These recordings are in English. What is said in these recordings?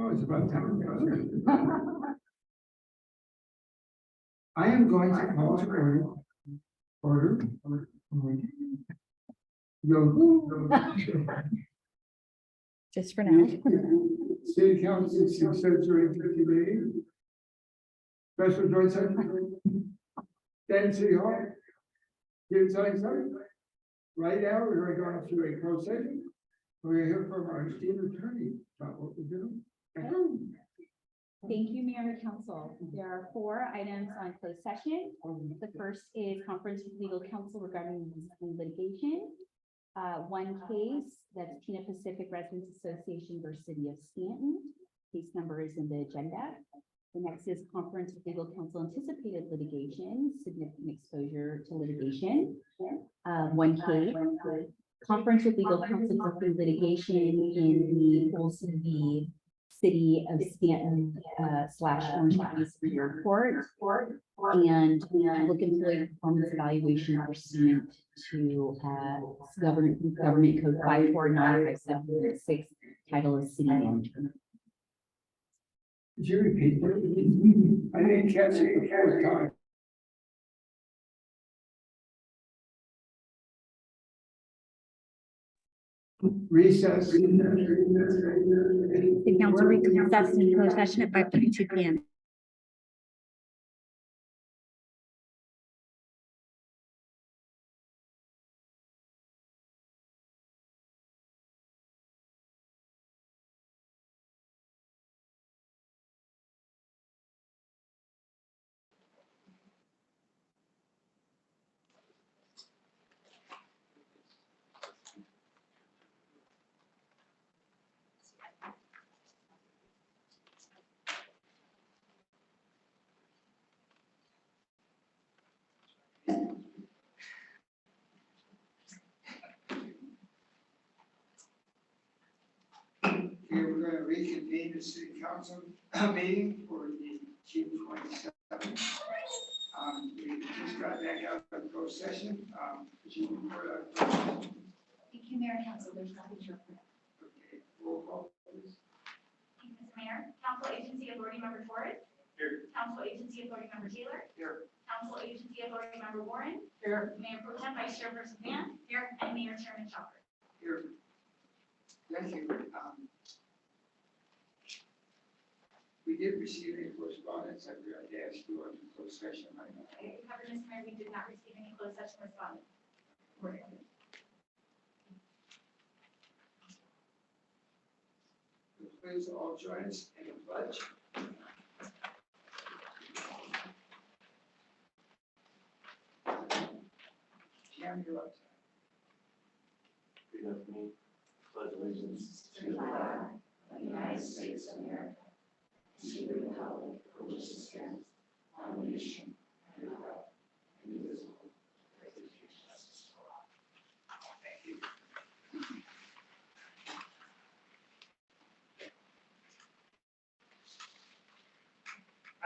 Oh, it's about time. I am going to call to order. Just for now. City Council Joint Meeting. Special Joint Session. Then City Hall. Here tonight, right now, we're going through a closed session. We're here from our esteemed attorney, about what we're doing. Thank you, Mayor and Council. There are 4 items on closed session. The first is conference with legal counsel regarding litigation. 1 case, that's Tina Pacific Residents Association versus City of Stanton. Case number is in the agenda. The next is conference with legal counsel anticipated litigation, significant exposure to litigation. 1 case, conference with legal counsel concerning litigation in the Olson v. City of Stanton / Orange County Superior Court, and public employee performance evaluation pursuant to government code 54957.6, title of city manager. Did you repeat that? I didn't catch it the first time. Recess. The council recessed in closed session at 5:32 p.m. Okay, we're going to reconvene the city council meeting for the June 27th. We just got back out of closed session. Thank you, Mayor and Council. There's nothing to report. Okay, roll call, please. Thank you, Mr. Mayor. Council Agency Authority Member Torres. Here. Council Agency Authority Member Taylor. Here. Council Agency Authority Member Warren. Here. Mayor Pro Tem Vice Chairperson Van. Here. And Mayor Chairman Chopper. Here. Thank you. We did receive any correspondence that we had asked you on the closed session. Okay, Mr. Mayor, we did not receive any closed session respondents. Right. Please all join us in the pledge. Cam, you're up. Read after me. Pledge allegiance to the flag of the United States of America, and to the republic for which it stands, one nation, under God, indivisible, with liberty and justice for all. Thank you.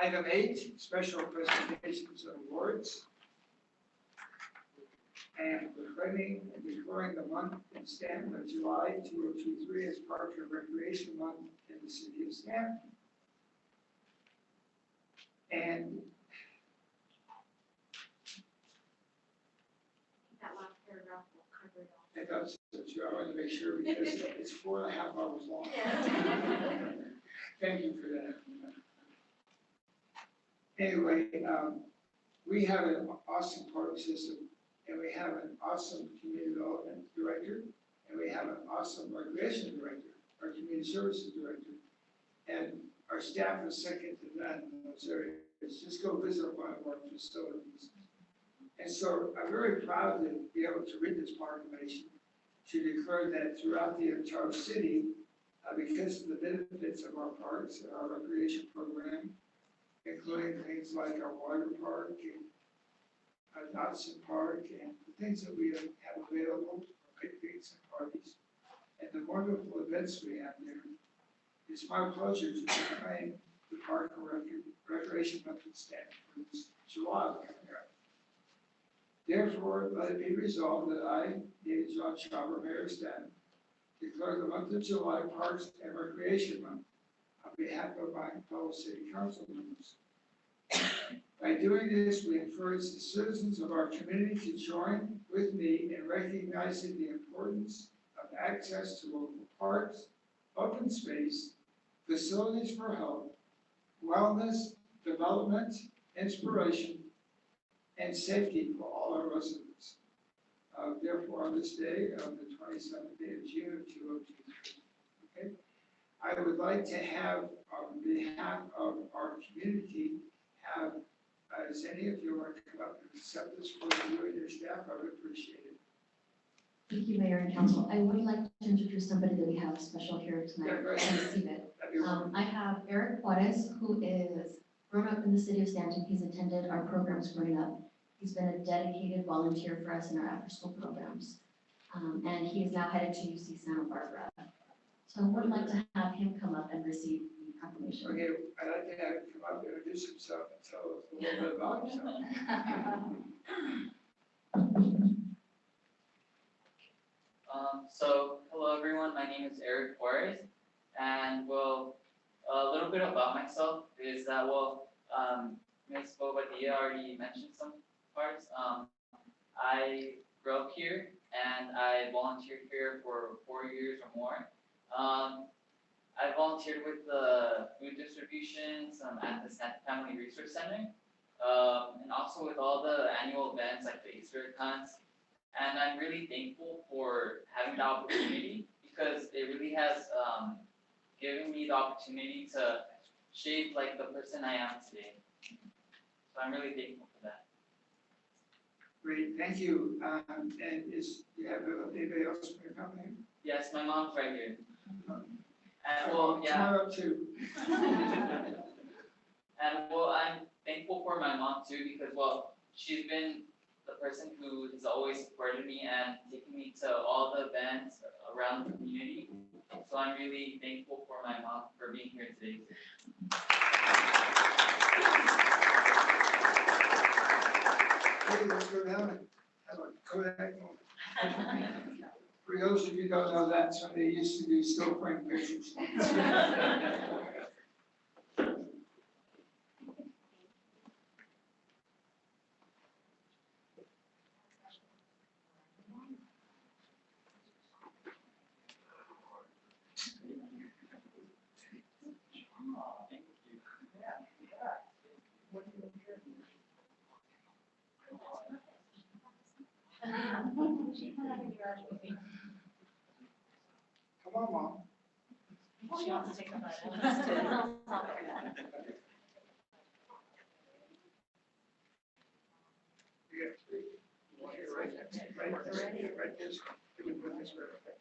Item 8, special presentations and awards. And proclaiming and declaring the month in Stanton of July 2023 as Park and Recreation Month in the city of Stanton. And That last paragraph will cover it all. it does, I wanted to make sure because it's 4.5 hours long. Thank you for that. Anyway, we have an awesome park system, and we have an awesome community development director, and we have an awesome recreation director, our community services director. And our staff is second to none in those areas. Just go visit one of our facilities. And so I'm very proud to be able to read this proclamation to declare that throughout the entire city, because of the benefits of our parks and our recreation program, including things like our water park and Dotson Park and the things that we have available for picnics and parties, and the wonderful events we have there. It's my pleasure to proclaim the Park and Recreation Month in Stanton for this July. Therefore, let it be resolved that I, David John Chopper, Mayor of Stanton, declare the month of July Parks and Recreation Month. on behalf of my fellow city council members. By doing this, we encourage the citizens of our community to join with me in recognizing the importance of access to local parks, open space, facilities for health, wellness, development, inspiration, and safety for all our residents. Therefore, on this day of the 27th day of June of 2023, okay, I would like to have, on behalf of our community, have, as any of you want to come up and accept this for you and your staff, I would appreciate it. Thank you, Mayor and Council. I would like to introduce somebody that we have special here tonight Yeah, go and ahead. receive it. That'd be wonderful. I have Eric Juarez, who is grown up in the city of Stanton. He's attended our programs growing up. He's been a dedicated volunteer for us in our after-school programs. And he is now headed to UC Santa Barbara. So I would like to have him come up and receive the proclamation. Okay, I'd like to have him come up and introduce himself and tell us a little bit about himself. Hello everyone, my name is Eric Juarez, and well, a little bit about myself is that, Ms. Bobadilla already mentioned some parts. I grew up here, and I volunteered here for 4 years or more. I volunteered with the food distributions at the Stanton Family Resource Center, and also with all the annual events like the Easter egg hunts. And I'm really thankful for having the opportunity because it really has given me the opportunity to shape like the person I am today. So I'm really thankful for that. Great, thank you. And do you have anybody else from your company? Yes, my mom's right here. And Come on up too. And well, I'm thankful for my mom too because she's been the person who has always supported me and taken me to all the events around the community. So I'm really thankful for my mom for being here today. Okay, let's go down and have a Kodak moment. For those of you who don't know, that's when they used to do still frame pictures. Come on, Mom. She wants to take a photo. You got three. You want your right this. Can we put this right? Okay.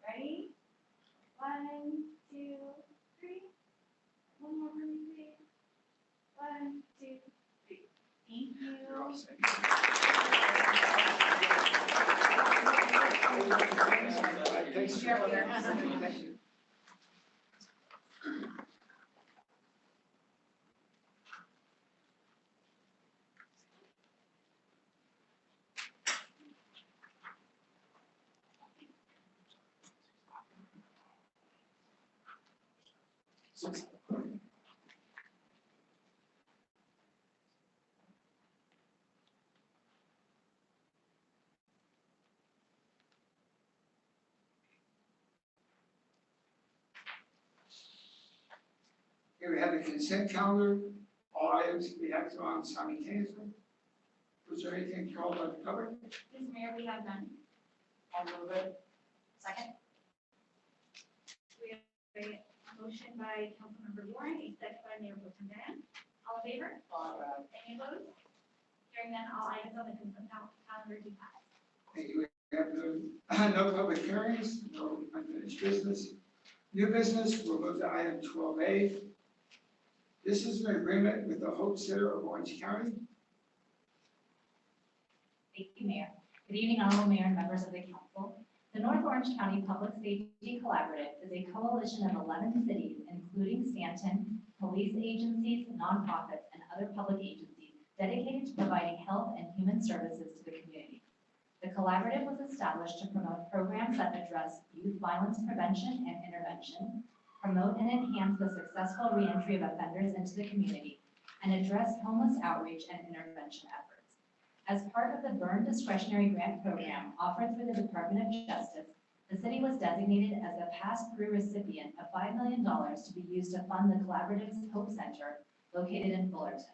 Ready? 1, 2, 3. One more for me, please. 1, 2, 3. Thank You're all you. set. Thanks. Thank you. Here we have the consent calendar. All items can be acted on simultaneously. Was there anything called by the public? Mr. Mayor, we have none. I'll move it. Second. We have a motion by Councilmember Warren, a second by Mayor Pro Tem Van. All in favor? Any opposed? Hearing none, all items on the consent calendar do pass. Thank you. We have no public hearings, no unfinished business. New business, we'll move to item 12A. This is an agreement with the Hope Center of Orange County. Thank you, Mayor. Good evening, honorable mayor and members of the council. The North Orange County Public Safety Collaborative is a coalition of 11 cities, including Stanton, police agencies, nonprofits, and other public agencies dedicated to providing health and human services to the community. The collaborative was established to promote programs that address youth violence prevention and intervention, promote and enhance the successful reentry of offenders into the community, and address homeless outreach and intervention efforts. As part of the Byrne Discretionary Grant Program offered through the Department of Justice, the city was designated as a pass-through recipient of $5 million to be used to fund the collaborative's Hope Center located in Fullerton.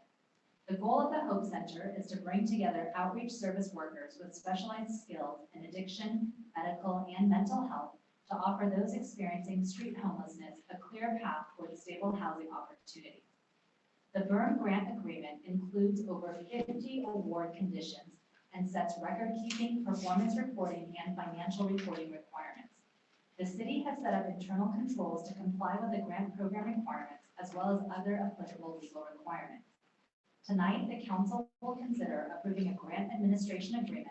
The goal of the Hope Center is to bring together outreach service workers with specialized skills in addiction, medical, and mental health to offer those experiencing street homelessness a clear path towards stable housing opportunities. The Byrne Grant Agreement includes over 50 award conditions and sets record-keeping, performance reporting, and financial reporting requirements. The city has set up internal controls to comply with the grant program requirements as well as other applicable legal requirements. Tonight, the council will consider approving a grant administration agreement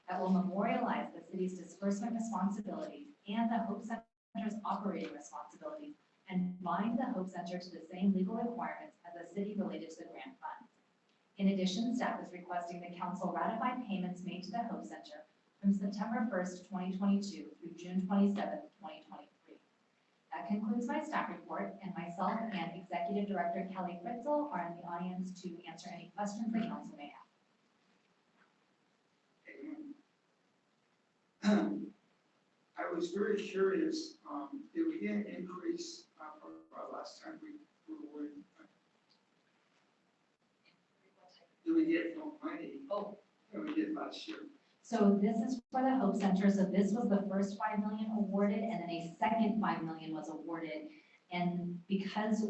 that will memorialize the city's disbursement responsibilities and the Hope Center's operating responsibilities and bind the Hope Center to the same legal requirements as a city related to the grant funds. In addition, staff is requesting the council ratify payments made to the Hope Center from September 1st, 2022 through June 27th, 2023. That concludes my staff report, and myself and Executive Director Kelly Fritzel are in the audience to answer any questions the council may have. I was very curious, did we get an increase from our last time we were awarded? Did we get more money than we did last year? So this is for the Hope Center. So this was the first $5 million awarded, and then a second $5 million was awarded. And because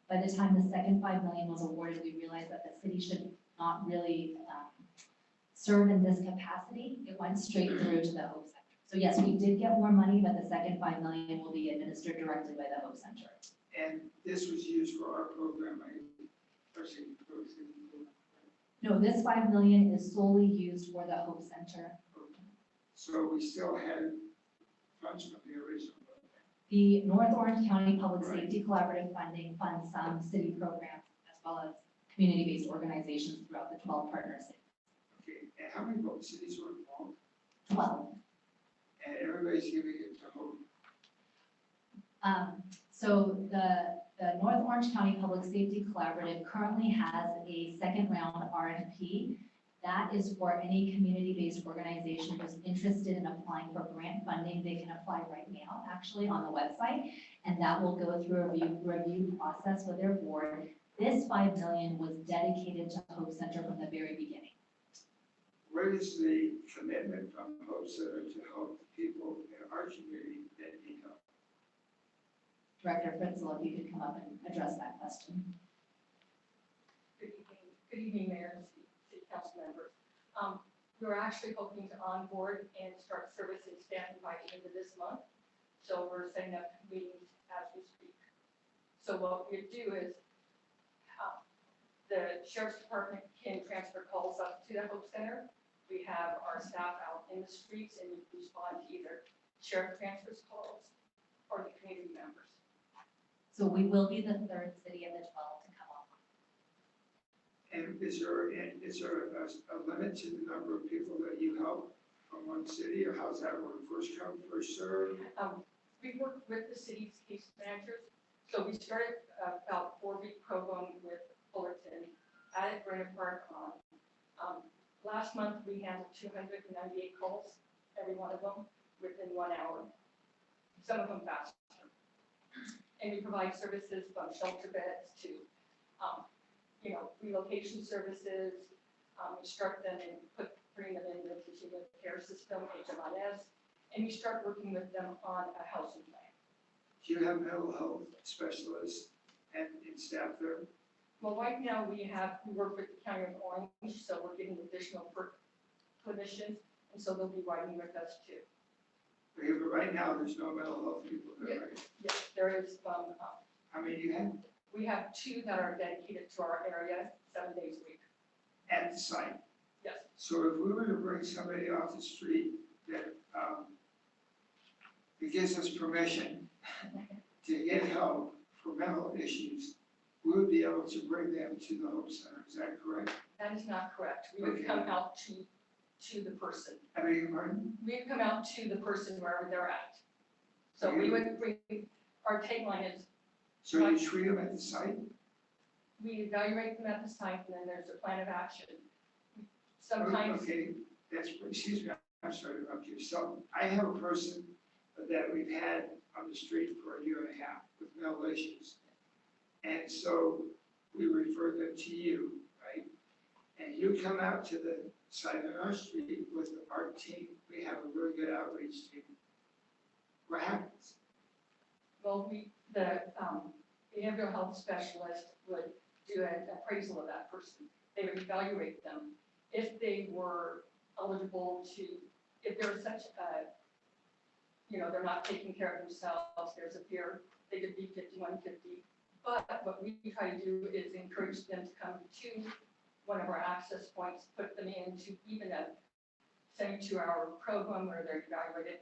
by the time the second $5 million was awarded, we realized that the city should not really serve in this capacity. It went straight through to the Hope Center. So yes, we did get more money, but the second $5 million will be administered directly by the Hope Center. And this was used for our program, especially for the city. No, this $5 million is solely used for the Hope Center. So we still had funds from the original. The North Orange County Public Safety Collaborative funding funds some city programs as well as community-based organizations throughout the 12 partner cities. Okay, and how many vote cities were involved? 12. And everybody's giving it to Hope. So the North Orange County Public Safety Collaborative currently has a second round RFP. That is for any community-based organization who's interested in applying for grant funding. They can apply right now, actually, on the website, and that will go through a review process with their board. This $5 million was dedicated to Hope Center from the very beginning. What is the commitment from Hope Center to help the people in our community that need help? Director Fritzel, if you could come up and address that question. Good evening, Mayor and City Council members. We're actually hoping to onboard and start services staffing by the end of this month. So we're setting up meetings as we speak. So what we do is the Sheriff's Department can transfer calls up to the Hope Center. We have our staff out in the streets and we respond to either sheriff transfers calls or the community members. So we will be the third city of the 12 to come on. And is there a limit to the number of people that you help from one city, or how's that work? First come, first serve? We work with the city's case managers. So we started about a 4-week program with Fullerton at Brenner Park on. Last month, we handled 298 calls, every one of them within 1 hour, some of them faster. And we provide services from shelter beds to, relocation services, instruct them and bring them in the continuum care system, HMIS, and we start working with them on a housing plan. Do you have mental health specialists and staff there? Well, right now we work with the County of Orange, so we're getting additional clinicians, and so they'll be riding with us too. Okay, but right now, there's no mental health people there, right? Yes, there is How many do you have? we have 2 that are dedicated to our area 7 days a week. At the site? Yes. So if we were to bring somebody off the street that gives us permission to get help for mental issues, we would be able to bring them to the Hope Center, is that correct? That is not correct. We would Okay. come out to to the person. I beg your pardon? We come out to the person wherever they're at. So we would, our tagline is, So you treat them at the site? we evaluate them at the site, and then there's a plan of action. Sometimes, Okay, excuse me, I'm sorry to interrupt you. So I have a person that we've had on the street for a year and a half with mental issues. And so we refer them to you, right? And you come out to the site on our street with our team. We have a really good outreach team. What happens? well, the behavioral health specialist would do an appraisal of that person. They would evaluate them. If they were eligible to, if there was such a, they're not taking care of themselves, there's a fear, they could be 5150. But what we try to do is encourage them to come to one of our access points, put them into even a 72-hour program where they're evaluated,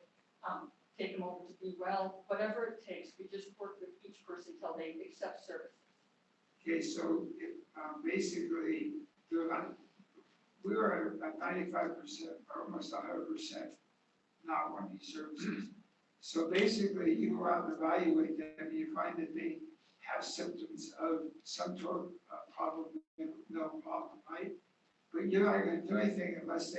take them over to Be Well, whatever it takes. We just work with each person until they accept services. Okay, so basically, we were at 95%, or almost 100% not wanting services. So basically, you go out and evaluate them, you find that they have symptoms of some sort of problem, no problem, right? But you're not going to do anything unless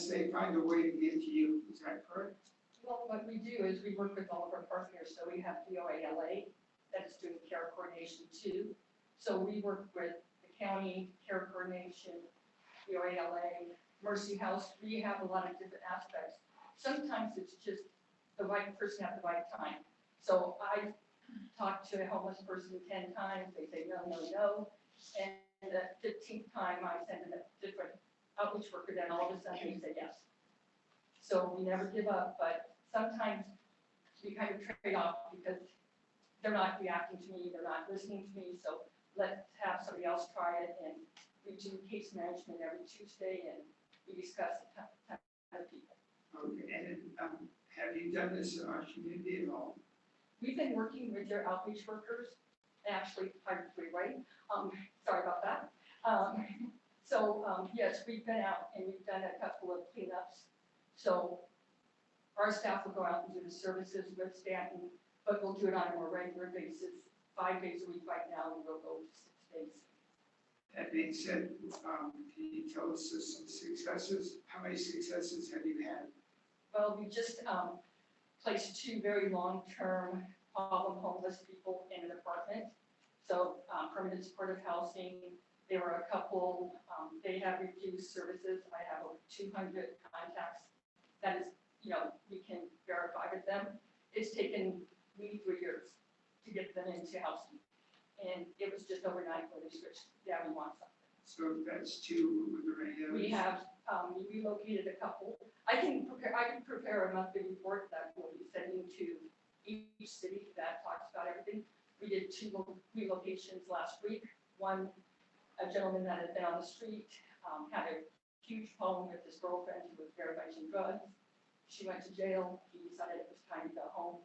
they find a way to get to you. Is that correct? Well, what we do is we work with all of our partners. So we have DOALA that is doing care coordination too. So we work with the county care coordination, DOALA, Mercy House. We have a lot of different aspects. Sometimes it's just the right person at the right time. So I talk to a homeless person 10 times, they say no, no, no. And the 15th time I send in a different outreach worker, then all of a sudden they say yes. So we never give up, but sometimes we kind of trade off because they're not reacting to me, they're not listening to me, so let's have somebody else try it. And we do case management every Tuesday and we discuss the type of people. Okay, and have you done this in our community at all? We've been working with their outreach workers, actually hired three-way, sorry about that. Yes, we've been out and we've done a couple of cleanups. So our staff will go out and do the services with Stanton, but we'll do it on a more regular basis, 5 days a week right now, and we'll go to 6 days. That being said, can you tell us some successes? How many successes have you had? Well, we just placed 2 very long-term problem homeless people in an apartment. So permanent supportive housing. There were a couple, they have refused services. I have over 200 contacts. That is, we can verify with them. It's taken me 3 years to get them into housing. And it was just overnight when they switched, yeah, we want something. So that's 2 with the radio. We have, we relocated a couple. I can prepare a monthly report that we'll be sending to each city that talks about everything. We did 2 relocations last week. One, a gentleman that had been on the street, had a huge problem with his girlfriend who was verified drugs. She went to jail. He decided it was time to go home.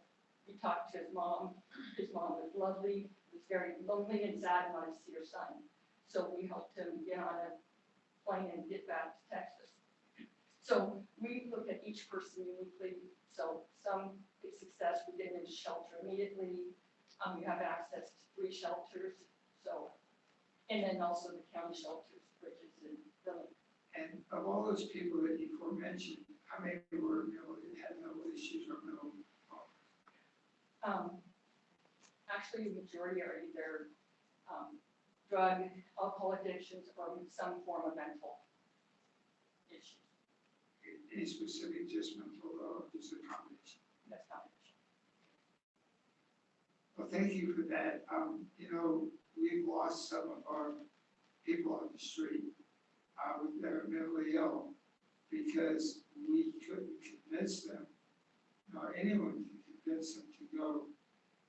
We talked to his mom. His mom was lovely, was very lonely and sad and wanted to see her son. So we helped him get on a plane and get back to Texas. So we look at each person uniquely. So some big success, we get them into shelter immediately. We have access to 3 shelters. So, and then also the county shelters, Bridges and Billing. And of all those people that you aforementioned, how many were had mental issues or mental problems? Actually, the majority are either drug, alcohol addictions, or some form of mental issues. Any specific, just mental, or just a combination? That's not an issue. Well, thank you for that. We've lost some of our people on the street that are mentally ill because we couldn't convince them, or anyone can convince them to go.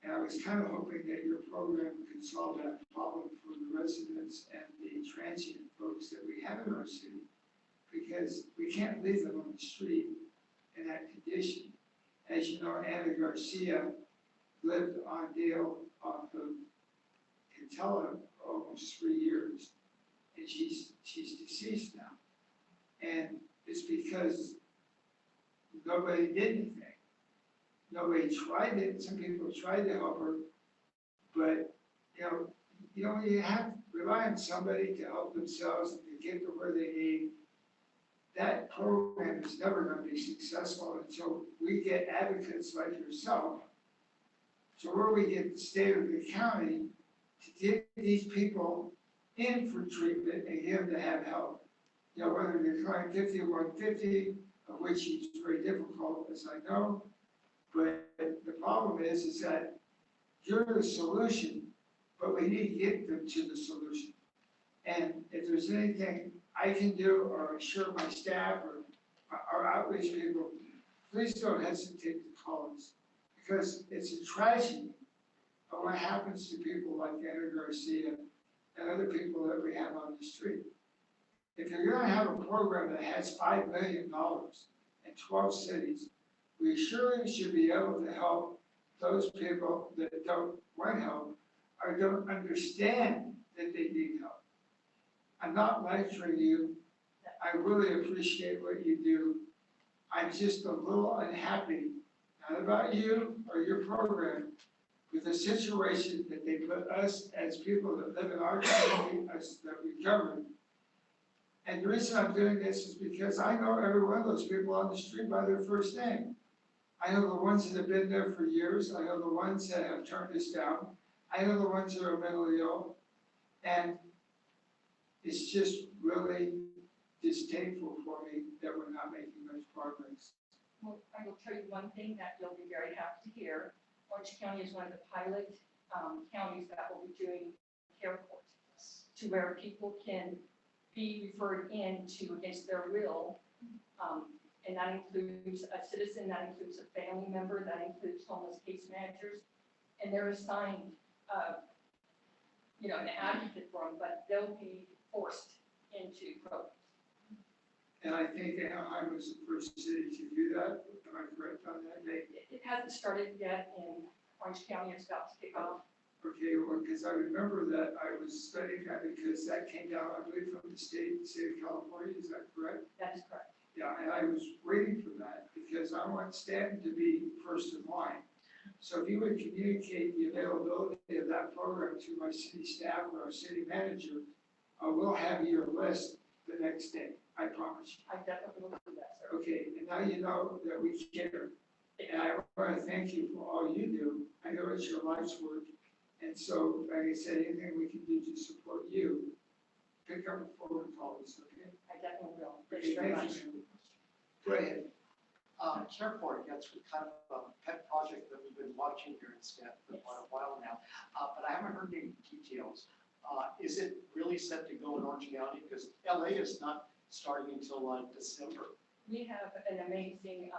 And I was kind of hoping that your program could solve that problem for the residents and the transient folks that we have in our city, because we can't leave them on the street in that condition. As you know, Anna Garcia lived on Dale off of Cantella for almost 3 years, and she's deceased now. And is because nobody did anything. Nobody tried it, some people tried to help her, but, you have to rely on somebody to help themselves and to get to where they need. That program is never gonna be successful until we get advocates like yourself. So where we get the state of the county to get these people in for treatment and get them to have help. Whether they're trying 50 or 150, of which is very difficult, as I know. But the problem is that you're the solution, but we need to get them to the solution. And if there's anything I can do, or assure my staff or our outreach people, please don't hesitate to call us. Because it's a tragedy of what happens to people like Anna Garcia and other people that we have on the street. If you're gonna have a program that has $5 million in 12 cities, we surely should be able to help those people that don't want help or don't understand that they need help. I'm not lecturing you. I really appreciate what you do. I'm just a little unhappy, not about you or your program, with the situation that they put us as people that live in our community, us that we govern. And the reason I'm doing this is because I know every one of those people on the street by their first name. I know the ones that have been there for years. I know the ones that have turned us down. I know the ones that are mentally ill. And it's just really distasteful for me that we're not making much progress. Well, I will tell you one thing that you'll be very happy to hear. Orange County is one of the pilot counties that will be doing care court, to where people can be referred in to against their will. And that includes a citizen, that includes a family member, that includes homeless case managers. And they're assigned, an advocate for them, but they'll be forced into programs. And I think Anaheim was the first city to do that. Am I correct on that, Nate? It hasn't started yet in Orange County. It's about to kick off. Okay, well, because I remember that I was studying that because that came down, I believe, from the state of California. Is that correct? That is correct. Yeah, and I was waiting for that because I want Stanton to be first in line. So if you would communicate the availability of that program to my city staff or our city manager, we'll have your list the next day, I promise you. I definitely will do that, sir. Okay, and now you know that we care. And I want to thank you for all you do. I know it's your life's work. And so, like I said, anything we can do to support you, pick up the phone and call us, okay? I definitely will. Thank Okay, you very much. thank you. Go ahead. CarePort gets kind of a pet project that we've been watching here in Stanton for quite a while now, but I haven't heard any details. Is it really set to go in Orange County? Because LA is not starting until December. We have an amazing,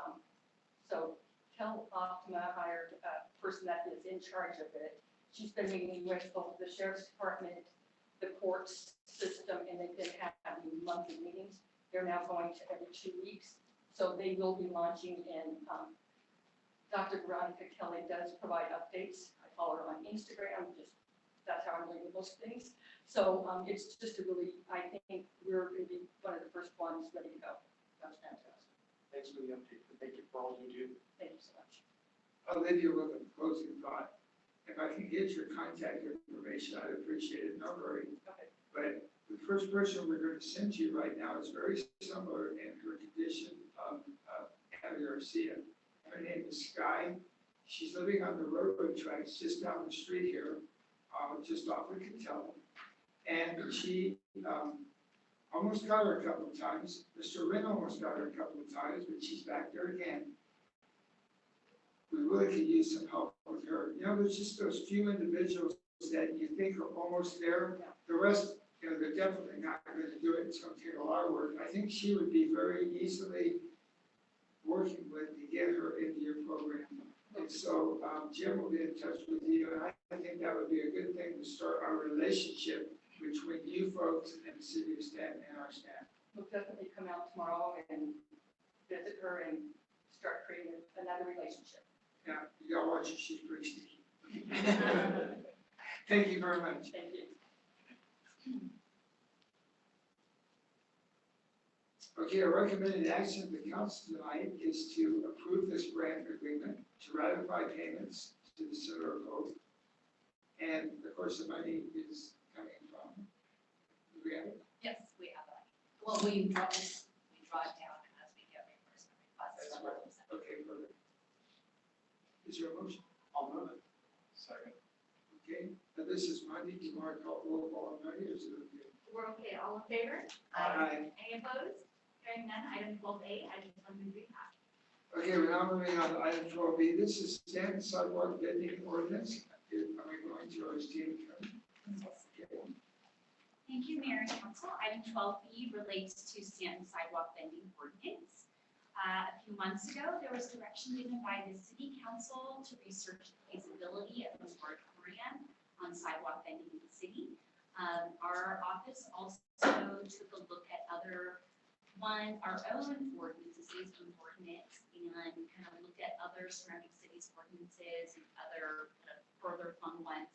so Tel Optima hired a person that is in charge of it. She's been meeting with both the sheriff's department, the courts system, and they've been having monthly meetings. They're now going to every 2 weeks. So they will be launching in, Dr. Veronica Kelly does provide updates. I follow her on Instagram, that's how I'm doing most things. So it's just a really, I think we're going to be one of the first ones ready to go. That's fantastic. Thanks for the update. Thank you for all you do. Thank you so much. I'll leave you with a closing thought. If I can get your contact information, I'd appreciate it. No hurry. Okay. But the first person we're going to send you right now is very similar in her condition of Anna Garcia. Her name is Sky. She's living on the railroad tracks just down the street here, just off of Kentucky. And she almost got her a couple of times. Mr. Wren almost got her a couple of times, but she's back there again. We really could use some help with her. There's just those few individuals that you think are almost there. The rest, they're definitely not going to do it. It's going to take a lot of work. I think she would be very easily working with to get her into your program. And so Jim will be in touch with you, and I think that would be a good thing to start our relationship between you folks and the city of Stanton and our staff. We'll definitely come out tomorrow and visit her and start creating another relationship. Yeah, you gotta watch her, she's pretty sneaky. Thank you very much. Thank you. Okay, a recommended action of the council tonight is to approve this grant agreement to ratify payments to the Center of Hope. And of course, the money is coming from the grant. Yes, we have that. Well, we draw it down as we get reimbursement requests. That's right. Okay, perfect. Is there a motion? I'll move it. Second. Okay, now this is Monday, tomorrow, call roll call on Monday, or is it okay? We're okay, all in favor? Aye. Any opposed? Hearing none, item 12A, item 103 passed. Okay, we're now moving on to item 12B. This is standard sidewalk vending ordinance. Are we going to our esteemed attorney? Okay. Thank you, Mayor and Council. Item 12B relates to Stanton sidewalk vending ordinance. A few months ago, there was direction given by the City Council to research the feasibility of a moratorium on sidewalk vending in the city. Our office also took a look at our own ordinances, city's own ordinance, and kind of looked at other surrounding cities' ordinances and other kind of further flung ones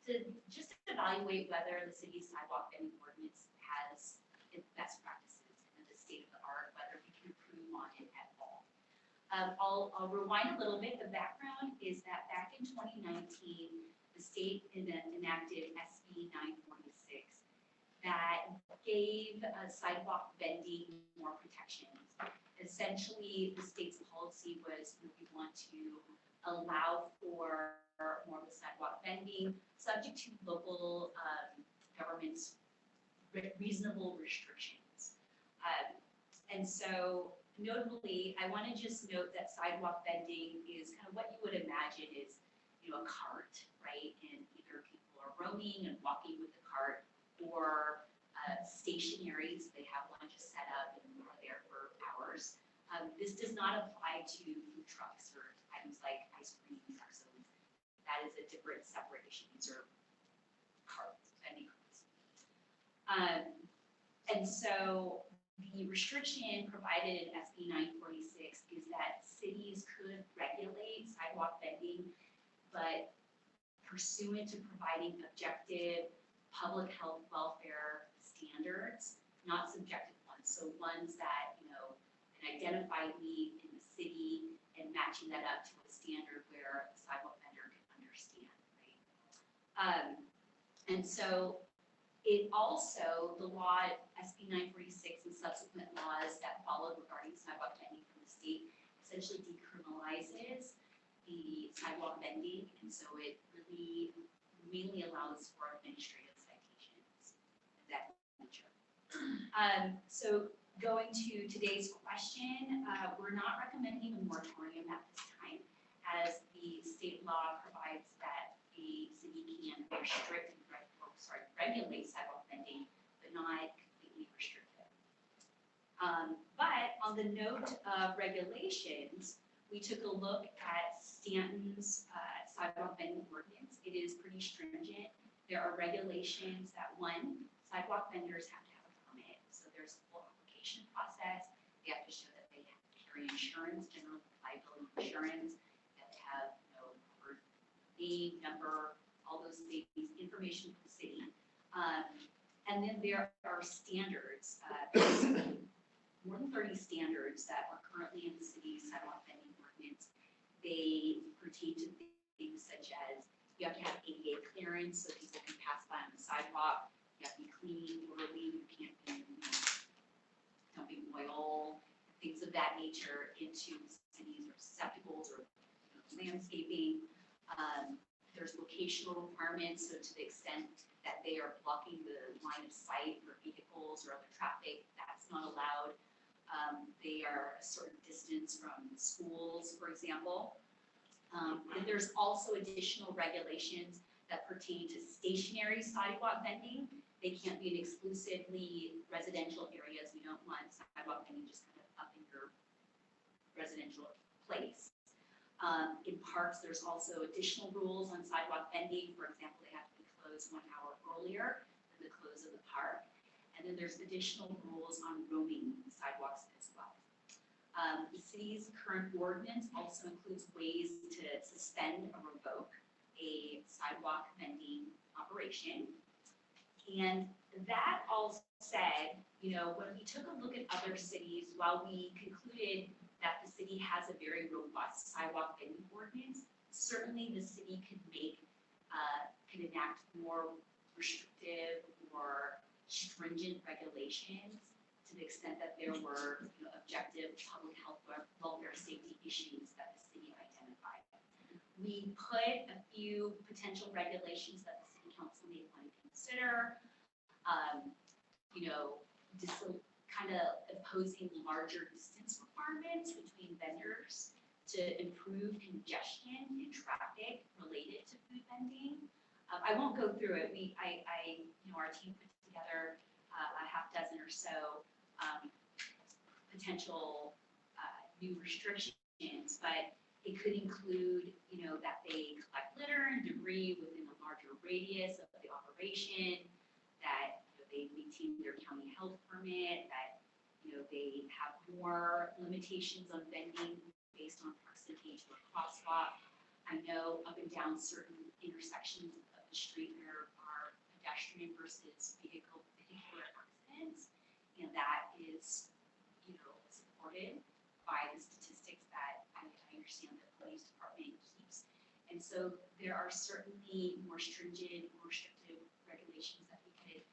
to just evaluate whether the city's sidewalk vending ordinance has its best practices and the state of the art, whether we can improve on it at all. I'll rewind a little bit. The background is that back in 2019, the state enacted SB 946 that gave sidewalk vending more protections. Essentially, the state's policy was we want to allow for more of the sidewalk vending, subject to local government's reasonable restrictions. And so notably, I want to just note that sidewalk vending is kind of what you would imagine is, a cart, right? And either people are roaming and walking with the cart, or stationary, so they have one just set up and are there for hours. This does not apply to food trucks or items like ice cream, pretzels. That is a different separation. These are carts, vending carts. And so the restriction provided in SB 946 is that cities could regulate sidewalk vending, but pursuant to providing objective public health welfare standards, not subjective ones. So ones that, can identify need in the city and matching that up to a standard where the sidewalk vendor can understand, right? And so it also, the law SB 946 and subsequent laws that followed regarding sidewalk vending from the state essentially decriminalizes the sidewalk vending, and so it really mainly allows for administrative citations of that nature. So going to today's question, we're not recommending a moratorium at this time, as the state law provides that the city can restrict, regulate sidewalk vending, but not completely restrict it. But on the note of regulations, we took a look at Stanton's sidewalk vending ordinance. It is pretty stringent. There are regulations that, one, sidewalk vendors have to have a permit. So there's a full application process. They have to show that they carry insurance, general liability insurance, that they have, covered name, number, all those things, information from the city. And then there are standards, more than 30 standards that are currently in the city's sidewalk vending ordinance. They pertain to things such as you have to have ADA clearance so people can pass by on the sidewalk. You have to be clean, orderly. You can't be dumping oil, things of that nature into cities or receptacles or landscaping. There's locational requirements, so to the extent that they are blocking the line of sight for vehicles or other traffic, that's not allowed. They are a certain distance from schools, for example. And there's also additional regulations that pertain to stationary sidewalk vending. They can't be in exclusively residential areas. We don't want sidewalk vending just kind of up in your residential place. In parks, there's also additional rules on sidewalk vending. For example, they have to be closed 1 hour earlier than the close of the park. And then there's additional rules on roaming sidewalks as well. The city's current ordinance also includes ways to suspend or revoke a sidewalk vending operation. And That all said, when we took a look at other cities, while we concluded that the city has a very robust sidewalk vending ordinance, certainly the city could can enact more restrictive or stringent regulations to the extent that there were objective public health or welfare safety issues that the city identified. We put a few potential regulations that the city council may want to consider, kind of imposing larger distance requirements between vendors to improve congestion and traffic related to food vending. I won't go through it. Our team put together a half dozen or so potential new restrictions, but it could include, that they collect litter and debris within a larger radius of the operation, that they maintain their county health permit, that they have more limitations on vending based on proximity to a crosswalk. I know up and down certain intersections of the street there are pedestrian versus vehicular accidents, and that is, supported by the statistics that I understand the police department keeps. And so there are certainly more stringent, more restrictive regulations that we could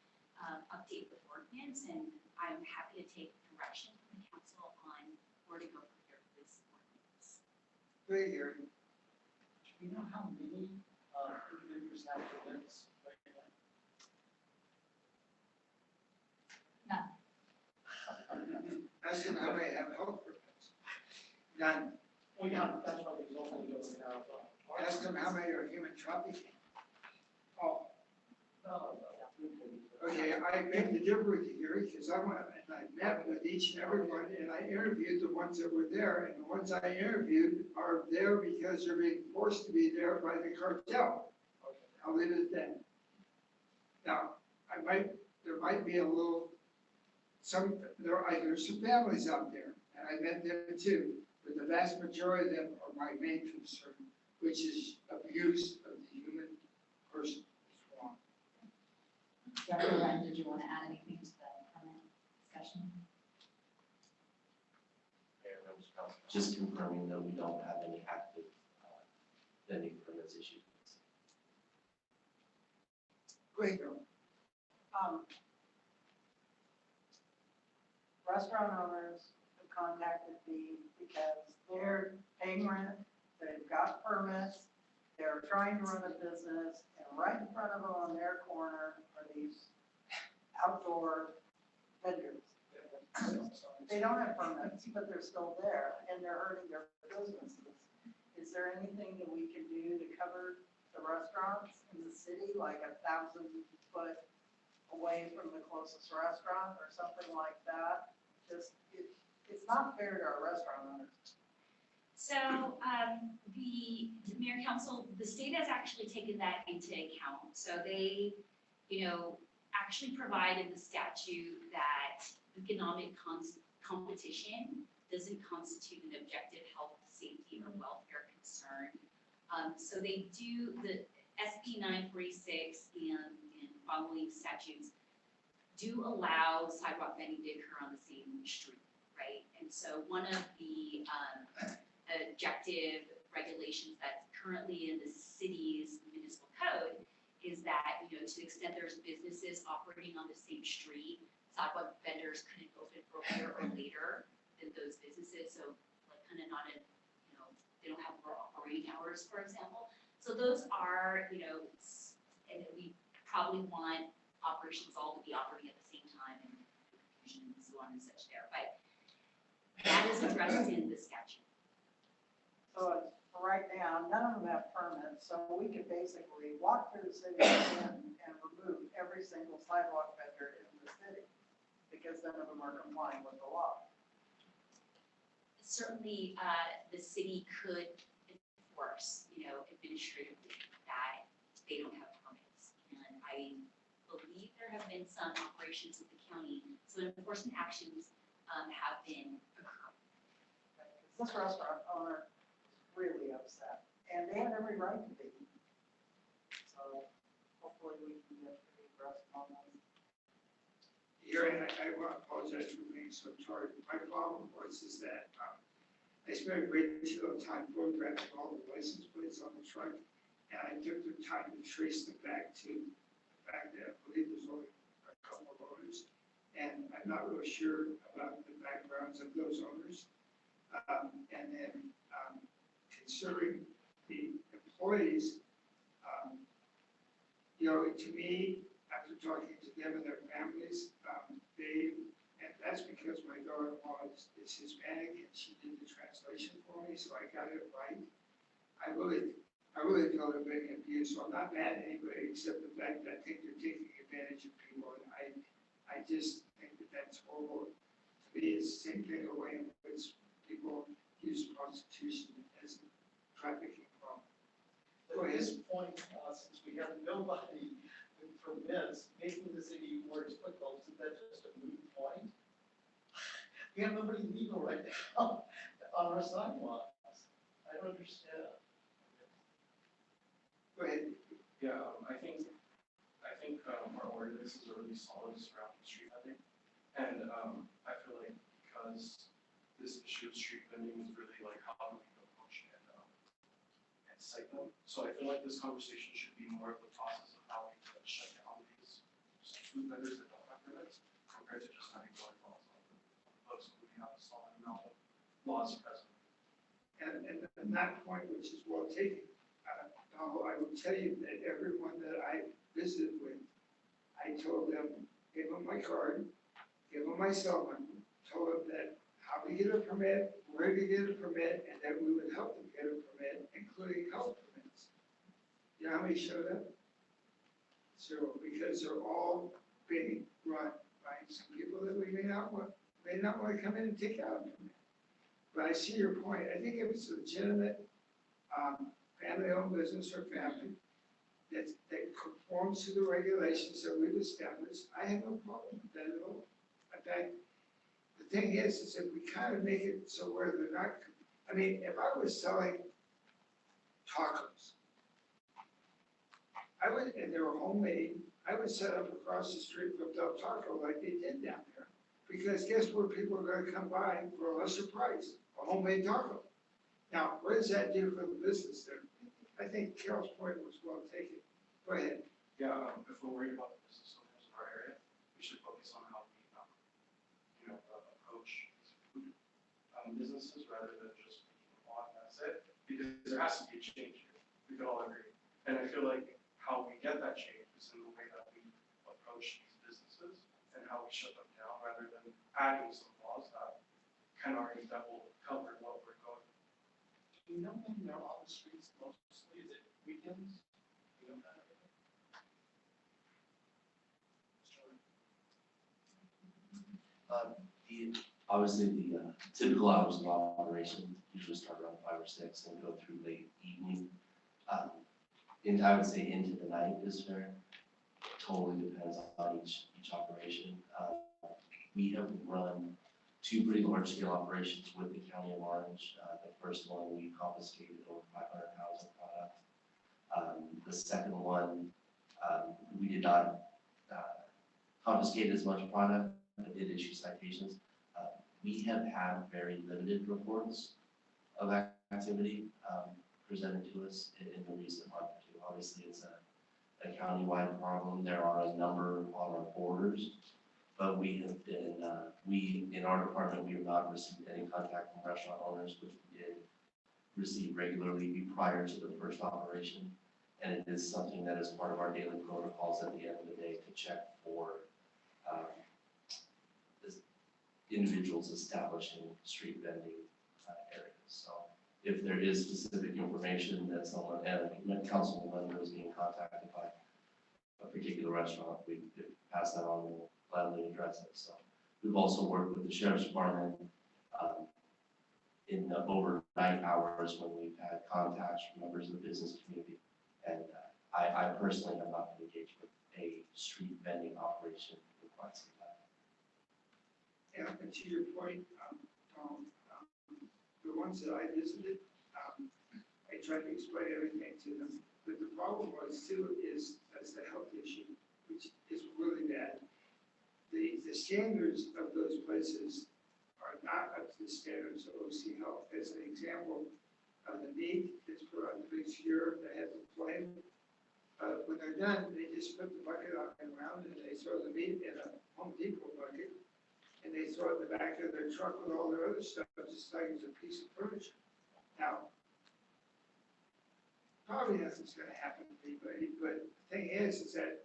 update the ordinance, and I'm happy to take direction from the council on where to go from here with this ordinance. Great, Gary. Do you know how many food vendors have events right now? Ask them how many have health permits. None. Well, yeah, that's why we normally go and have. Ask them how many are human trafficking. Oh, okay, I beg to differ with you, Gary, because I went and I met with each and every one, and I interviewed the ones that were there, and the ones I interviewed are there because they're being forced to be there by the cartel. I'll leave it at that. Now, there might be a little, there's some families out there, and I met them too, but the vast majority of them are my main concern, which is abuse of the human person. Director Wren, did you want to add anything to the permit discussion? Just confirming that we don't have any active vending permits issued. Great, girl. Restaurant owners have contacted me because they're paying rent, they've got permits, they're trying to run a business, and right in front of them on their corner are these outdoor vendors. They don't have permits, but they're still there, and they're hurting their businesses. Is there anything that we can do to cover the restaurants in the city, like 1,000 foot away from the closest restaurant or something like that? It's not fair to our restaurant owners. So the Mayor Council, the state has actually taken that into account. So they, actually provide in the statute that economic competition doesn't constitute an objective health, safety, or welfare concern. So they do, the SB 946 and following statutes do allow sidewalk vending to occur on the same street, right? And so one of the objective regulations that's currently in the city's municipal code is that, to the extent there's businesses operating on the same street, sidewalk vendors couldn't open earlier or later than those businesses. So like kind of not in, they don't have more operating hours, for example. So those are, and we probably want operations all to be operating at the same time and confusion and so on and such there. But that is addressed in the statute. So for right now, none of them have permits, so we could basically walk through the city and remove every single sidewalk vendor in the city, because none of them are complying with the law. Certainly, the city could enforce, administratively that they don't have permits. And I believe there have been some operations with the county, so enforcement actions have been occurring. This restaurant owner is really upset, and they have every right to be. So hopefully we can get the rest on them. here, and I want to apologize for being so tardy. My problem is that I spent a great deal of time photographing all the license plates on the truck, and I took the time to trace them back to the fact that I believe there's only a couple of owners, and I'm not really sure about the backgrounds of those owners. And then considering the employees, to me, after talking to them and their families, and that's because my daughter-in-law is Hispanic and she did the translation for me, so I got it right. I really felt a bit abused, so I'm not mad at anybody except the fact that I think they're taking advantage of people, and I just think that that's horrible. To me, it's the same thing away in which people use prostitution as a trafficking problem. At this point, since we have nobody with permits making the city work footballs, is that just a moot point? We have nobody legal right now on our sidewalks. I don't understand. Go ahead. Yeah, I think our ordinances are really solid surrounding street vending. And I feel like because this issue of street vending is really like how do we approach and cite them. So I feel like this conversation should be more of the process of how we can shut down these food vendors that don't have permits compared to just having going laws on the books when we have a solid amount of laws present. And that point, which is well taken, I will tell you that everyone that I visited with, I told them, gave them my card, gave them my cell phone, told them that how to get a permit, where to get a permit, and that we would help them get a permit, including health permits. You know how many showed up? Zero, because they're all being run by some people that we may not want to come in and take out a permit. But I see your point. I think if it's a legitimate family-owned business or family that conforms to the regulations that we've established, I have no problem with that at all. In fact, the thing is if we kind of make it so where they're not, I mean, if I was selling tacos, and they were homemade, I would set up across the street from Del Taco like they did down there. Because guess what people are gonna come by for a lesser price, a homemade taco. Now, what does that do for the business there? I think Carol's point was well taken. Go ahead. Yeah, if we're worried about the business owners in our area, we should focus on how we, approach these food businesses rather than just making a law and that's it. Because there has to be a change here. We could all agree. And I feel like how we get that change is in the way that we approach these businesses and how we shut them down rather than adding some laws that that will cover what we're going. Do you know when they're on the streets mostly? Is it weekends? Do you know that? Obviously, the typical hours of operation usually start around 5 or 6 and go through late evening. And I would say into the night is fair. Totally depends on each operation. We have run 2 pretty large scale operations with the County of Orange. The first one, we confiscated over 500 pounds of product. The second one, we did not confiscate as much product, but did issue citations. We have had very limited reports of activity presented to us in the recent month or two. Obviously, it's a county-wide problem. There are a number on our borders, but we have been, in our department, we have not received any contact from restaurant owners, which we did receive regularly prior to the first operation. And it is something that is part of our daily protocols at the end of the day to check for individuals establishing street vending areas. So if there is specific information that someone, and a council member is being contacted by a particular restaurant, we pass that on and we'll gladly address it. So we've also worked with the sheriff's department in the overnight hours when we've had contacts from members of the business community. And I personally have not been engaged with a street vending operation in quite some time. And to your point, Tom, the ones that I visited, I tried to explain everything to them. But the problem was too is that's the health issue, which is really bad. The standards of those places are not up to the standards of OC Health. As an example of the meat that's put on the big skewer that has a flame. When they're done, they just put the bucket on the ground and they throw the meat in a Home Depot bucket. And they throw it in the back of their truck with all their other stuff, just like it's a piece of furniture. Now, probably nothing's gonna happen to anybody, but the thing is that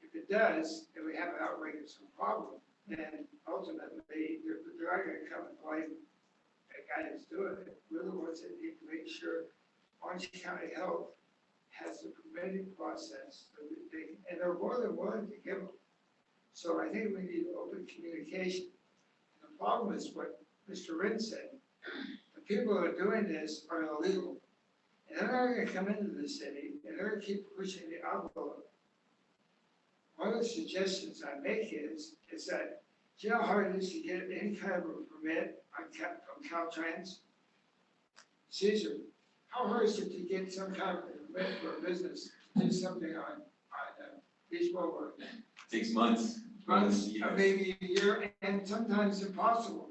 if it does, and we have an outbreak of some problem, then ultimately, they're not gonna come and blame the guy that's doing it. We're the ones that need to make sure Orange County Health has the permitting process, so that and they're more than willing to give them. So I think we need open communication. And the problem is what Mr. Rin said. The people who are doing this are illegal. And they're not gonna come into the city and they're gonna keep pushing the envelope. One of the suggestions I make is that, do you know how hard it is to get any kind of a permit on from Caltrans? Caesar, how hard is it to get some kind of a permit for a business to do something on Beach Boulevard? Takes months. Months, or maybe a year, and sometimes impossible.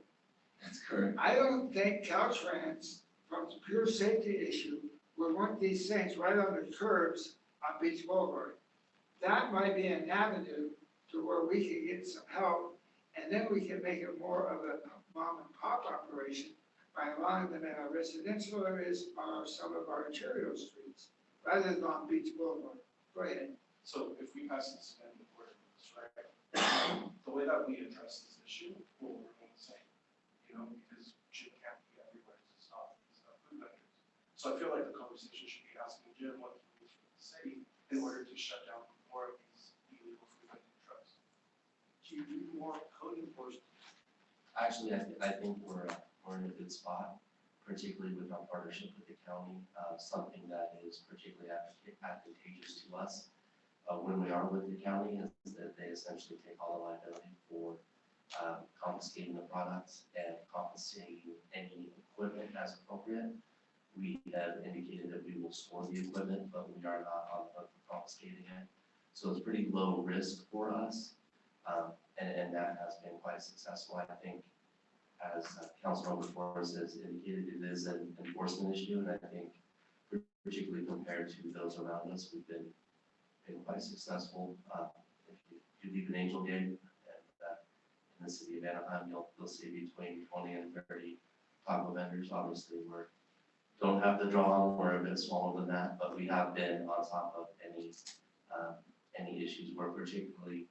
That's correct. I don't think Caltrans, from a pure safety issue, would want these things right on the curbs on Beach Boulevard. That might be an avenue to where we can get some help, and then we can make it more of a mom and pop operation by allowing them in our residential areas or some of our arterial streets, rather than on Beach Boulevard. Go ahead. So if we pass this amendment ordinance, right, the way that we address this issue will remain the same, because Jim can't be everywhere, it's not food vendors. So I feel like the conversation should be asking Jim what he needs from the city in order to shut down more of these illegal food vending trucks. Do you do more code enforcement? Actually, I think we're in a good spot, particularly with our partnership with the county, something that is particularly advantageous to us. When we are with the county is that they essentially take all the liability for confiscating the products and compensating any equipment as appropriate. We have indicated that we will store the equipment, but we are not on the hook for confiscating it. So it's pretty low risk for us, and that has been quite successful. I think, as Councilmember Flores has indicated, it is an enforcement issue, and I think particularly compared to those around us, we've been quite successful. If you leave an Angel Gate in the city of Anaheim, you'll see between 20 and 30 taco vendors. Obviously, we don't have the draw, we're a bit smaller than that, but we have been on top of any issues. We're particularly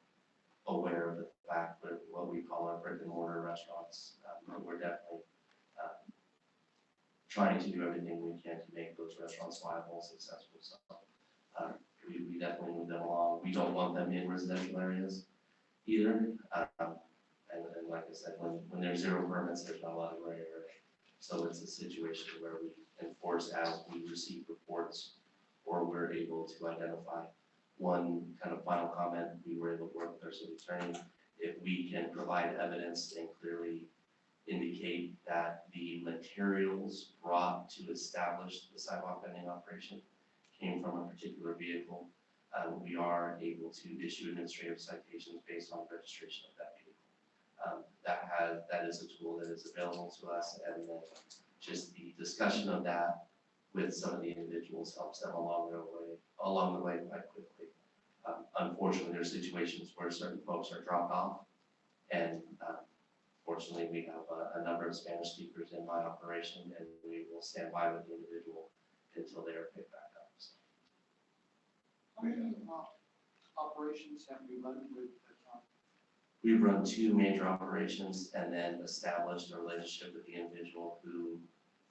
aware of the fact that what we call our brick and mortar restaurants, we're definitely trying to do everything we can to make those restaurants viable and successful. So we definitely move them along. We don't want them in residential areas either. And like I said, when there's zero permits, there's not a lot of gray area. So it's a situation where we enforce as we receive reports or we're able to identify. One kind of final comment, we were able to work with our city attorney. If we can provide evidence and clearly indicate that the materials brought to establish the sidewalk vending operation came from a particular vehicle, we are able to issue administrative citations based on registration of that vehicle. That is a tool that is available to us, and then just the discussion of that with some of the individuals helps them along the way quite quickly. Unfortunately, there are situations where certain folks are dropped off, and fortunately, we have a number of Spanish speakers in my operation, and we will stand by with the individual until they are picked back up. So. How many operations have we run with the county? We've run 2 major operations and then established a relationship with the individual who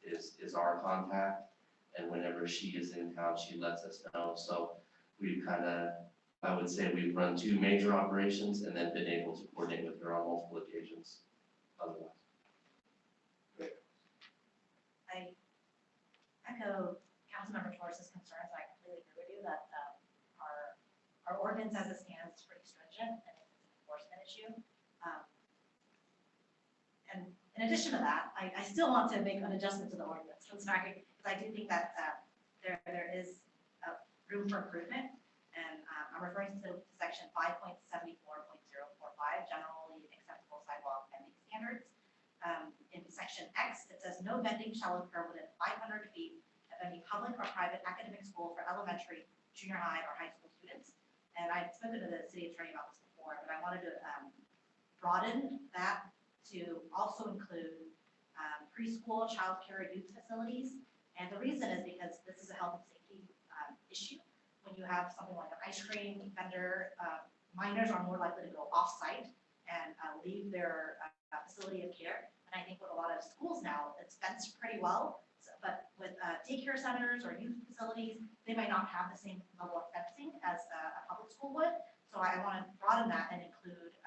is our contact. And whenever she is in town, she lets us know. So we've I would say we've run 2 major operations and then been able to coordinate with her on multiple occasions otherwise. I echo Councilmember Torres's concerns. I completely agree with you that our ordinance as it stands is pretty stringent and it's an enforcement issue. And in addition to that, I still want to make an adjustment to the ordinance. I'm sorry, because I do think that there is room for improvement. And I'm referring to section 5.74.045, generally acceptable sidewalk vending standards. In section X, it says no vending shall occur within 500 feet of any public or private academic school for elementary, junior high, or high school students. And I've spoken to the city attorney about this before, but I wanted to broaden that to also include preschool, childcare, youth facilities. And the reason is because this is a health and safety issue. When you have something like an ice cream vendor, minors are more likely to go off-site and leave their facility of care. And I think with a lot of schools now, it's fenced pretty well. But with daycare centers or youth facilities, they might not have the same level of fencing as a public school would. So I want to broaden that and include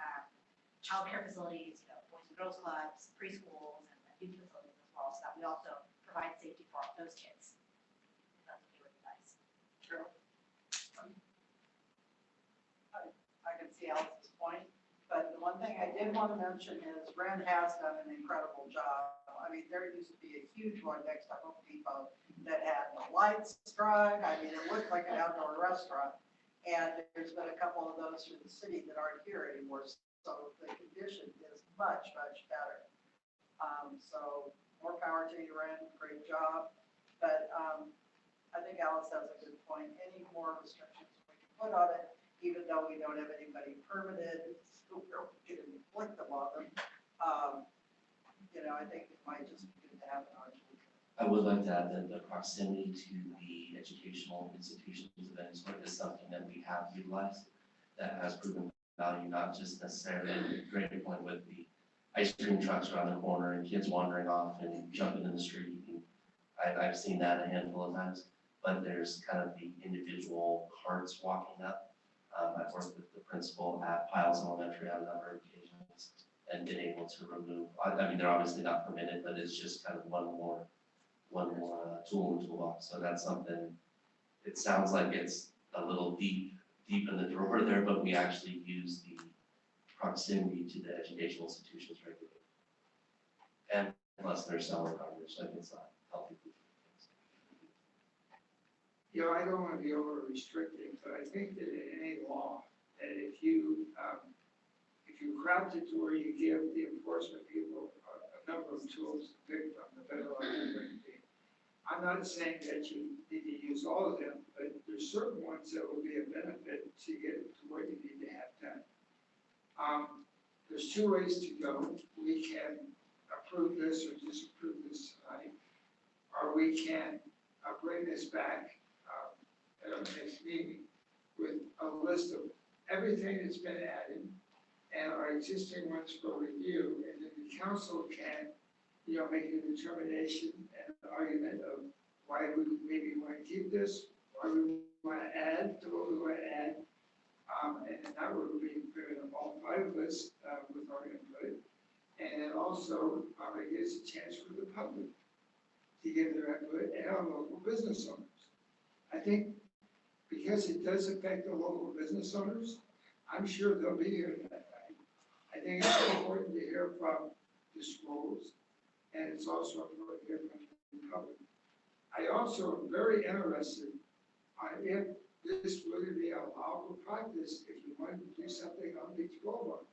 childcare facilities, boys and girls clubs, preschools, and youth facilities as well, so that we also provide safety for those kids. If that's okay with you guys. Sure. I can see Alice's point, but the one thing I did want to mention is Ren has done an incredible job. I mean, there used to be a huge one next to Home Depot that had the lights strung. I mean, it looked like an outdoor restaurant. And there's been a couple of those through the city that aren't here anymore. So the condition is much, much better. So more power to you, Ren, great job. But I think Alice has a good point. Any more restrictions we can put on it, even though we don't have anybody permitted, so we're going to inflict them on them. I think it might just be good to have an argument. I would like to add that the proximity to the educational institutions of Enniscorp is something that we have utilized that has proven value, not just necessarily a great point with the ice cream trucks around the corner and kids wandering off and jumping in the street. I've seen that a handful of times, but there's kind of the individual carts walking up. I've worked with the principal at Piles Elementary on a number of occasions and been able to remove, I mean, they're obviously not permitted, but it's just kind of one more tool in the toolbox. So that's something, it sounds like it's a little deep in the drawer there, but we actually use the proximity to the educational institutions regularly. And plus they're selling garbage, like it's not healthy food. I don't want to be over restricting, but I think that in any law, that if you craft it to where you give the enforcement people a number of tools to pick from, the better off you're going to be. I'm not saying that you need to use all of them, but there's certain ones that will be a benefit to get to what you need to have done. There's two ways to go. We can approve this or disapprove this tonight, or we can bring this back at our next meeting with a list of everything that's been added and our existing ones for review, and then the council can, make a determination and an argument of why we maybe want to keep this, why we want to add to what we want to add. And then that would be put on all five of us with our input. And then also, it gives a chance for the public to give their input and our local business owners. I think because it does affect the local business owners, I'm sure they'll be here that night. I think it's important to hear from the schools, and it's also important to hear from the public. I also am very interested if this would be a allowable practice if you wanted to do something on Beach Boulevard.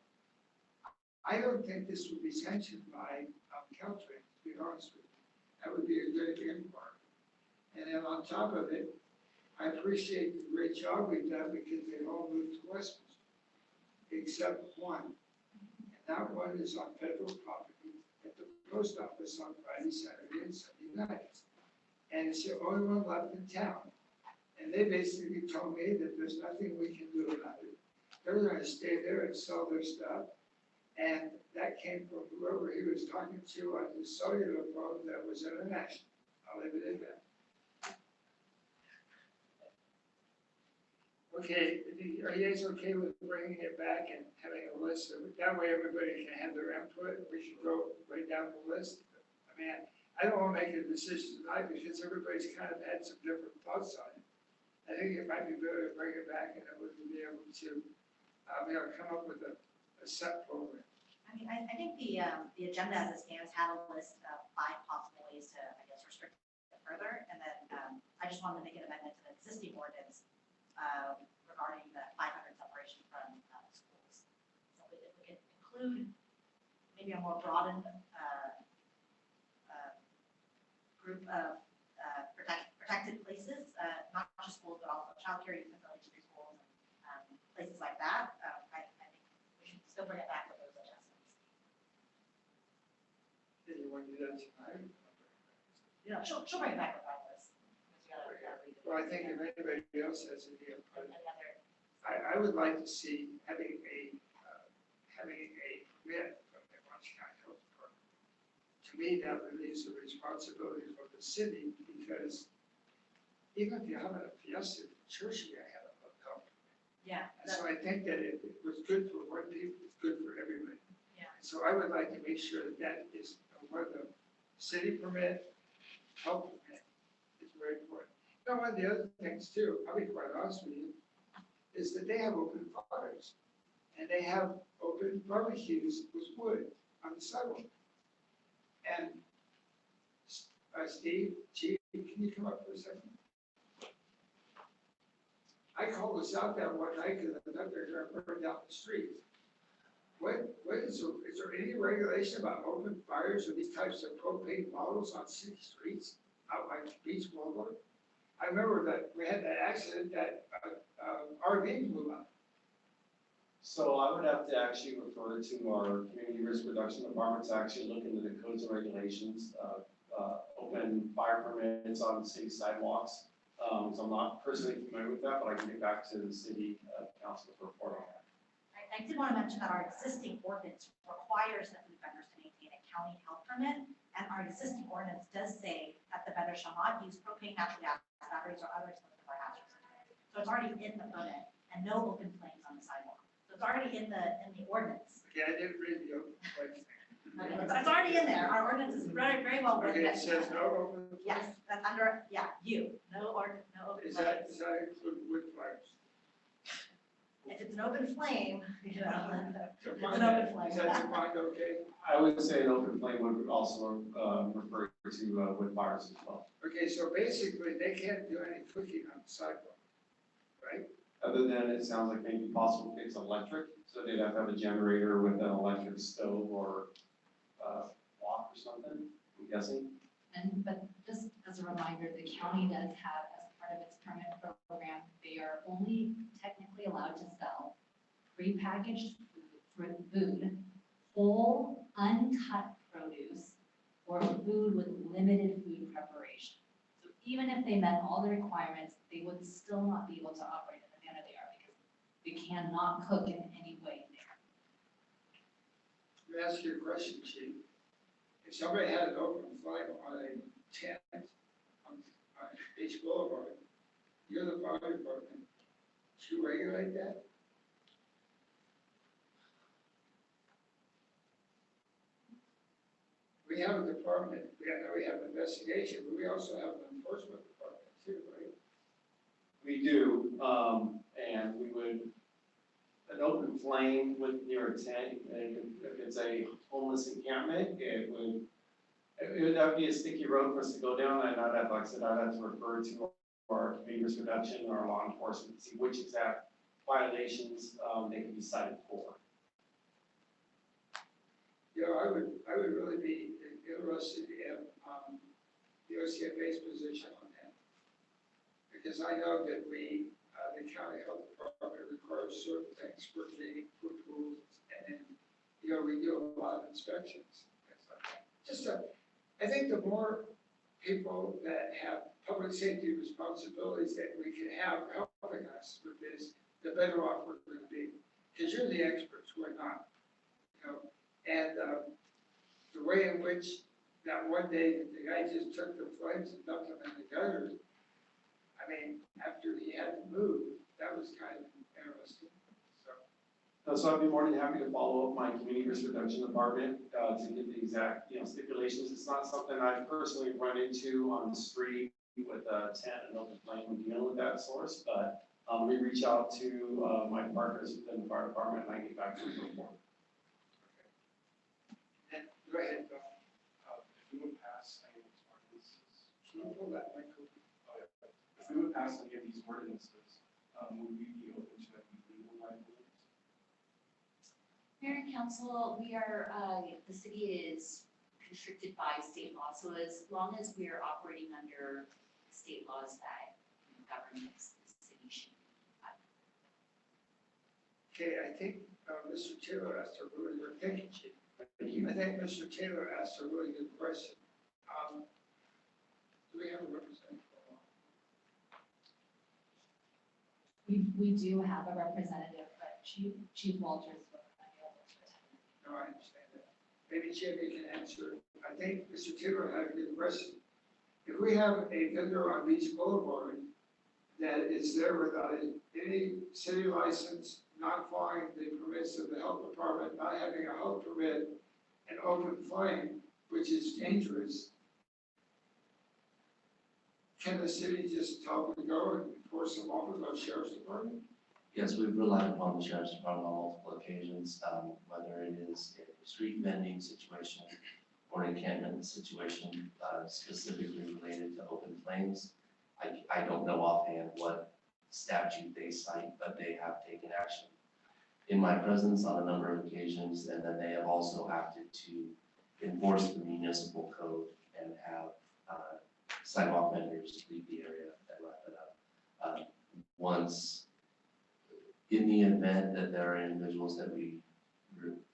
I don't think this would be sanctioned by Caltrain, to be honest with you. That would be a good inquiry. And then on top of it, I appreciate the great job we've done because they all moved to Westminster, except one. And that one is on federal property at the post office on Friday, Saturday, and Sunday nights. And it's the only one left in town. And they basically told me that there's nothing we can do about it. They're going to stay there and sell their stuff. And that came from whoever he was talking to on the cellular phone that was international. I'll leave it at that. Okay, are you guys okay with bringing it back and having a list of it? That way everybody can have their input. We should go right down the list. I mean, I don't want to make a decision tonight because everybody's kind of had some different thoughts on it. I think it might be better to bring it back and then we would be able to, come up with a set program. I mean, I think the agenda as it stands had a list of 5 possible ways to, restrict it further. And then I just wanted to make an amendment to the existing ordinance regarding the 500 separation from schools. So if we could include maybe a more broadened group of protected places, not just schools, but also childcare, youth facilities, preschools, and places like that. I think we should still bring it back with those adjustments. Did you want to do that tonight? You know, she'll bring it back regardless. Because you gotta read it. Well, I think if anybody else has any input, Any other, I would like to see having a permit from the Orange County Health Department. To me, that relieves the responsibility from the city, because even if you have a fiesta, the church, you have a hotel. yeah. And so I think that if it was good for one people, it's good for everybody. Yeah. So I would like to make sure that that is one of the city permit, health permit, is very important. Now, one of the other things too, I'll be quite honest with you, is that they have open fires. And they have open barbecues with wood on the sidewalk. And Steve, Chief, can you come up for a second? I called us out that one night because I thought they were going to burn down the street. Is there any regulation about open fires or these types of propane bottles on city streets out by Beach Boulevard? I remember that we had that accident that RV blew up. So I would have to actually refer to our community risk reduction department to actually look into the codes and regulations, open fire permits on city sidewalks. So I'm not personally familiar with that, but I can get back to the city council to report on that. I did want to mention that our existing ordinance requires that food vendors to maintain a county health permit, and our existing ordinance does say that the vendor shall not use propane, natural gas, batteries, or other explosive or hazardous materials. So it's already in the permit, and no open flames on the sidewalk. So it's already in the ordinance. Okay, I didn't read the open flames. Okay, so it's already in there. Our ordinance is very, very well written. Okay, it says no open flames? Yes, that's under, yeah, no open Does flames. that include wood fires? If it's an open flame, you know, then it's an Taekwondo, open flame. is that Taekwondo okay? I would say an open flame would also refer to wood fires as well. Okay, so basically, they can't do any cooking on the sidewalk, right? Other than it sounds like maybe possible fix electric, so they'd have to have a generator with an electric stove or wok or something, I'm guessing. But just as a reminder, the county does have, as part of its permit program, they are only technically allowed to sell prepackaged food, whole, uncut produce, or food with limited food preparation. So even if they met all the requirements, they would still not be able to operate in the manner they are because they cannot cook in any way there. Let me ask you a question, Chief. If somebody had an open flame on a tent on Beach Boulevard, you're the fire department, do you regulate that? We have a department, we have an investigation, but we also have an enforcement department too, right? We do, and we would, an open flame with near a tent, and if it's a homeless encampment, it would have to be a sticky road for us to go down, and I'd have, like I said, I'd have to refer to our community risk reduction or law enforcement to see which exact violations, they can be cited for. You know, I would really be interested in, the OCFA's position on that. Because I know that we, the county health department requires certain things for cleaning, for pools, and, you know, we do a lot of inspections. Things like that. I think the more people that have public safety responsibilities that we can have helping us with this, the better off we're going to be. Because you're the experts, we're not. You know, and the way in which that one day the guy just took the flames and dumped them in the gutter, I mean, after he had to move, that was kind of interesting. So I'd be more than happy to follow up my community risk reduction department to get the exact, stipulations. It's not something I've personally run into on the street with a tent and open flame and dealing with that source, but we reach out to my partners within the fire department and I get back to them before. And go ahead, Bill. If we would pass any of these ordinances, Can you pull that mic over? if we would pass any of these ordinances, would we be open to any legal liabilities? Mayor and council, we are, the city is constricted by state law, so as long as we are operating under state laws that govern this, the city should. Okay, I think, Mr. Taylor asked a really good, thank you. I think Mr. Taylor asked a really good question. Do we have a representative? We do have a representative, but Chief Walters was unavailable to attend. No, I understand that. Maybe Jimmy can answer. I think Mr. Taylor had a good question. If we have a vendor on Beach Boulevard that is there without any city license, not following the permits of the health department, not having a health permit, and open flame, which is dangerous, can the city just tell them to go and enforce them off with our sheriff's department? Yes, we've relied upon the sheriff's department on multiple occasions, whether it is a street vending situation or an encampment situation, specifically related to open flames. I don't know offhand what statute they cite, but they have taken action in my presence on a number of occasions, and then they have also acted to enforce the municipal code and have sidewalk vendors leave the area and wrap it up. Once, in the event that there are individuals that we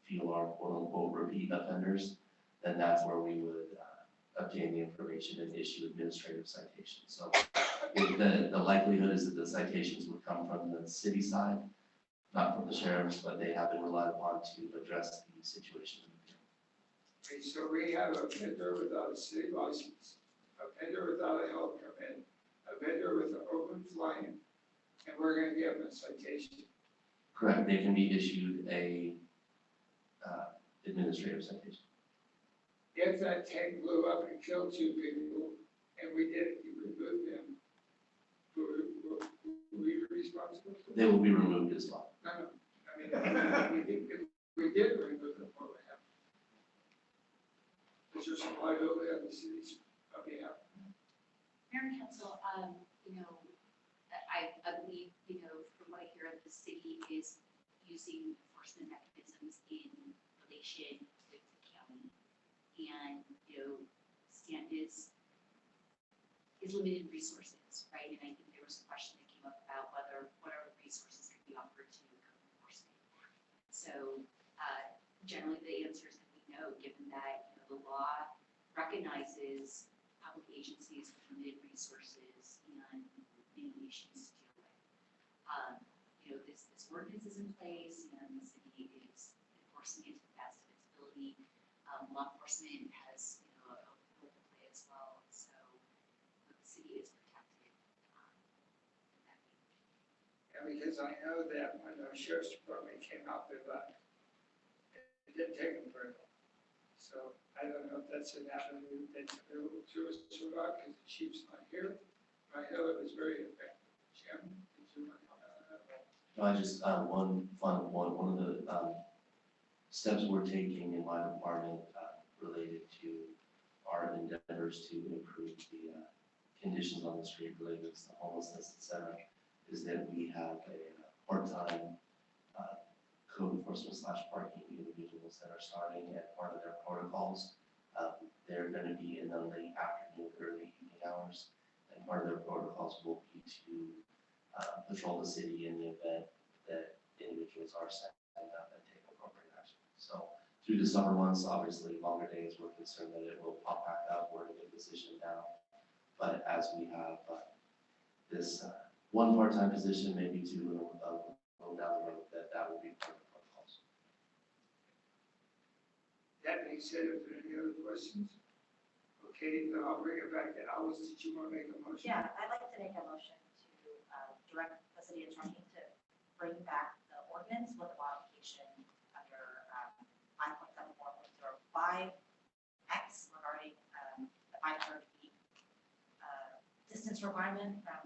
feel are quote unquote repeat offenders, then that's where we would obtain the information and issue administrative citations. So the likelihood is that the citations would come from the city side, not from the sheriffs, but they have been relied upon to address the situation. Okay, so we have a vendor without a city license, a vendor without a health permit, a vendor with an open flame, and we're gonna give them a citation. Correct, they can be issued a administrative citation. If that tank blew up and killed 2 people, and we didn't remove them, were we responsible? They will be removed as well. No, I mean, if we did remove them, what would happen? Is there some liability on the city's behalf? Mayor and council, you know, I believe, you know, from what I hear, the city is using enforcement mechanisms in relation to the county. And, you know, Stan is limited in resources, right? And I think there was a question that came up about what other resources could be offered to code enforcement. So, generally the answer is that we know, given that, you know, the law recognizes public agencies with limited resources and many issues to deal with. You know, this ordinance is in place and the city is enforcing it to the best of its ability. Law enforcement has, you know, a role to play as well, so the city is protected. In that way. Yeah, because I know that when the sheriff's department came out, they left. It didn't take them very long. So I don't know if that's an avenue that's available to us or not, because the chief's not here. But I know it was very effective. Jim, did you want to comment on that? No, I just, one final point, one of the steps we're taking in my department related to our endeavors to improve the conditions on the street related to homelessness, et cetera, is that we have a part-time code enforcement / parking individuals that are starting, and part of their protocols, they're going to be in the late afternoon, early evening hours, and part of their protocols will be to patrol the city in the event that individuals are setting up and take appropriate action. So through the summer months, obviously longer days, we're concerned that it will pop back up. We're in a good position now. But as we have this one part-time position, maybe 2 a little down the road, that will be part of the protocols. That being said, if there are any other questions? Okay, then I'll bring it back to Alice. Did you want to make a motion? Yeah, I'd like to make a motion to direct the city attorney to bring back the ordinance with a modification under 5.74.05X regarding the 500 feet distance requirement from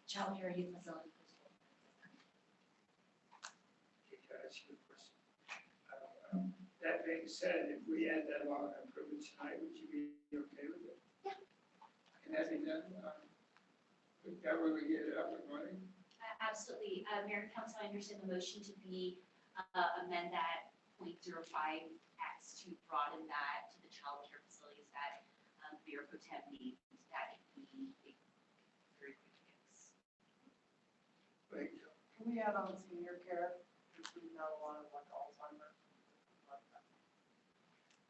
childcare youth facility. Okay, can I ask you a question? That being said, if we add that on and approve it tonight, would you be okay with it? Yeah. Can that be done? That way we get it up and running? Absolutely. Mayor and Council, I understand the motion to be amend that 0.05x to broaden that to the childcare facilities that Mayor Pro Tem needs. That could be a very quick fix. Thank you. Can we add on senior care, because we know a lot of like Alzheimer's? Like that.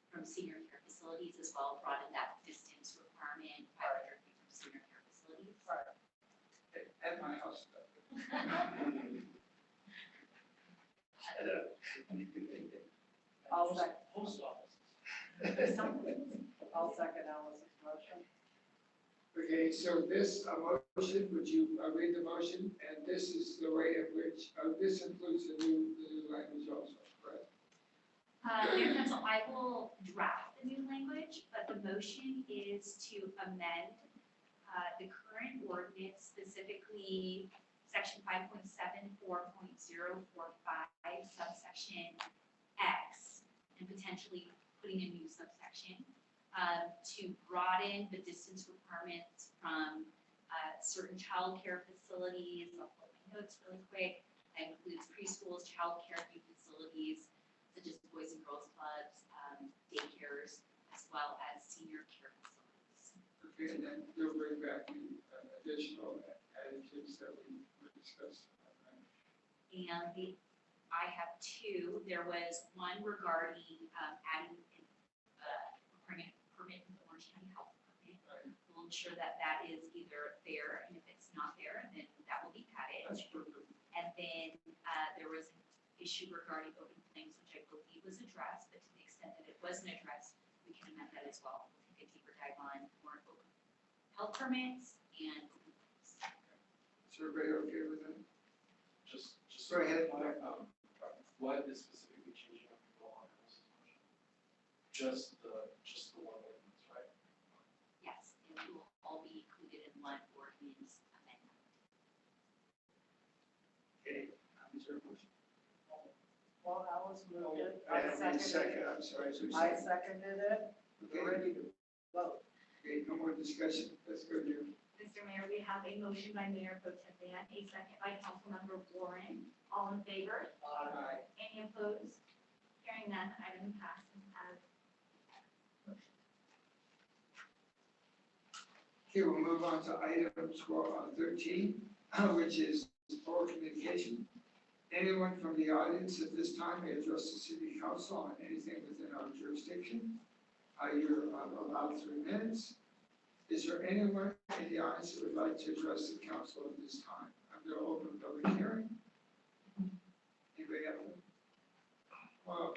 From senior care facilities as well, broaden that distance requirement, 500 feet from senior care facilities. Right. At my house. I'll second, Post office. I'll second Alice's motion. Okay, so this motion, would you read the motion? And this is the way in which, this includes the new language also, correct? Mayor and Council, I will draft the new language, but the motion is to amend the current ordinance, specifically section 5.74.045 subsection X, and potentially putting a new subsection to broaden the distance requirements from certain childcare facilities. I'll pull my notes really quick. That includes preschools, childcare facilities, such as boys and girls clubs, daycares, as well as senior care facilities. Okay, and then you'll bring back the additional additives that we discussed. And I have two. There was one regarding adding permit in the Orange County Health Department. Right. We'll ensure that that is either there, and if it's not there, then that will be added. That's perfect. And then there was an issue regarding open claims, which I believe was addressed, but to the extent that it wasn't addressed, we can amend that as well. We'll take a deeper dive on more open health permits and open claims. Is everybody okay with that? Just Go ahead. What is specifically changing on the law? Just the one ordinance, right? Yes, and it will all be included in one ordinance amendment. Okay, is there a motion? Well, Alice moved it. I I have a seconded second, it. I'm sorry. so I second. seconded it. We're Okay, ready to vote. okay, no more discussion, let's go to, Mr. Mayor, we have a motion by Mayor Pro Tem Van, a second by Councilmember Warren. All in favor? Aye. Any opposed? Hearing none, item passes as okay, we'll move on to item 13, which is oral communication. Anyone from the audience at this time may address the city council on anything within our jurisdiction. You're allowed 3 minutes. Is there anyone in the audience that would like to address the council at this time? I'm going to open the public hearing. Anybody have one? Well,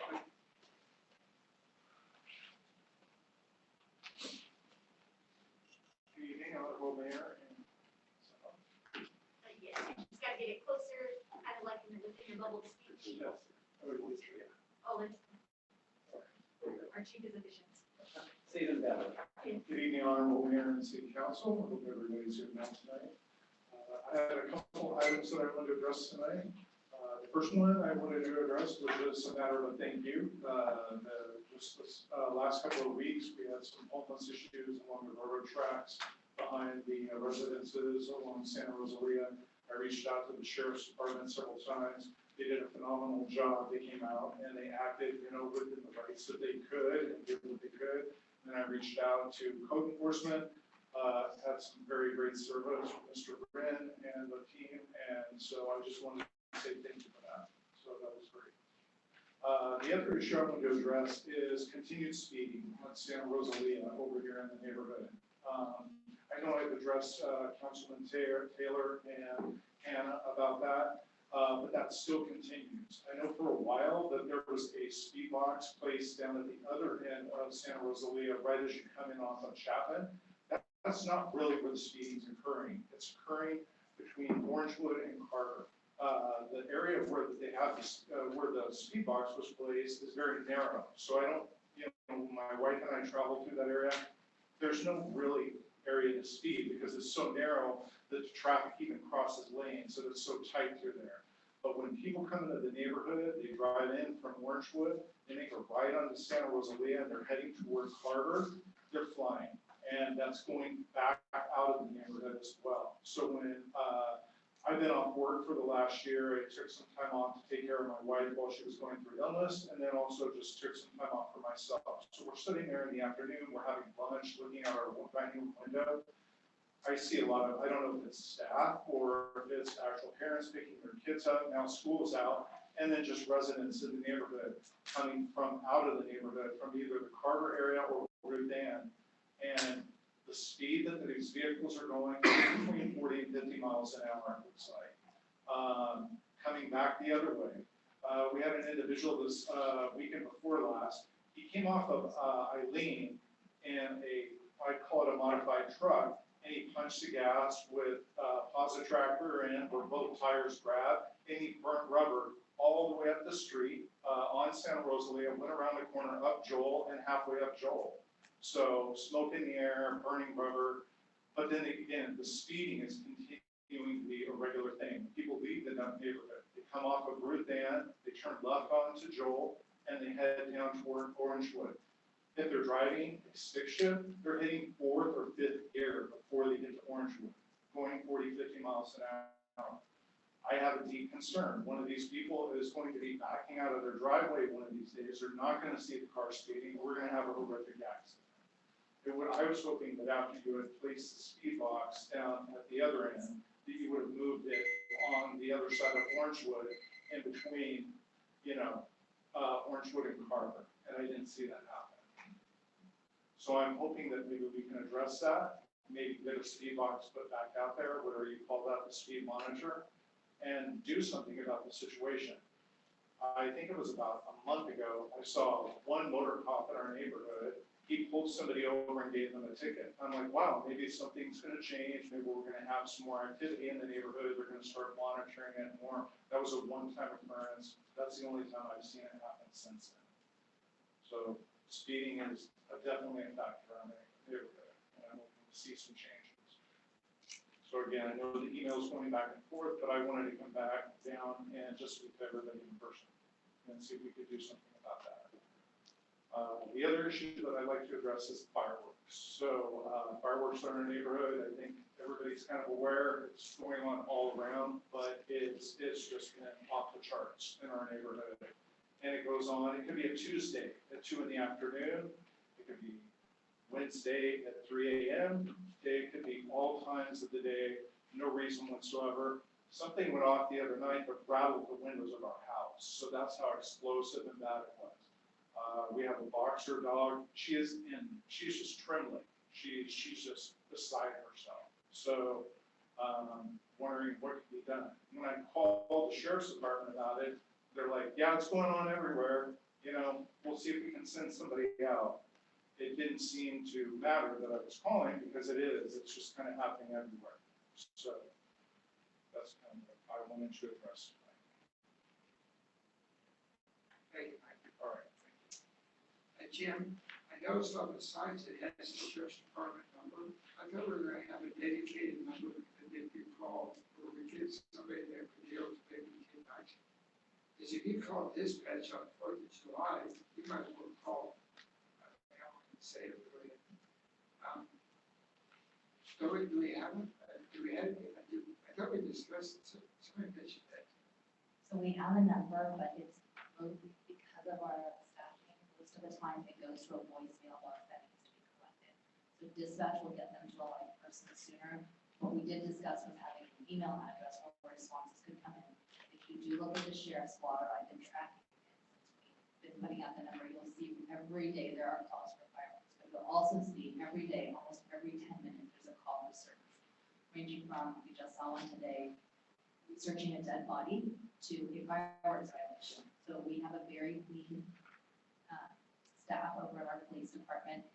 Good evening, Honorable Mayor and yes, you just gotta get it closer, kind of like within your bubble to speak. yes, everybody's here. Oh, it's our chief is efficient. It's even better. Good evening, Honorable Mayor and City Council. I hope everybody's here now tonight. I had a couple items that I wanted to address tonight. The first one I wanted to address was just a matter of a thank you. Just this last couple of weeks, we had some homeless issues along the railroad tracks behind the residences along Santa Rosalia. I reached out to the sheriff's department several times. They did a phenomenal job. They came out and they acted, within the rights that they could and did what they could. And I reached out to code enforcement, had some very great service from Mr. Brin and the team. And so I just wanted to say thank you for that. So that was great. The other issue I wanted to address is continued speeding on Santa Rosalia over here in the neighborhood. I know I've addressed Councilman Taylor and Hannah about that, but that still continues. I know for a while that there was a speed box placed down at the other end of Santa Rosalia, right as you come in off of Chapman. That's not really where the speeding's occurring. It's occurring between Orangewood and Carter. The area where they have this, where the speed box was placed is very narrow. So I don't, my wife and I travel through that area. There's no really area to speed because it's so narrow that the traffic even crosses lanes, so it's so tight through there. But when people come into the neighborhood, they drive in from Orangewood, they make a right onto Santa Rosalia, and they're heading towards Carter, they're flying. And that's going back out of the neighborhood as well. So when I've been off work for the last year. I took some time off to take care of my wife while she was going through illness, and then also just took some time off for myself. So we're sitting there in the afternoon, we're having lunch, looking at our dining room window. I see a lot of, I don't know if it's staff or if it's actual parents picking their kids up, now school's out, and then just residents in the neighborhood coming from out of the neighborhood, from either the Carver area or Ruth Ann. And the speed that these vehicles are going, between 40 and 50 miles an hour, it looks like. Coming back the other way. We had an individual this weekend before last. He came off of Eileen in I call it a modified truck, and he punched the gas with positive tractor in where both tires grabbed, and he burnt rubber all the way up the street on Santa Rosalia, went around the corner up Joel and halfway up Joel. So smoke in the air, burning rubber, but then again, the speeding is continuing to be a regular thing. People leave the neighborhood. They come off of Ruth Ann, they turn left onto Joel, and they head down toward Orangewood. If they're driving a stick shift, they're hitting 4th or 5th gear before they get to Orangewood, going 40, 50 miles an hour. I have a deep concern. One of these people is going to be backing out of their driveway one of these days. They're not going to see the car speeding. We're going to have a horrific accident. I was hoping that after you had placed the speed box down at the other end, that you would have moved it on the other side of Orangewood in between, Orangewood and Carver. And I didn't see that happen. So I'm hoping that maybe we can address that, maybe get a speed box put back out there, whatever you call that, the speed monitor, and do something about the situation. I think it was about a month ago, I saw one motor cop in our neighborhood. He pulled somebody over and gave them a ticket. I'm like, wow, maybe something's gonna change. Maybe we're gonna have some more activity in the neighborhood. They're gonna start monitoring it more. That was a one-time occurrence. That's the only time I've seen it happen since then. So speeding is definitely a factor in the neighborhood, and I'm looking to see some changes. So again, I know the email's going back and forth, but I wanted to come back down and just speak to everybody in person and see if we could do something about that. The other issue that I'd like to address is fireworks. So fireworks in our neighborhood, I think everybody's kind of aware it's going on all around, but it's just been off the charts in our neighborhood. And it goes on, it could be a Tuesday at 2 in the afternoon, it could be Wednesday at 3 a.m., it could be all times of the day, no reason whatsoever. Something went off the other night that rattled the windows of our house. So that's how explosive and bad it was. We have a boxer dog. She's just trembling. She's just beside herself. So wondering what could be done. When I called the sheriff's department about it, they're like, yeah, it's going on everywhere. We'll see if we can send somebody out. It didn't seem to matter that I was calling because it is. It's just kind of happening everywhere. So that's kind of what I wanted to address tonight. Thank you. All right. Jim, I noticed on the signs it has the sheriff's department number. I thought we were going to have a dedicated number that if you call, or we get somebody there for the oath, maybe we can action. Because if you call dispatch on 4th of July, you might as well call, I don't know how I can say it really. Do we have one? I thought we discussed it, somebody mentioned that. So we have a number, but it's because of our staffing, most of the time it goes to a voicemail box that needs to be collected. So dispatch will get them to a live person sooner. What we did discuss was having an email address where responses could come in. If you do look at the sheriff's blotter, I've been tracking it since we've been putting out the number. You'll see every day there are calls for fireworks, but you'll also see every day, almost every 10 minutes, there's a call for service. Ranging from, we just saw one today, searching a dead body to a fireworks violation. So we have a very lean staff over at our police department.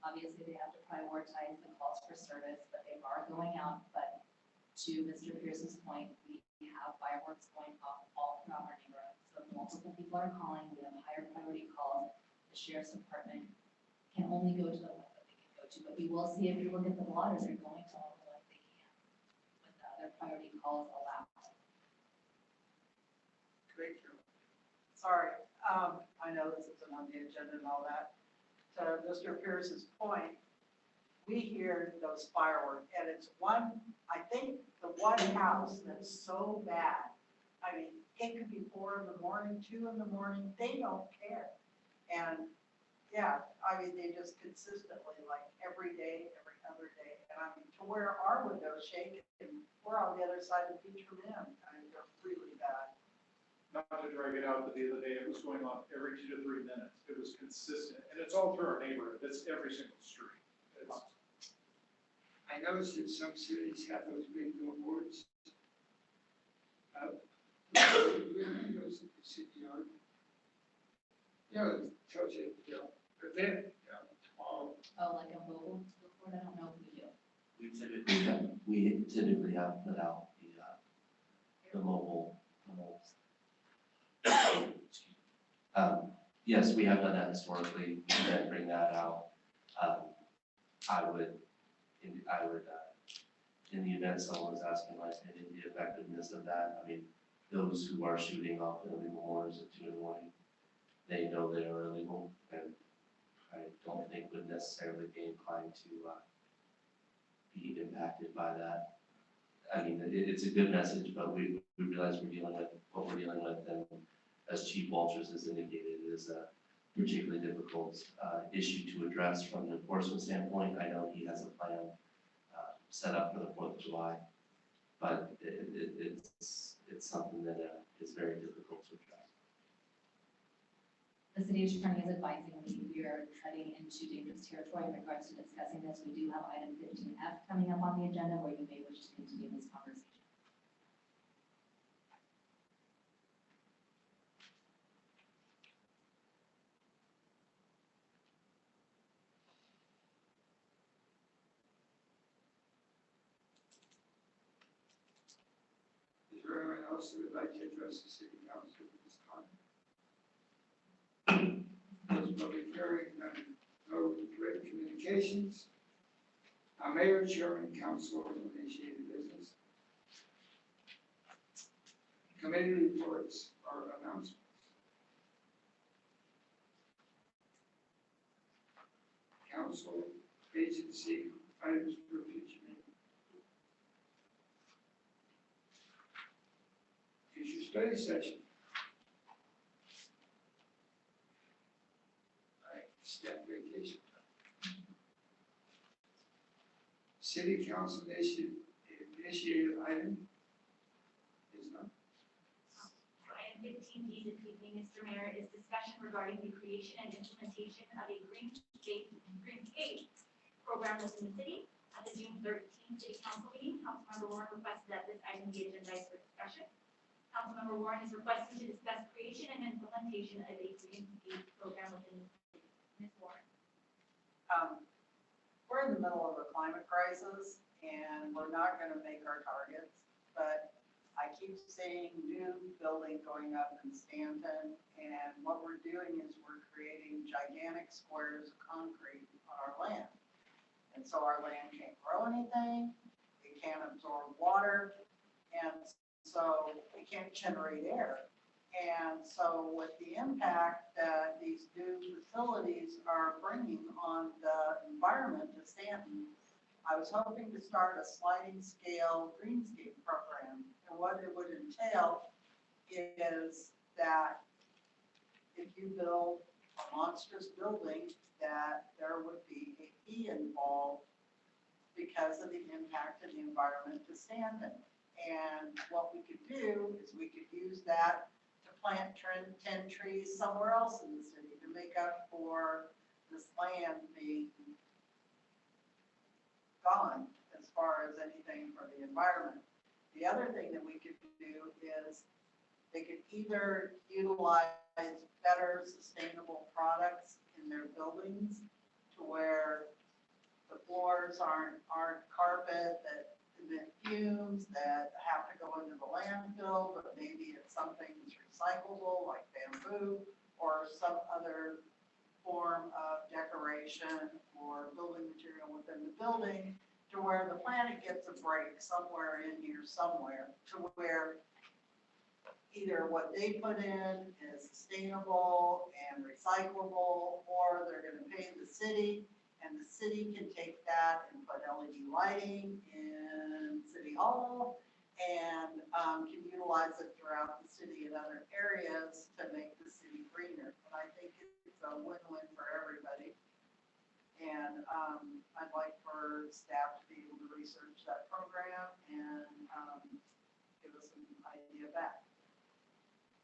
Obviously, they have to prioritize the calls for service, but they are going out. But to Mr. Pierce's point, we have fireworks going off all throughout our neighborhood. So if multiple people are calling, we have higher priority calls. The sheriff's department can only go to the one that they can go to. But we will see if you look at the blotters, they're going to all the ones they can with the other priority calls allowed. Great, Joe. Sorry, I know this isn't on the agenda and all that. To Mr. Pierce's point, we hear those fireworks, and it's one, I think the one house that's so bad. I mean, it could be 4 in the morning, 2 in the morning, they don't care. And yeah, I mean, they just consistently, like every day, every other day. And I mean, to where our windows shake and we're on the other side of the beach from them, I mean, they're really bad. Not to drag it out, but the other day it was going on every 2 to 3 minutes. It was consistent, and it's all through our neighborhood. It's every single street. I noticed that some cities have those big billboards. Goes to the city yard. You know, it tells you, event, tomorrow. Oh, like a mobile billboard, I don't know if we do. We typically have put out the mobile. Yes, we have done that historically, we can bring that out. I would, in the event someone was asking my opinion, the effectiveness of that, I mean, those who are shooting off illegal mortars at 2 in the morning, they know they are illegal, and I don't think would necessarily be inclined to be impacted by that. I mean, it's a good message, but we realize we're dealing with what we're dealing with, and as Chief Walters has indicated, it is a particularly difficult issue to address from an enforcement standpoint. I know he has a plan set up for the 4th of July, but it's something that is very difficult to address. The city attorney is advising me we are treading into dangerous territory in regards to discussing this. We do have item 15F coming up on the agenda where you may wish to continue this conversation. Is there anyone else who would like to address the city council at this time? Close public hearing, no written communications. Our mayor, chairman, council initiated business. Committee reports or announcements. Council, agency, items for future meeting. Future study session. Step vacation. City council initiated item is none. Item 15D this evening, Mr. Mayor, is discussion regarding the creation and implementation of a Greenscape program within the city. At the June 13th city council meeting, Councilmember Warren requested that this item be agendized for discussion. Councilmember Warren is requesting to discuss creation and implementation of a Greenscape program within the city. Ms. Warren. We're in the middle of a climate crisis and we're not gonna make our targets, but I keep seeing new building going up in Stanton, and what we're doing is we're creating gigantic squares of concrete on our land. And so our land can't grow anything, it can't absorb water, and so it can't generate air. And so with the impact that these new facilities are bringing on the environment to Stanton, I was hoping to start a sliding scale greenscape program. And what it would entail is that if you build a monstrous building, that there would be a fee involved because of the impact of the environment to Stanton. And what we could do is we could use that to plant 10 trees somewhere else in the city to make up for this land being gone as far as anything for the environment. The other thing that we could do is they could either utilize better sustainable products in their buildings to where the floors aren't carpet that emit fumes that have to go into the landfill, but maybe it's something that's recyclable like bamboo or some other form of decoration or building material within the building, to where the planet gets a break somewhere in here somewhere, to where either what they put in is sustainable and recyclable, or they're gonna pay the city And the city can take that and put LED lighting in City Hall and can utilize it throughout the city and other areas to make the city greener. And I think it's a win-win for everybody. And I'd like for staff to be able to research that program and give us an idea back.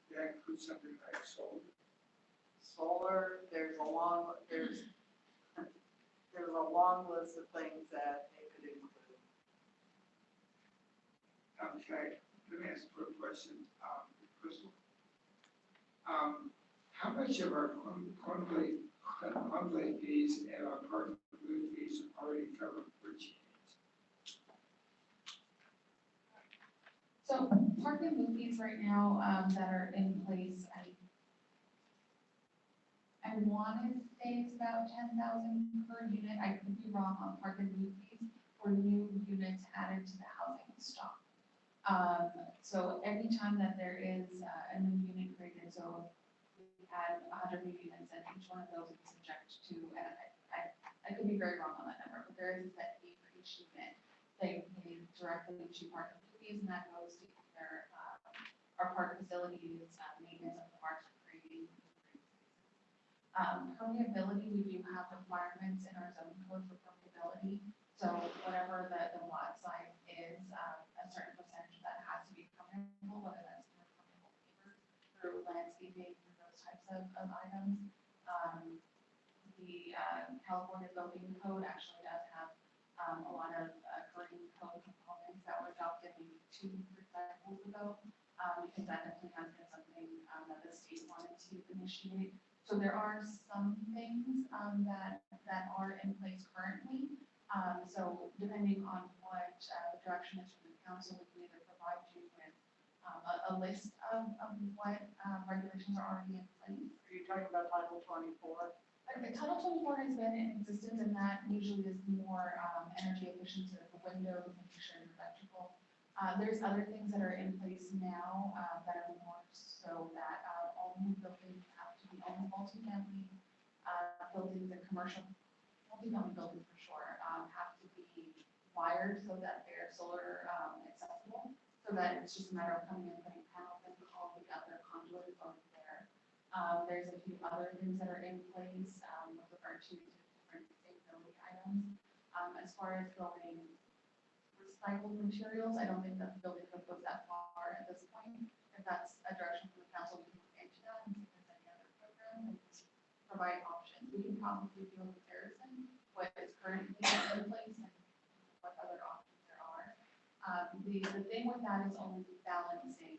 That includes something like solar. Solar, there's a long list of things that it could include. Okay, let me ask a quick question, Crystal. How much of our Quanbly fees and our park blue fees are already covered for GMAs? So park and movies right now, that are in place, I want to say it's about 10,000 per unit. I could be wrong on park and movies for new units added to the housing stock. So every time that there is a new unit created, so we add 100 new units, and each one of those is subject to, and I could be very wrong on that number, but there is that fee for each unit that you pay directly to park and movies, and that goes to either our park facilities, maintenance of the parks, creating. Permeability, we do have requirements in our zoning code for permeability. So whatever the lot size is, a certain percentage of that has to be permeable, whether that's through permeable pavers, through landscaping, through those types of items. The California Building Code actually does have a lot of green code components that were adopted maybe 2 cycles ago, because that definitely has been something that the state wanted to initiate. So there are some things that are in place currently. So depending on what the direction is from the council, we can either provide you with a list of what regulations are already in place. Are you talking about Title 24? Okay, Title 24 has been in existence, and that usually is more energy efficient, so the windows, making sure it's electrical. There's other things that are in place now that are more so that all new buildings have to be only multifamily buildings and commercial multifamily buildings for sure have to be wired so that they're solar accessible, so that it's just a matter of coming in, putting panels in, all the other conduit is already there. There's a few other things that are in place with regard to different sustainability items. As far as going recycled materials, I don't think that the building code goes that far at this point. If that's a direction from the council, we can look into that and see if there's any other program and provide options. We can probably do a comparison, what is currently in place and what other options there are. The thing with that is only balancing,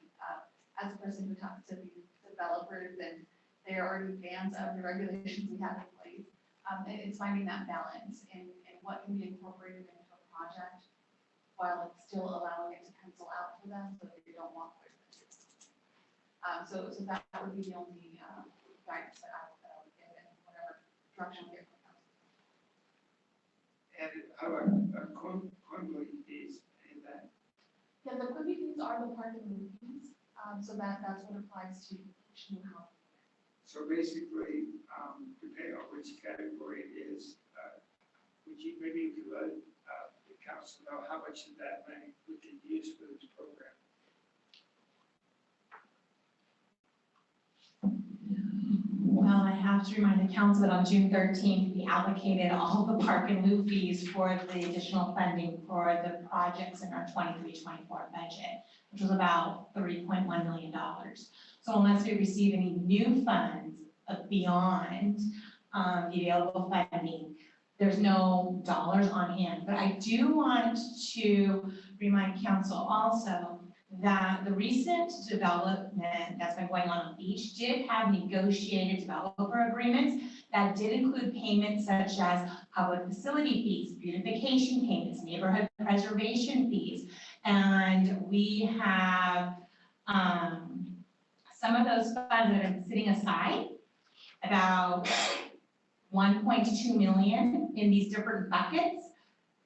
as a person who talks to these developers and they are already fans of the regulations we have in place, it's finding that balance in what can be incorporated into a project while it's still allowing it to pencil out for them so that they don't walk away with it. So that would be the only guidance that I would give in whatever direction we get from council. And how about Quanbly fees and that? Yeah, the Quibi fees are the park and move fees, so that's what applies to each new house. So basically, depending on which category it is, maybe you could let the council know how much of that money we can use for this program. Well, I have to remind the council that on June 13th, we allocated all the park and loop fees for the additional funding for the projects in our 23-24 budget, which was about $3.1 million. So unless we receive any new funds beyond the available funding, there's no dollars on hand. But I do want to remind council also that the recent development that's been going on Beach did have negotiated developer agreements that did include payments such as public facility fees, beautification payments, neighborhood preservation fees. And we have some of those funds that are sitting aside, about 1.2 million in these different buckets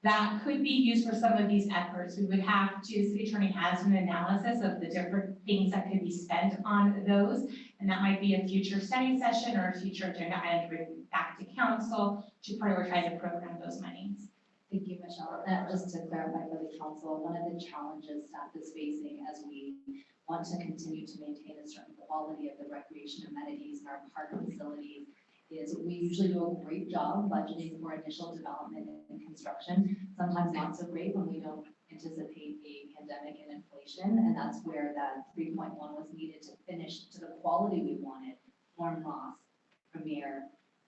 that could be used for some of these efforts. We would have to, the city attorney has an analysis of the different things that could be spent on those. And that might be a future study session or a future agenda item to bring back to council to prioritize and program those monies. Thank you, Michelle. Just to clarify for the council, one of the challenges staff is facing as we want to continue to maintain a certain quality of the recreation amenities in our park facilities is we usually do a great job budgeting for initial development and construction. Sometimes not so great when we don't anticipate a pandemic and inflation, and that's where that 3.1 was needed to finish to the quality we wanted. Warren Ross, Premier,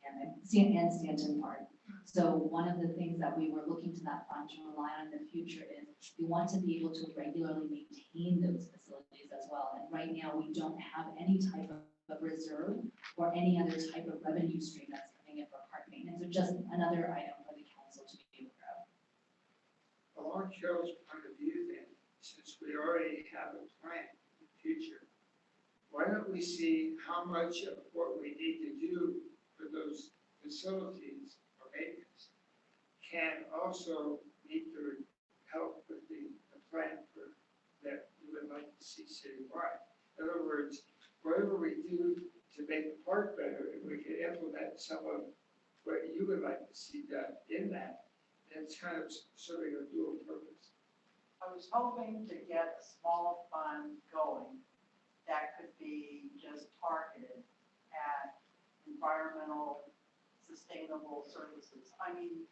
and Stanton Park. So one of the things that we were looking to that fund to rely on in the future is we want to be able to regularly maintain those facilities as well. And right now we don't have any type of reserve or any other type of revenue stream that's coming in for park maintenance. So just another item for the council to be aware of. Along Carol's point of view then, since we already have a plan in the future, why don't we see how much of what we need to do for those facilities or maintenance can also meet the help with the plan for that we would like to see citywide. In other words, whatever we do to make the park better, if we can implement some of what you would like to see done in that, then it's kind of serving a dual purpose. I was hoping to get a small fund going that could be just targeted at environmental sustainable services. I mean,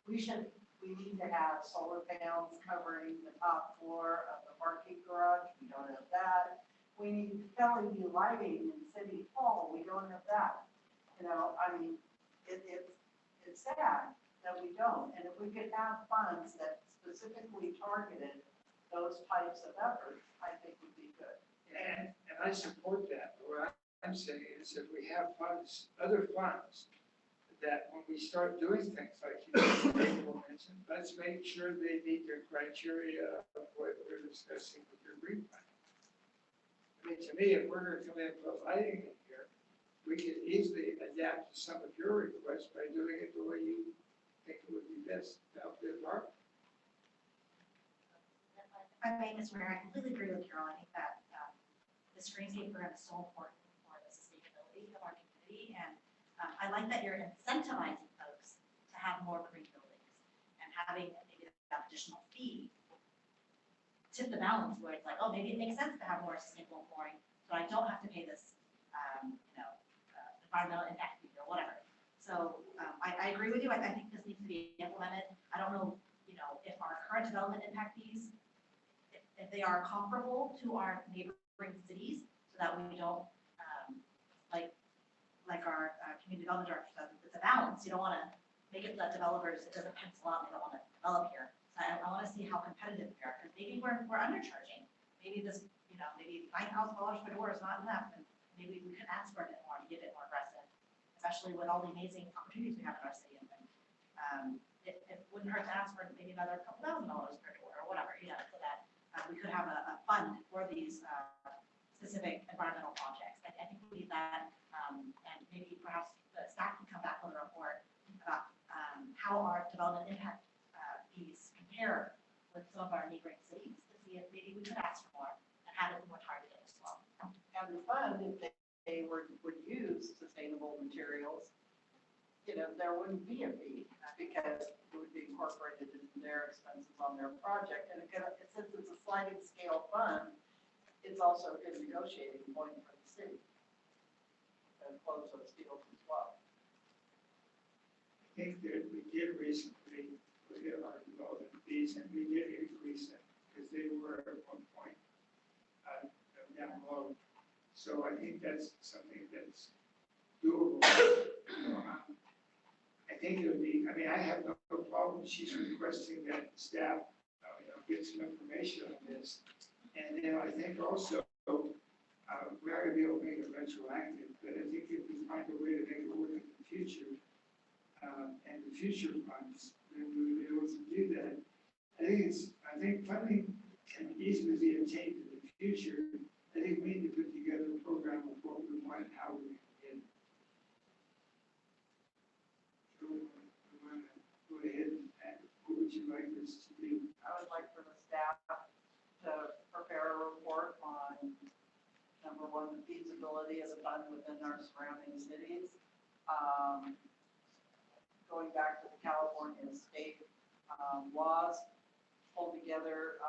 we need to have solar panels covering the top floor of the parking garage. We don't have that. We need LED lighting in City Hall. We don't have that. You know, I mean, it's sad that we don't. And if we could have funds that specifically targeted those types of efforts, I think would be good. And I support that. What I'm saying is if we have funds, other funds, that when we start doing things like you mentioned, let's make sure they meet the criteria of what we're discussing with your green plan. I mean, to me, if we're going to come in and put lighting in here, we could easily adapt to some of your requests by doing it the way you think it would be best to help the environment. My name is Mary. I completely agree with Carol. I think that the screenscape program is so important for the sustainability of our community. And I like that you're incentivizing folks to have more green buildings and having maybe that additional fee tip the balance where it's like, oh, maybe it makes sense to have more sustainable flooring, so I don't have to pay this, environmental impact fee or whatever. So I agree with you. I think this needs to be implemented. I don't know, if our current development impact fees, if they are comparable to our neighboring cities, so that we don't, like our community development director says, it's a balance. You don't want to make it that developers, it doesn't pencil out, they don't want to develop here. So I want to see how competitive we are, because maybe we're undercharging. Maybe this, maybe $9,000 per door is not enough, and maybe we could ask for a bit more to get it more aggressive, especially with all the amazing opportunities we have in our city. And it wouldn't hurt to ask for maybe another couple $1,000 per door or whatever, so that we could have a fund for these specific environmental projects. I think we need that, and maybe perhaps the staff can come back with a report about how our development impact fees compare with some of our neighboring cities to see if maybe we could ask for more and have it more targeted as well. And the fund, if they would use sustainable materials, there wouldn't be a fee because it would be incorporated into their expenses on their project. And since it's a sliding scale fund, it's also a good negotiating point for the city to close those deals as well. I think that we did recently put in our development fees, and we did increase them because they were at one point down low. So I think that's something that's doable. I think it would be, I have no problem. She's requesting that staff get some information on this. And then I think also we're not going to be able to make it retroactive, but I think if we find a way to make it work in the future, and the future funds, then we will be able to do that. I think funding can easily be obtained in the future. I think we need to put together a program of what we want and how we can get it. So we want to go ahead and what would you like number one, the feasibility of the fund within our surrounding cities. Going back to the California state laws, pull together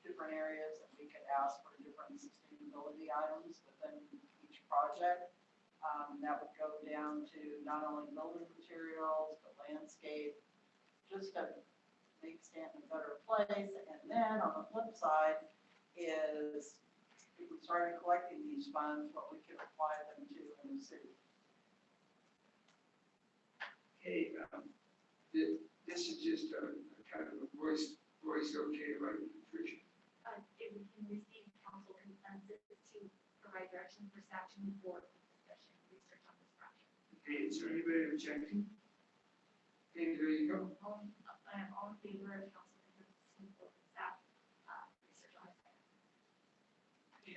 different areas that we could ask for different sustainability items within each project. That would go down to not only building materials, but landscape, just to make Stanton a better place. And then on the flip side is if we started collecting these funds, what we could apply them to in the city. Okay, this is just a kind of a voice okay, right, Patricia? If we can receive council consensus to provide direction for staff to move forward with discussion and research on this project. Okay, is there anybody objecting? Okay, there you go. I am all in favor of council consensus to move forward with staff, research on this item.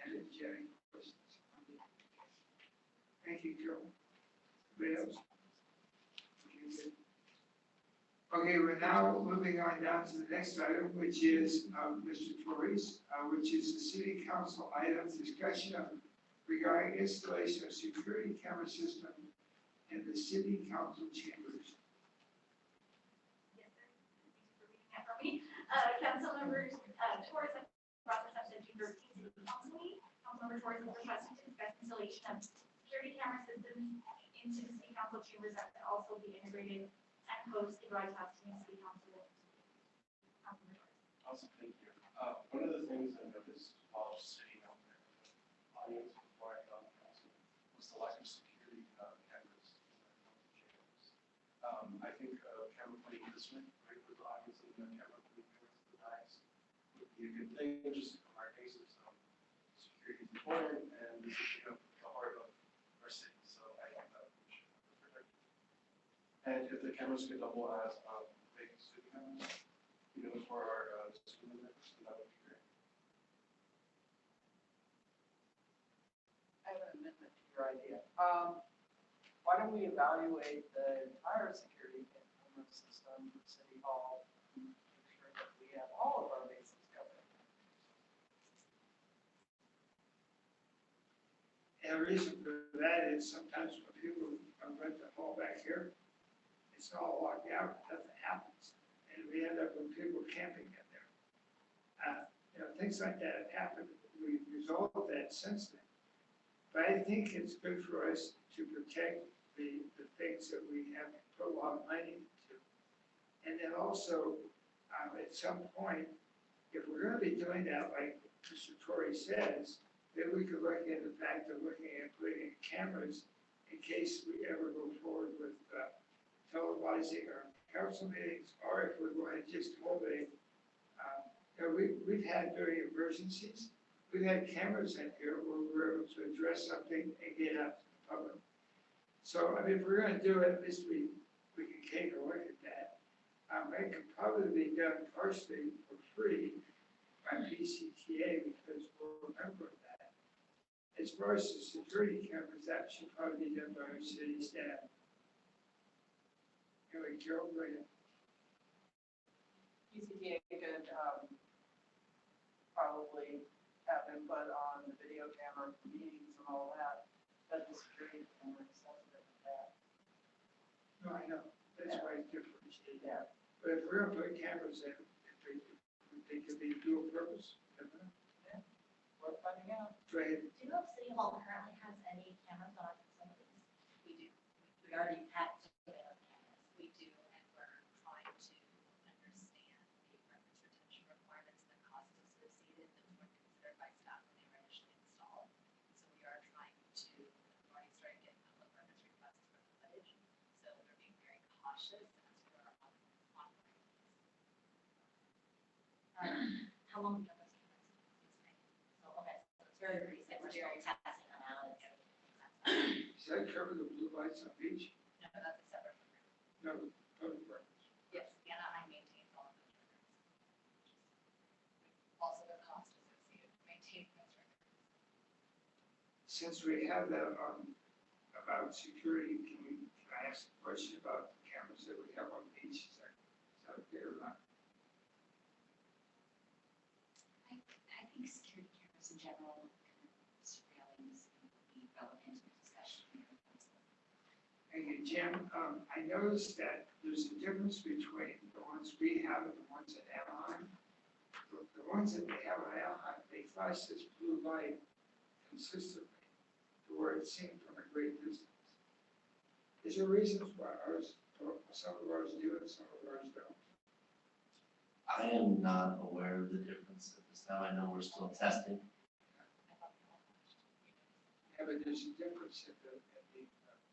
And if you have any questions? Thank you, Carol. Anybody else? Okay, we're now moving on down to the next item, which is Mr. Torres, which is the city council items discussion regarding installation of security camera system in the city council chambers. Yes, sir. Thank you for reading that for me. Council members, Torres has brought this up to June 13th city council meeting. Councilmember Torres is requesting to discuss installation of security camera systems into the city council chambers that could also be integrated and host the broadcast in city council. Councilmember Torres. Awesome, thank you. One of the things I noticed while sitting out there, audience before I got on council, was the lack of security cameras in the council chambers. I think a camera pointing this way, right, with the audience and the camera pointing towards the eyes would be a good thing, just in our cases. Security is important, and this is, you know, the heart of our city, so I think that we should protect. And if the cameras could double as big city cameras, you know, for our school members, that would be great. I have an amendment to your idea. Why don't we evaluate the entire security camera system at City Hall and make sure that we have all of our bases covered? And the reason for that is sometimes when people rent the hall back here, it's all locked out, nothing happens. And we end up with people camping in there. You know, things like that have happened. We've resolved that since then. But I think it's good for us to protect the things that we have put a lot of money into. And then also, at some point, if we're going to be doing that, like Mr. Torrey says, then we could look into the fact of looking at putting in cameras in case we ever go forward with televising our council meetings, or if we're going to just hold a, you know, we've had during emergencies, we've had cameras in here where we're able to address something and get out to the public. So, I mean, if we're going to do it, at least we can take a look at that. It could probably be done partially for free by PCTA because we're a member of that. As far as the security cameras, that should probably be done by our city staff. Anyway, Carol, go ahead. PCTA could probably have input on the video camera for meetings and all that, but the security camera is sensitive to that. No, I know, that's why it's differentiated. Yeah. But if we're gonna put cameras in, if they could be dual purpose, Worth finding out. go ahead. Do you know if City Hall currently has any cameras on some of these? We do. We already had cameras. We do, and we're trying to understand the records retention requirements and the costs associated. Those weren't considered by staff when they were initially installed. So we are trying to, we've already started getting public records requests for the footage. So they're being very cautious as we are on. How long ago was it? So, okay, so it's very recent, we're still testing them out and everything. Does that cover the blue lights on beach? No, that's a separate program. No, public records. Yes, Anaheim maintains all of those records. Also the cost associated with maintaining those records. Since we have that about security, can I ask a question about the cameras that we have on beach? Is that okay or not? I think security cameras in general kind of Jim, I noticed that there's a difference between the ones we have and the ones in Anaheim. The ones that they have in Anaheim, they flash this blue light consistently to where it seemed from a great distance. Is there reasons why ours, some of ours do and some of ours don't? I am not aware of the difference at this time. I know we're still testing. Yeah, but there's a difference in the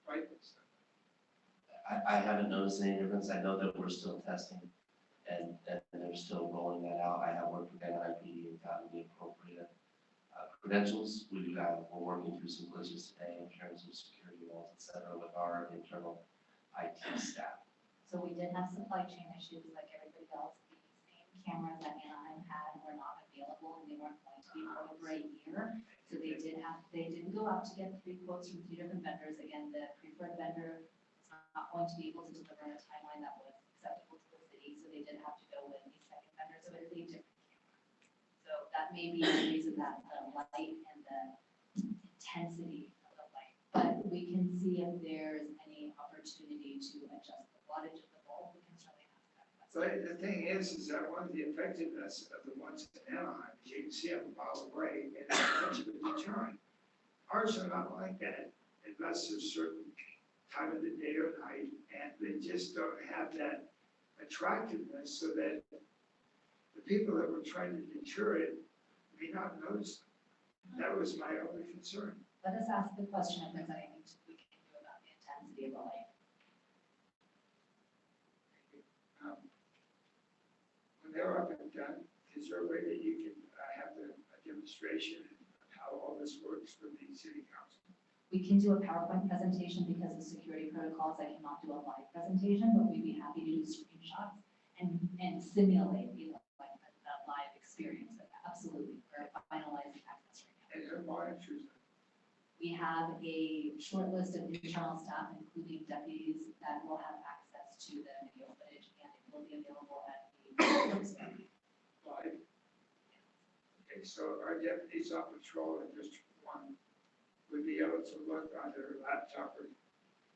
brightness of it. I haven't noticed any difference. I know that we're still testing and they're still rolling that out. I have worked with NIPD and gotten the appropriate credentials. We're working through some glitches today in terms of security walls, et cetera, with our internal IT staff. So we did have supply chain issues like everybody else. The same cameras that Anaheim had were not available and they weren't going to be for over a year. So they did go out to get 3 quotes from 3 different vendors. Again, the preferred vendor was not going to be able to deliver in a timeline that was acceptable to the city. So they did have to go with the second vendor. So it is a different camera. So that may be the reason that the light and the intensity of the light. But we can see if there's any opportunity to adjust the wattage of the bulb. We can certainly ask that question. But the thing is that one of the effectiveness of the ones in Anaheim, is you can see them a mile away and it's much of a deterrent. Ours are not like that unless there's certain time of the day or night, and they just don't have that attractiveness so that the people that were trying to deter it may not notice them. That was my only concern. Let us ask the question if there's anything we can do about the intensity of the light. When they're up and done, is there a way that you can have a demonstration of how all this works for the city council? We can do a PowerPoint presentation because of security protocols. I cannot do a live presentation, but we'd be happy to do screenshots and simulate like a live experience. Absolutely, we're finalizing access right now. And who monitors it? We have a short list of internal staff, including deputies, that will have access to the video footage, and it will be available at the Live? Okay, so our deputies on patrol in District 1 would be able to look on their laptop or.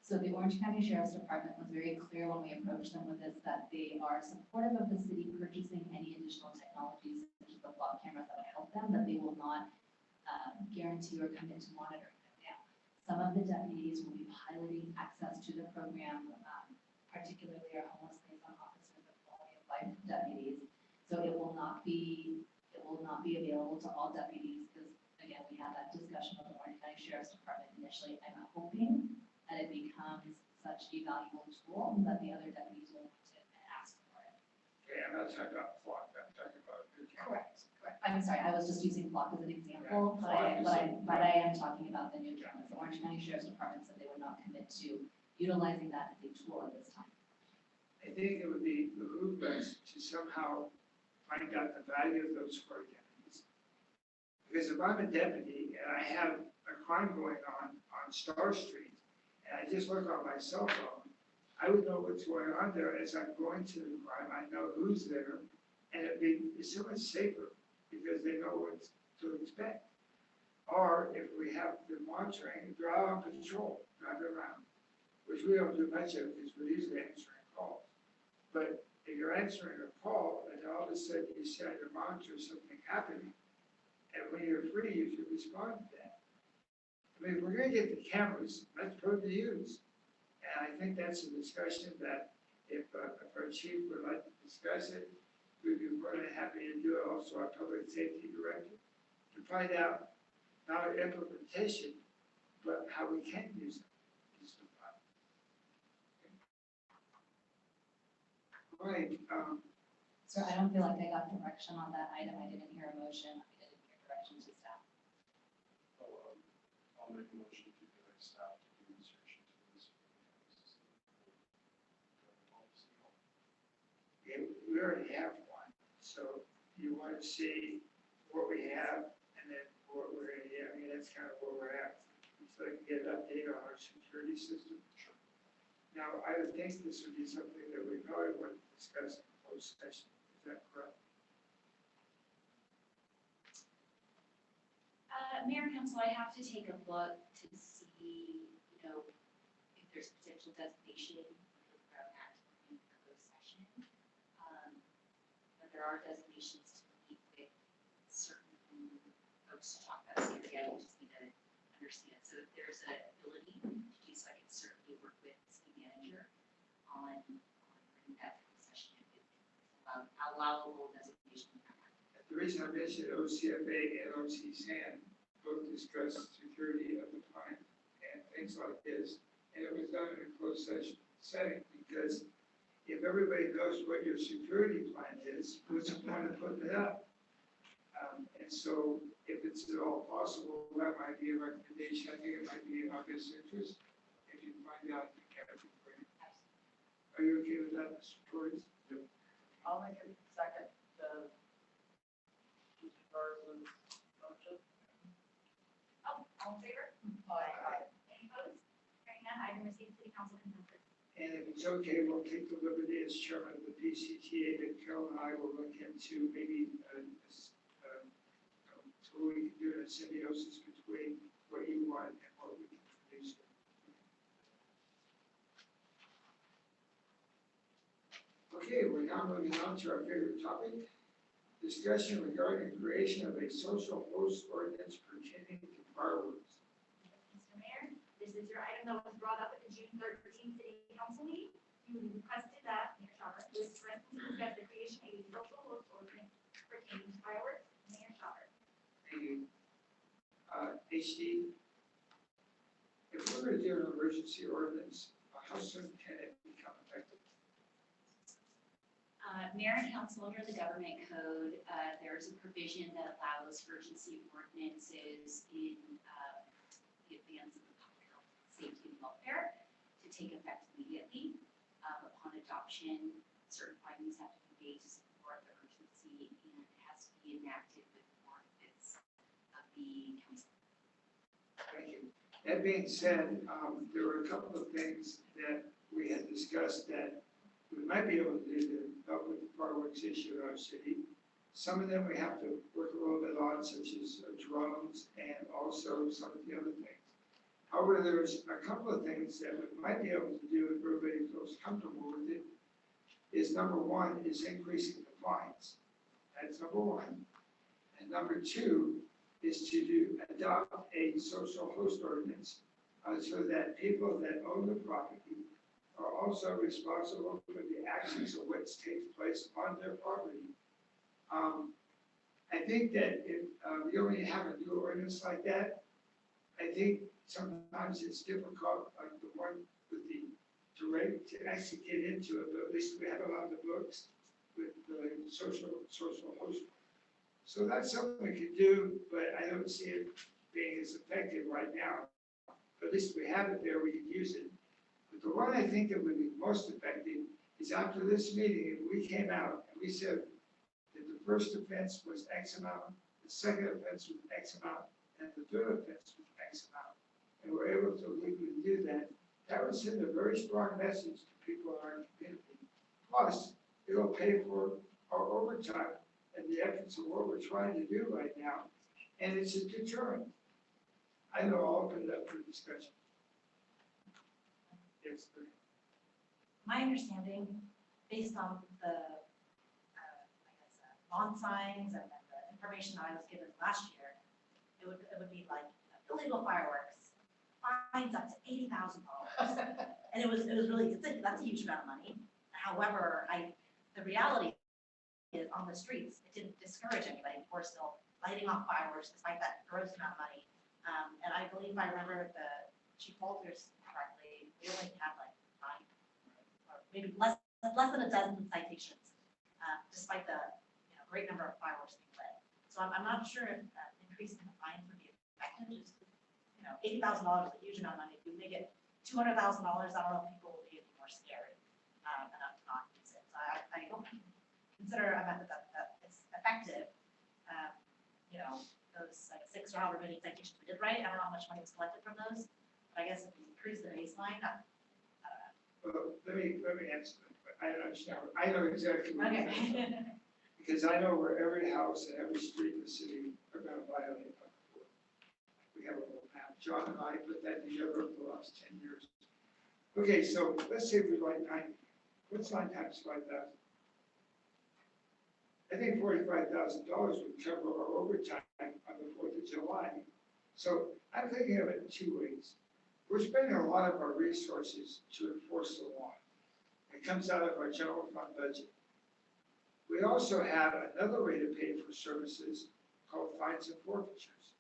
So the Orange County Sheriff's Department was very clear when we approached them with this, that they are supportive of the city purchasing any additional technologies such as the block cameras that would help them, but they will not guarantee or commit to monitoring them. Now, some of the deputies will be piloting access to the program, particularly our homeless liaison officers and quality of life deputies. So it will not be available to all deputies because, again, we had that discussion with the Orange County Sheriff's Department initially. I'm hoping that it becomes such a valuable tool that the other deputies will want to ask for it. Okay, I'm not talking about flock, I'm talking about. Correct. I'm sorry, I was just using Flock as an example, but I am talking about the new cameras. The Orange County Sheriff's Department said they would not commit to utilizing that as a tool at this time. I think it would be behoove us to somehow find out the value of those for deputies. Because if I'm a deputy and I have a crime going on Star Street, and I just look on my cell phone, I would know what's going on there as I'm going to the crime. I know who's there, and it's so much safer because they know what to expect. Or if we have the monitoring, they're out on patrol, driving around, which we don't do much of because we're usually answering calls. But if you're answering a call and all of a sudden you see on your monitor something happening, and when you're free, you should respond to that. I mean, we're going to get the cameras, let's put them to use. And I think that's a discussion that if our chief would like to discuss it, we'd be more than happy to do it. Also, our public safety director, to find out not our implementation, but how we can use it. Right. So I don't feel like I got direction on that item. I didn't hear a motion. I didn't hear direction to staff. I'll make a motion to direct staff to do research into this. Yeah, we already have one, so you want to see what we have and then what we're going to get. I mean, that's kind of where we're at. So I can get an update on our security system. Sure. Now, I would think this would be something that we probably want to discuss in closed session. Is that correct? Mayor and Council, I have to take a look to see, if there's there's potential designation from that in closed session. But there are designations to meet with certain folks to talk about this area, we just need to understand. So if there's an ability to do so, I can certainly work with the city manager on bringing that closed session if it's allowable designation. The reason I mentioned OCFA and OCSAN both discuss security of the plant and things like this. And it was done in a closed session setting because if everybody knows what your security plan is, what's the point of putting it up? And so if it's at all possible, that might be a recommendation. I think it might be in our best interest if you find out the category. Are you okay with that, Mr. Torres? I'll make a second, the Mr. Garza's motion. Oh, all in favor? Aye. Any opposed? Hearing none, item received city council consensus. And if it's okay, we'll take the liberty as chairman of the PCTA that Carol and I will look into maybe so we can do a symbiosis between what you want and what we can produce. Okay, we're now moving on to our favorite topic, discussion regarding creation of a social host ordinance pertaining to fireworks. Mr. Mayor, this is your item that was brought up at the June 13th city council meeting. You requested that, Mayor Schauber, to discuss the creation of a social host ordinance pertaining to fireworks. Mayor Schauber. Thank you. HD, if we're going to do an emergency ordinance, how soon can it become effective? Mayor and council, under the government code, there's a provision that allows urgency ordinances in the advance of the public health, safety, and welfare to take effect immediately. Upon adoption, certain findings have to be made to support the urgency, and it has to be enacted with more benefits of the council. Thank you. That being said, there were a couple of things that we had discussed that we might be able to do to help with the fireworks issue in our city. Some of them we have to work a little bit on, such as drones and also some of the other things. However, there's a couple of things that we might be able to do if everybody feels comfortable with it. Is number one is increasing the fines. That's number one. And number two is to adopt a social host ordinance so that people that own the property are also responsible for the actions of what takes place on their property. I think that if you only have a new ordinance like that, I think sometimes it's difficult, like the one with the to actually get into it, but at least we have it on the books with the social host. So that's something we could do, but I don't see it being as effective right now. But at least we have it there, we can use it. But the one I think that would be most effective is after this meeting, if we came out and we said that the first offense was X amount, the second offense was X amount, and the third offense was X amount, and we're able to legally do that, that would send a very strong message to people in our community. Plus, it'll pay for our overtime and the efforts of what we're trying to do right now, and it's a deterrent. I know I'll open it up for discussion. Yes, sir. My understanding, based on the, lawn signs and the information that I was given last year, it would be like illegal fireworks, fines up to $80,000. And it was really, that's a huge amount of money. However, the reality is on the streets, it didn't discourage anybody. We're still lighting off fireworks despite that gross amount of money. And I believe if I remember the Chief Walters correctly, we only had like 9, or maybe less than a dozen citations, despite the great number of fireworks being lit. So I'm not sure if increasing the fines would be effective. Just $80,000 is a huge amount of money. If we make it $200,000, I don't know if people will be any more scared enough to not use it. So I don't consider a method that is effective. Those like 6 or however many citations we did right. I don't know how much money was collected from those, but I guess if we increase the baseline, I don't know. Well, let me answer that. I understand. I know exactly what you're Okay. saying. Because I know where every house and every street in the city are going to violate public order. We have a little map. John and I put that together over the last 10 years. Okay, so let's say we like 90. What's 9 times 5,000? I think $45,000 would cover our overtime on the 4th of July. So I'm thinking of it in two ways. We're spending a lot of our resources to enforce the law. It comes out of our general fund budget. We also have another way to pay for services called fines and forfeitures.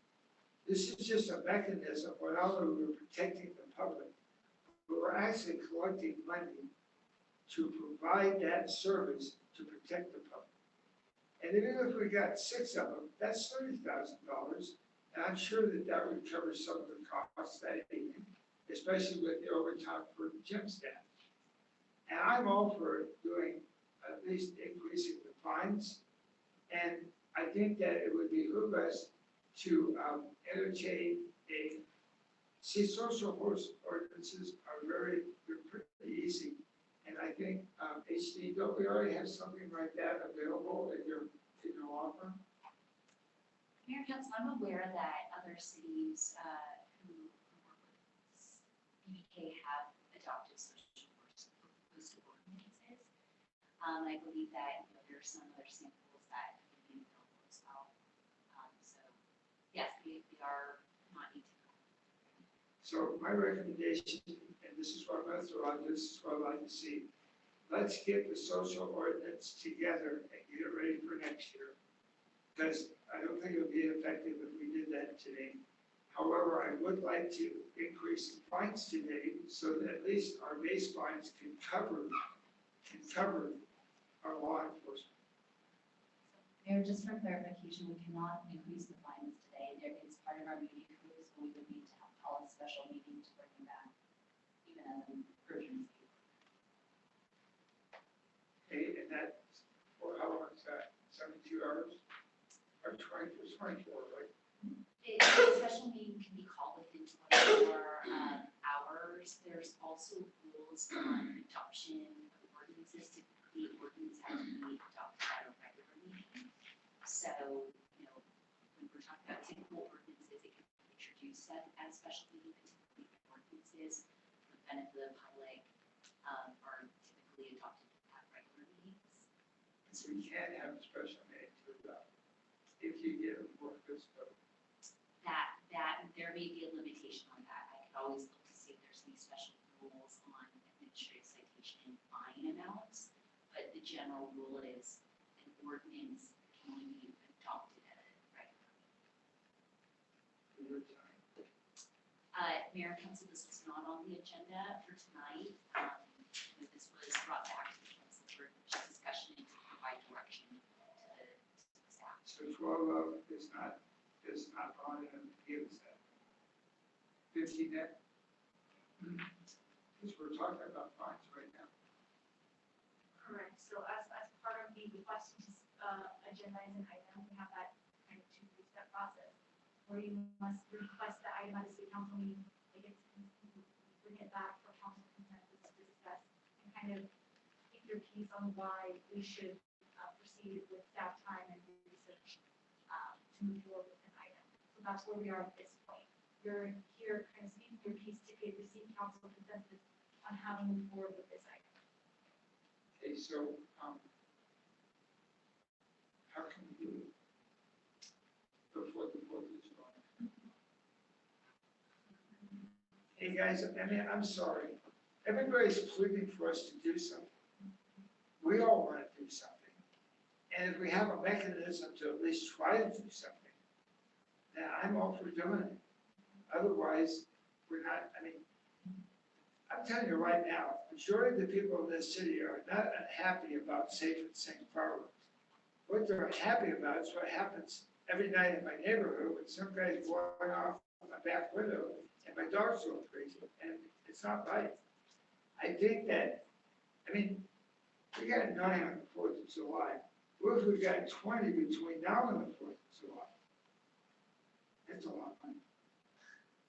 This is just a mechanism where not only we're protecting the public, but we're actually collecting money to provide that service to protect the public. And even if we got 6 of them, that's $30,000. And I'm sure that that would cover some of the costs that evening, especially with the overtime for the gym staff. And I'm all for doing, at least increasing the fines. And I think that it would behoove us to entertain social host ordinances are they're pretty easy. And I think, HD, don't we already have something like that available in your law firm? Mayor Council, I'm aware that other cities who work with BBK have adopted social host ordinances. I believe that there are some other samples that have been available as well. So yes, we are not need to. So my recommendation, and this is what I'm going to throw out, this is what I'd like to see. Let's get the social ordinance together and get it ready for next year. Because I don't think it would be effective if we did that today. However, I would like to increase the fines today so that at least our base fines can cover our law enforcement. Mayor, just for clarification, we cannot increase the fines today. It's part of our meeting code, so we would need to call a special meeting to bring them back, even as an urgency. Okay, and that, for how long is that? 72 hours? Or 24, right? A special meeting can be called within 24 hours. There's also rules on adoption of ordinances. Typically, ordinance has to be adopted at a regular meeting. So, when we're talking about typical ordinances, it can be introduced at a special meeting, but typically ordinances for the benefit of the public are typically adopted at regular meetings. So we can't have a special meeting to adopt if you get a more physical. There may be a limitation on that. I could always look to see if there's any special rules on administrative citation and fine amounts, but the general rule is an ordinance can only be adopted at a regular meeting. Mayor and Council, this was not on the agenda for tonight. This was brought back to the council for discussion and to provide direction to the staff. So 12 is not on and gives that. 15 that? Because we're talking about fines right now. Correct. So as part of the request to agendize an item, we have that kind of 2-3-step process where you must request the item at a city council meeting, bring it back for council consensus to discuss and kind of keep your piece on why we should proceed with staff time and research to move forward with an item. So that's where we are at this point. You're here kind of speaking your piece to receive council consensus on how to move forward with this item. Okay, so how can we do it before the 4th of July? Hey guys, I'm sorry. Everybody's pleading for us to do something. We all want to do something. And if we have a mechanism to at least try to do something, then I'm all for doing it. Otherwise, we're not, I'm telling you right now, majority of the people in this city are not unhappy about safe and sane fireworks. What they're happy about is what happens every night in my neighborhood when some guy's going off my back window and my dog's going crazy, and it's not right. I think that, we got 9 on the 4th of July. What if we got 20 between now and the 4th of July? That's a lot of money.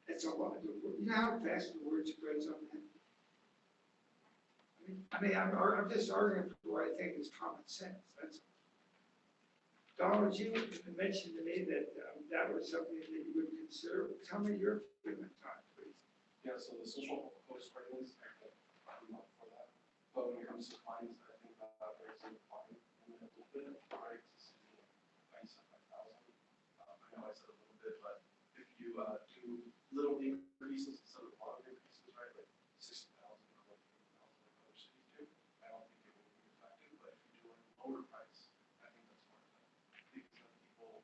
That's a lot. You know how fast the word spreads on that? I'm just arguing for what I think is common sense. That's all. Donald, you mentioned to me that that was something that you would consider. Tell me your opinion on it, please. Yeah, so the social host ordinance, I'm not for that. But when it comes to fines, I think that there's a fine in a little bit, right? I said 5,000. I know I said a little bit, but if you do little increases instead of a lot of increases, right, like 60,000 or like 80,000 like other cities do, I don't think it will be effective. But if you do a lower price, I think that's more effective. Because then people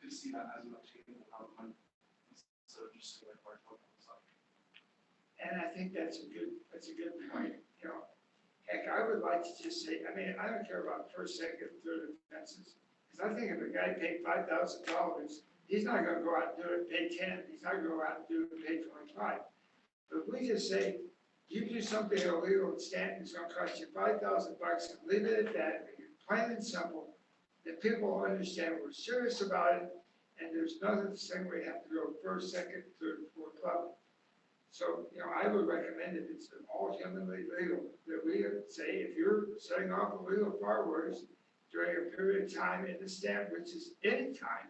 could see that as an attainable amount of money instead of just saying like large token on the side. And I think that's a good point, you know. Heck, I would like to just say, I mean, I don't care about first, second, third offenses. Because I think if a guy paid $5,000, he's not gonna go out and do it, pay 10, he's not gonna go out and do it, pay 25. But if we just say, you do something illegal in Stanton, it's gonna cost you $5,000 and leave it at that, make it plain and simple, that people will understand we're serious about it, and there's nothing saying we have to go first, second, third, fourth level. So, you know, I would recommend if it's all humanly legal, that we say, if you're setting off illegal fireworks during a period of time in the stamp, which is anytime,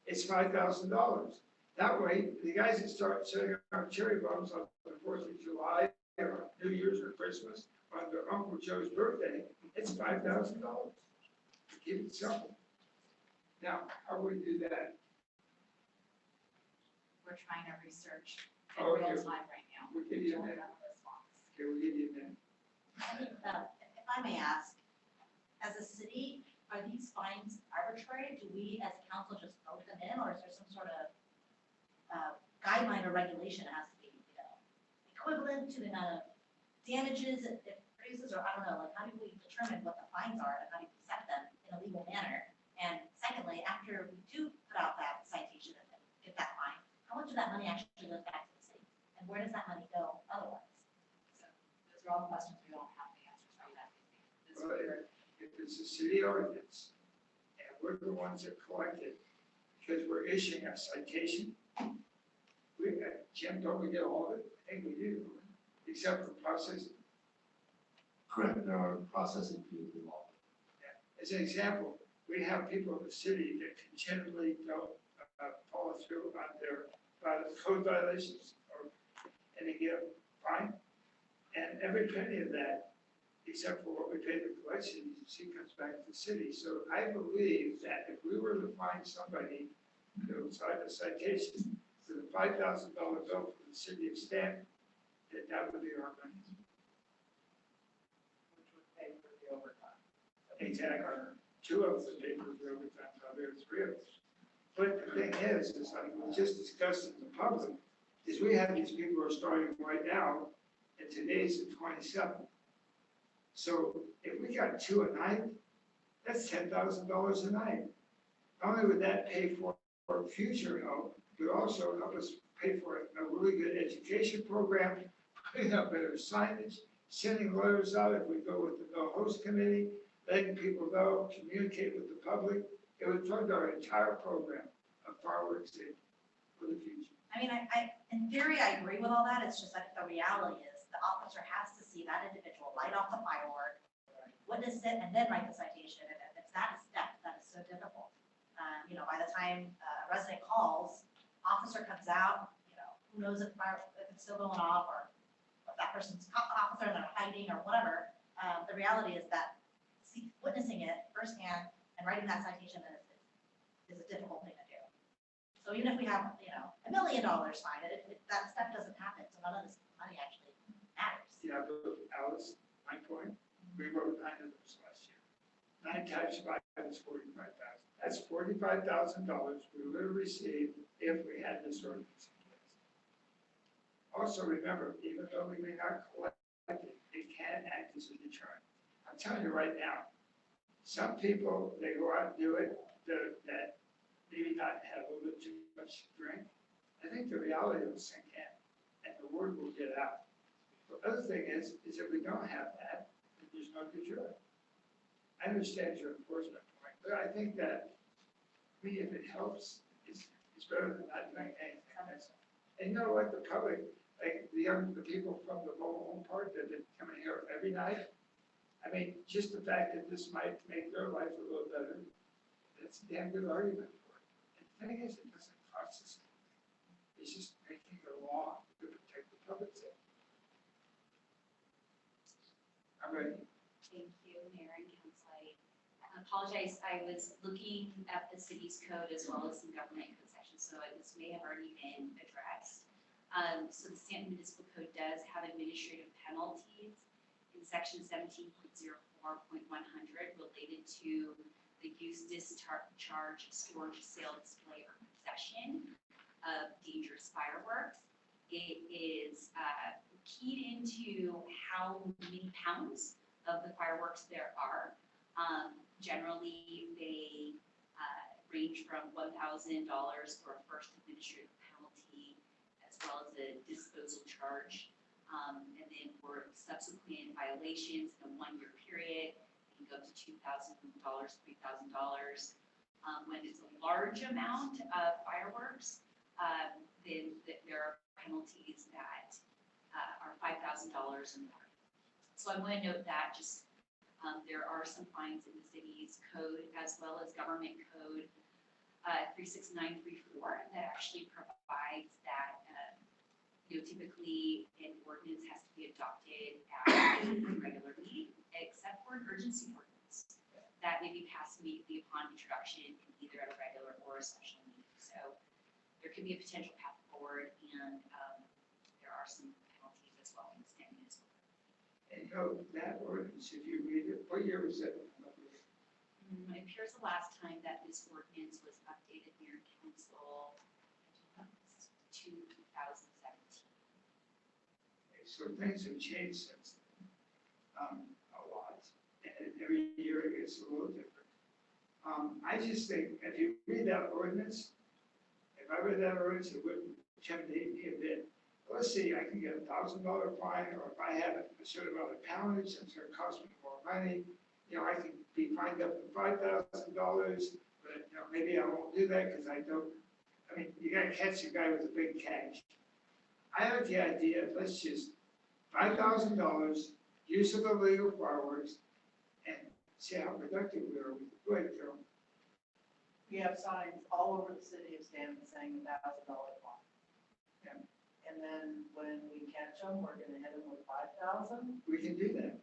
it's $5,000. That way, the guys that start setting off cherry bombs on the 4th of July, or New Year's or Christmas, on their Uncle Joe's birthday, it's $5,000. Keep it simple. Now, how do we do that? We're trying to research in Oh, real okay. time right now. We'll give you a Don't minute. have a response. Okay, we'll give you a minute. If I may ask, as a city, are these fines arbitrary? Do we as council just vote them in, or is there some sort of guideline or regulation that has to be, equivalent to the amount of damages it produces, or I don't know, like how do we determine what the fines are and how do we set them in a legal manner? And secondly, after we do put out that citation and get that fine, how much of that money actually goes back to the city? And where does that money go otherwise? So those are all questions we don't have the answers to yet. Well, if it's a city ordinance, and we're the ones that collect it, because we're issuing a citation, Jim, don't we get all of it? I think we do, except for processing. Correct, there are processing fees involved. As an example, we have people in the city that continually don't follow through on their code violations, and they get fined. And every penny of that, except for what we pay the collection agency, comes back to the city. So I believe that if we were to find somebody who signed a citation with a $5,000 bill from the city of Stanton, that would be our money. Which would pay for the overtime. Exactly. Two of them pay for the overtime, so there's three of us. But the thing is like we just discussed in the public, is we have these people who are starting right now, and today's the 27th. So if we got 2 a night, that's $10,000 a night. Not only would that pay for future help, but also help us pay for a really good education program, putting up better signage, sending letters out if we go with the no host committee, letting people know, communicate with the public. It would fund our entire program of fireworks safety for the future. I mean, in theory, I agree with all that. It's just that the reality is the officer has to see that individual light off the firework, witness it, and then write the citation. And it's that step that is so difficult. By the time a resident calls, officer comes out, who knows if it's still going off or if that person's caught the officer and they're hiding or whatever. The reality is that witnessing it firsthand and writing that citation is a difficult thing to do. So even if we have, $1 million fine, that step doesn't happen, so none of this money actually matters. Yeah, but Alice, my point, we wrote 9 of those last year. 9 times 5 is $45,000. That's $45,000 we would have received if we had this ordinance in place. Also remember, even though we may not collect it, it can act as a deterrent. I'm telling you right now, some people, they go out and do it, that maybe not have a little bit too much drink. I think the reality will sink in and the word will get out. The other thing is if we don't have that, then there's no deterrent. I understand your enforcement point, but I think that, if it helps, it's better than not doing anything. And you know what, the public, like the people from the mobile home park that have been coming here every night, I mean, just the fact that this might make their life a little better, that's a damn good argument for it. And the thing is, it doesn't cost us anything. It's just making their apologize, I was looking at the city's code as well as some government code sections, so this may have already been addressed. So the Stanton Municipal Code does have administrative penalties in section 17.04.100 related to the use, discharge, storage, sale, display, or possession of dangerous fireworks. It is keyed into how many pounds of the fireworks there are. Generally, they range from $1,000 for a first administrative penalty, as well as a disposal charge. And then for subsequent violations in a 1-year period, it can go up to $2,000, $3,000. When it's a large amount of fireworks, then there are penalties that are $5,000 and more. So I want to note that just there are some fines in the city's code as well as government code 36934 that actually provides that typically an ordinance has to be adopted at a regular meeting, except for an urgency ordinance that may be passed immediately upon introduction in either at a regular or a special meeting. So there could be a potential path forward, and there are some penalties as well in the Stanton Municipal Code. And that ordinance, if you read it, what year was that? It appears the last time that this ordinance was updated, Mayor and Council, 2017. So things have changed since then, a lot, and every year it gets a little different. I just think if you read that ordinance, if I read that ordinance, it wouldn't intimidate me a bit. Let's see, I can get a $1,000 fine, or if I have a certain amount of poundage, it's going to cost me more money. I can be fined up to $5,000, but maybe I won't do that because I don't. I mean, you got to catch a guy with a big catch. I have the idea, let's just $5,000, use of illegal fireworks, and see how productive we are with it. Go ahead, Carol. We have signs all over the city of Stanton saying $1,000 fine. Yeah. And then when we catch them, we're gonna hit them with 5,000. We can do that.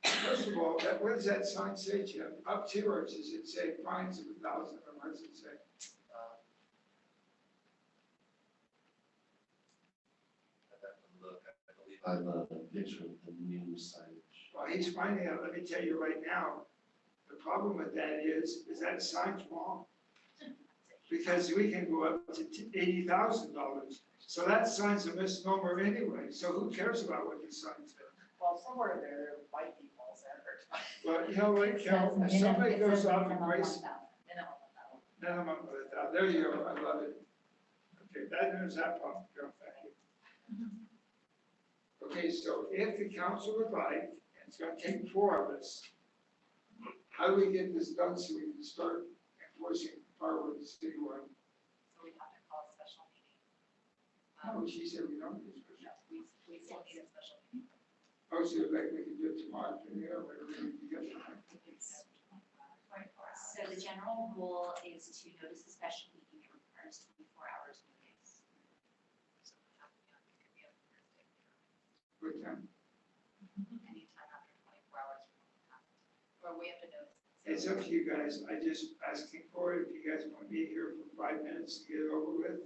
First of all, what does that sign say, Jim? Up to, or does it say fines of 1,000, or what does it say? I have a picture of the new signage. Well, he's finding out, let me tell you right now, the problem with that is that sign's wrong. Because we can go up to $80,000. So that sign's a misnomer anyway, so who cares about what the sign says? Well, somewhere there are white people centered. Well, you know what, Cal, if somebody goes off and breaks, minimum of 1,000, there you go, I love it. Okay, that knows that problem, Carol, thank you. Okay, so if the council would like, and it's gonna take 4 of us, how do we get this done so we can start enforcing fireworks citywide? So we have to call a special meeting. No, she said we don't need a special. No, we still need a special meeting. Oh, so like we can do it tomorrow, or whatever we can get. So the general rule is to notice a special meeting that requires 24 hours notice. What time? Anytime after 24 hours from when it happens. Or we have to notice. It's up to you guys. I just asking for it. If you guys want me here for 5 minutes to get it over with,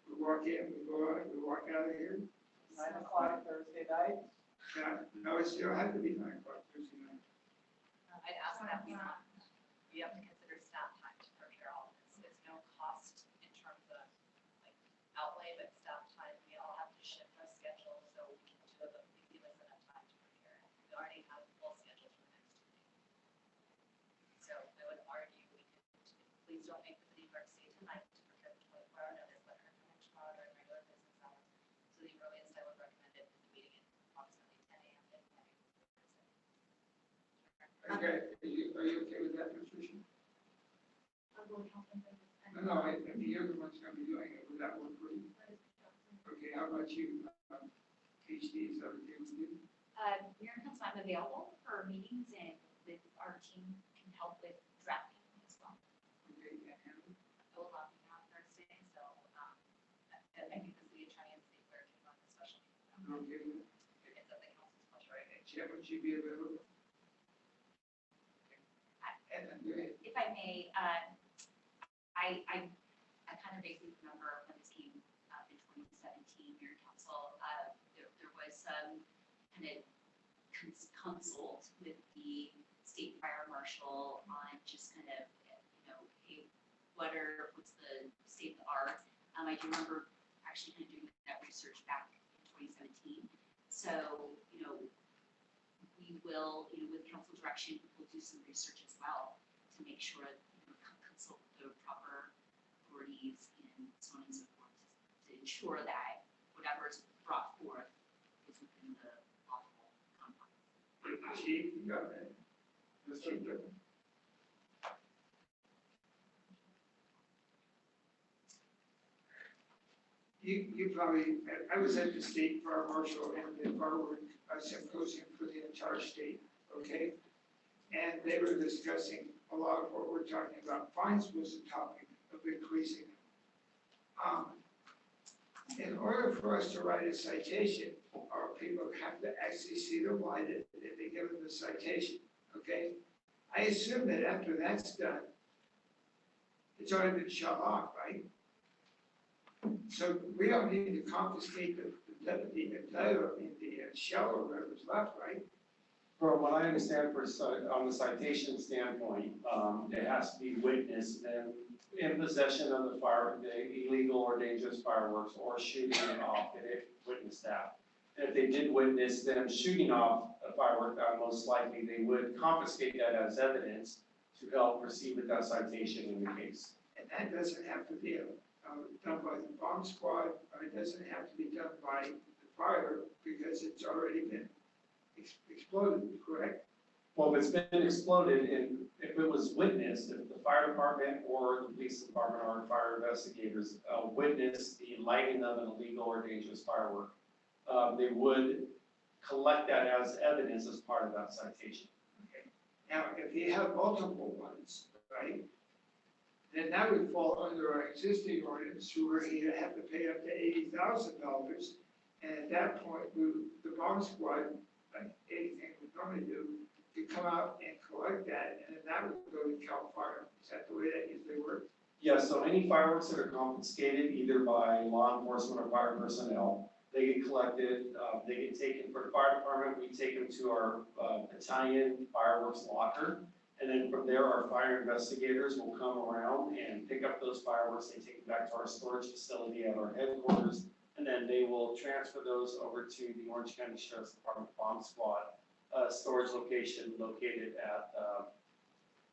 we walk in, we go out, we walk out of here. 9 o'clock Thursday night. Yeah, no, it still have to be 9 o'clock Thursday night. I'd ask that we have to consider staff time to prepare all of this. There's no cost in terms of like outlay, but staff time, we all have to shift our schedule so we can do it, but we give us enough time to prepare. We already have full schedules for next week. So I would argue we could, please don't make the city clerk stay tonight to prepare the 24-hour notice, let her come in tomorrow during regular business hours. So the earliest I would recommend it is the meeting at approximately 10 a.m. midnight. Okay, are you okay with that, Patricia? No, I mean, you're the one's gonna be doing it. Would that work for you? Okay, how about you? HD, is that okay with you? Mayor and Council, I'm available for meetings, and with our team can help with drafting as well. Okay, and Hannah? I will not be on Thursday, so I think the city attorney and city clerk can run the special meeting. Okay with it? It's at the council's pleasure. Jim, would you be available? may, I kind of vaguely remember when this came up in 2017, Mayor and Council, there was some kind of consult with the state fire marshal on just kind of, hey, what's the state of the art? I do remember actually kind of doing that research back in 2017. So, we will, with council direction, we'll do some research as well to make sure, consult the proper authorities and so on and so forth to ensure that whatever is brought forth is within the lawful confines. Chief, you got that? Mr. Chairman. You probably, I was at the state fire marshal and the firework symposium for the entire state, okay? And they were discussing a lot of what we're talking about. Fines was the topic of increasing. In order for us to write a citation, our people have to actually see the light and they give them the citation, okay? I assume that after that's done, it's already been shut off, right? So we don't need to confiscate the shell or whatever's left, right? From what I understand, on the citation standpoint, it has to be witnessed and in possession of the illegal or dangerous fireworks or shooting it off, and if witnessed that. And if they did witness them shooting off a firework, most likely they would confiscate that as evidence to help proceed with that citation in the case. And that doesn't have to be done by the bomb squad, or it doesn't have to be done by the fire because it's already been exploded, correct? Well, if it's been exploded and if it was witnessed, if the fire department or the police department or fire investigators witnessed the lighting of an illegal or dangerous firework, they would collect that as evidence as part of that citation. Okay. Now, if you have multiple ones, right, then that would fall under our existing ordinance where he'd have to pay up to $80,000. And at that point, the bomb squad, like anything we normally do, could come out and collect that, and then that would go to CAL FIRE. Is that the way that usually works? Yeah, so any fireworks that are confiscated either by law enforcement or fire personnel, they get collected, they get taken for the fire department, we take them to our battalion fireworks locker. And then from there, our fire investigators will come around and pick up those fireworks. They take them back to our storage facility at our headquarters. And then they will transfer those over to the Orange County Sheriff's Department Bomb Squad storage location located at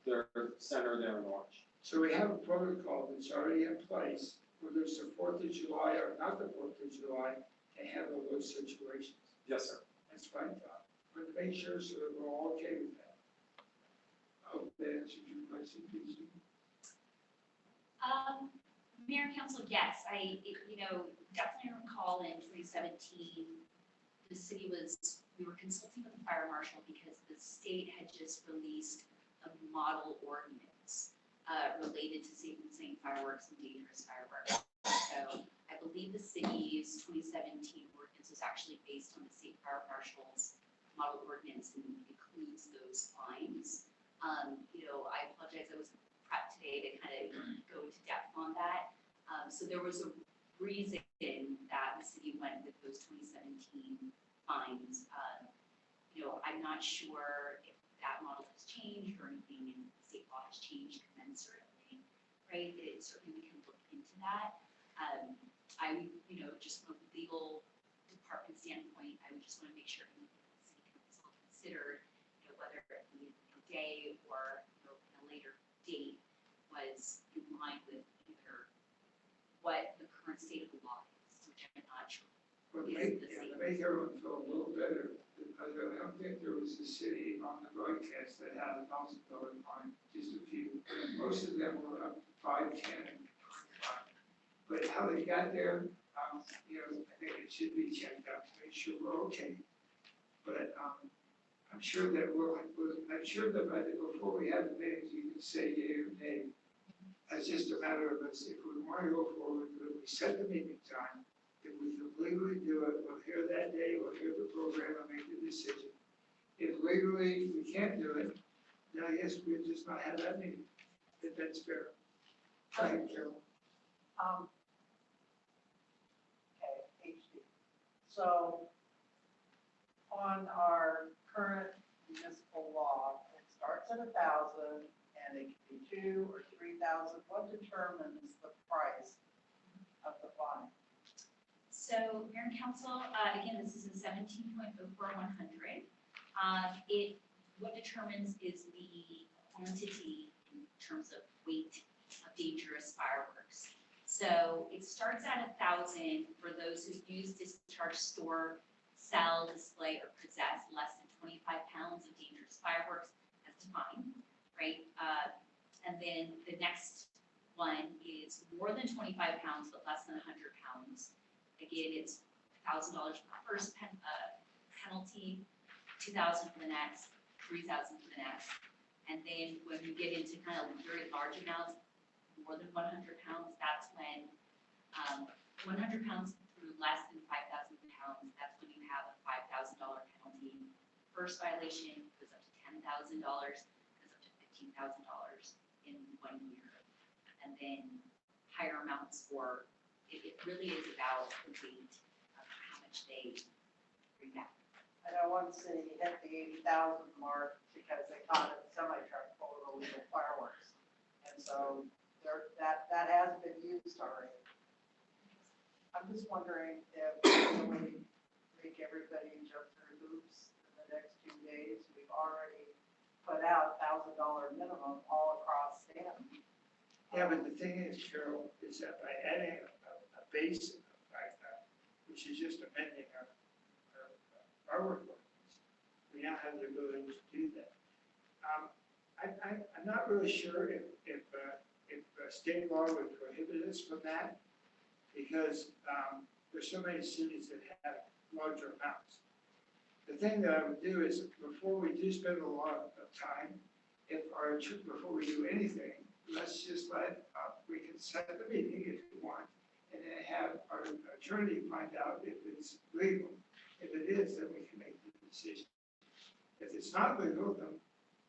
their center there in Orange. So we have a protocol that's already in place, whether it's the 4th of July or not the 4th of July, to handle those situations. Yes, sir. That's fine, Tom. But to make sure so that we're all okay with that. I hope that answers your question, please. Mayor and Council, yes, definitely recall in 2017, the city we were consulting with the fire marshal because the state had just released a model ordinance related to safe and sane fireworks and dangerous fireworks. So I believe the city's 2017 ordinance was actually based on the state fire marshal's model ordinance and includes those fines. I apologize, I wasn't prepped today to kind of go into depth on that. So there was a reason that the city went with those 2017 fines. I'm not sure if that model has changed or anything in state law has changed commensurately, right? Certainly we can look into that. Just from a legal department standpoint, I would just want to make sure the city council considered, whether it be a day or a later date was in line with either what the current state of the law is, which I'm not sure. But to make everyone feel a little better, I don't think there was a city on the broadcast that had a $1,000 fine, just a few. Most of them were up to 5, 10, and 25. But how they got there, I think it should be checked out to make sure we're okay. But I'm sure that before we have the meetings, you can say yea or nay. It's just a matter of us, if we want to go forward, we set the meeting time. If we can legally do it, we'll hear that day, we'll hear the program and make the decision. If legally we can't do it, then I guess we'll just not have that meeting. if that's fair. Go ahead, Carol. Okay, HD. So on our current municipal law, it starts at 1,000 and it can be 2,000 or 3,000. What determines the price of the fine? So, Mayor and Council, again, this is a 17.04/100. What determines is the quantity in terms of weight of dangerous fireworks. So it starts at 1,000 for those who use, discharge, store, sell, display, or possess less than 25 pounds of dangerous fireworks as defined, right? And then the next one is more than 25 pounds but less than 100 pounds. Again, it's $1,000 for the first penalty, 2,000 for the next, 3,000 for the next. And then when we get into kind of very large amounts, more than 100 pounds, that's when 100 pounds through less than 5,000 pounds, that's when you have a $5,000 penalty. First violation goes up to $10,000, goes up to $15,000 in 1 year. And then higher amounts for, it really is about the weight of how much they bring back. I know one city hit the 80,000 mark because they caught a semi-truck full of illegal fireworks. And so that has been used already. I'm just wondering if we make everybody jump through hoops in the next 2 days. We've already put out $1,000 minimum all across Stanton. Yeah, but the thing is, Carol, is that by adding a base of 5,000, which is just amending our firework ordinance, we now have the ability to do that. I'm not really sure if state law would prohibit us from that, because there's so many cities that have larger amounts. The thing that I would do is, before we do spend a lot of time, before we do anything, let's just we can set the meeting if you want, and then have our attorney find out if it's legal. If it is, then we can make the decision. If it's not legal, then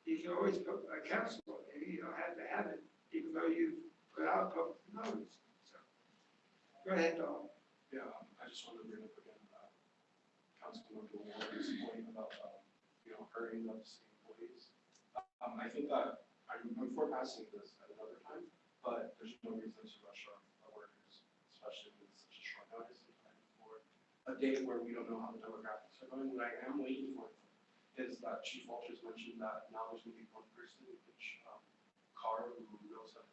you can always put a council, you don't have to have it, even though you've put out public notice. So, go ahead, Don. Yeah, I just wanted to bring up again, Councilman Warren's point about, hurrying up city employees. I think that I'm for passing this at another time, but there's no reason to rush our workers, especially with such a short notice and time for a date where we don't know how the demographics are going. What I am waiting for is that Chief Walters mentioned that now there's going to be one person in each car who knows how to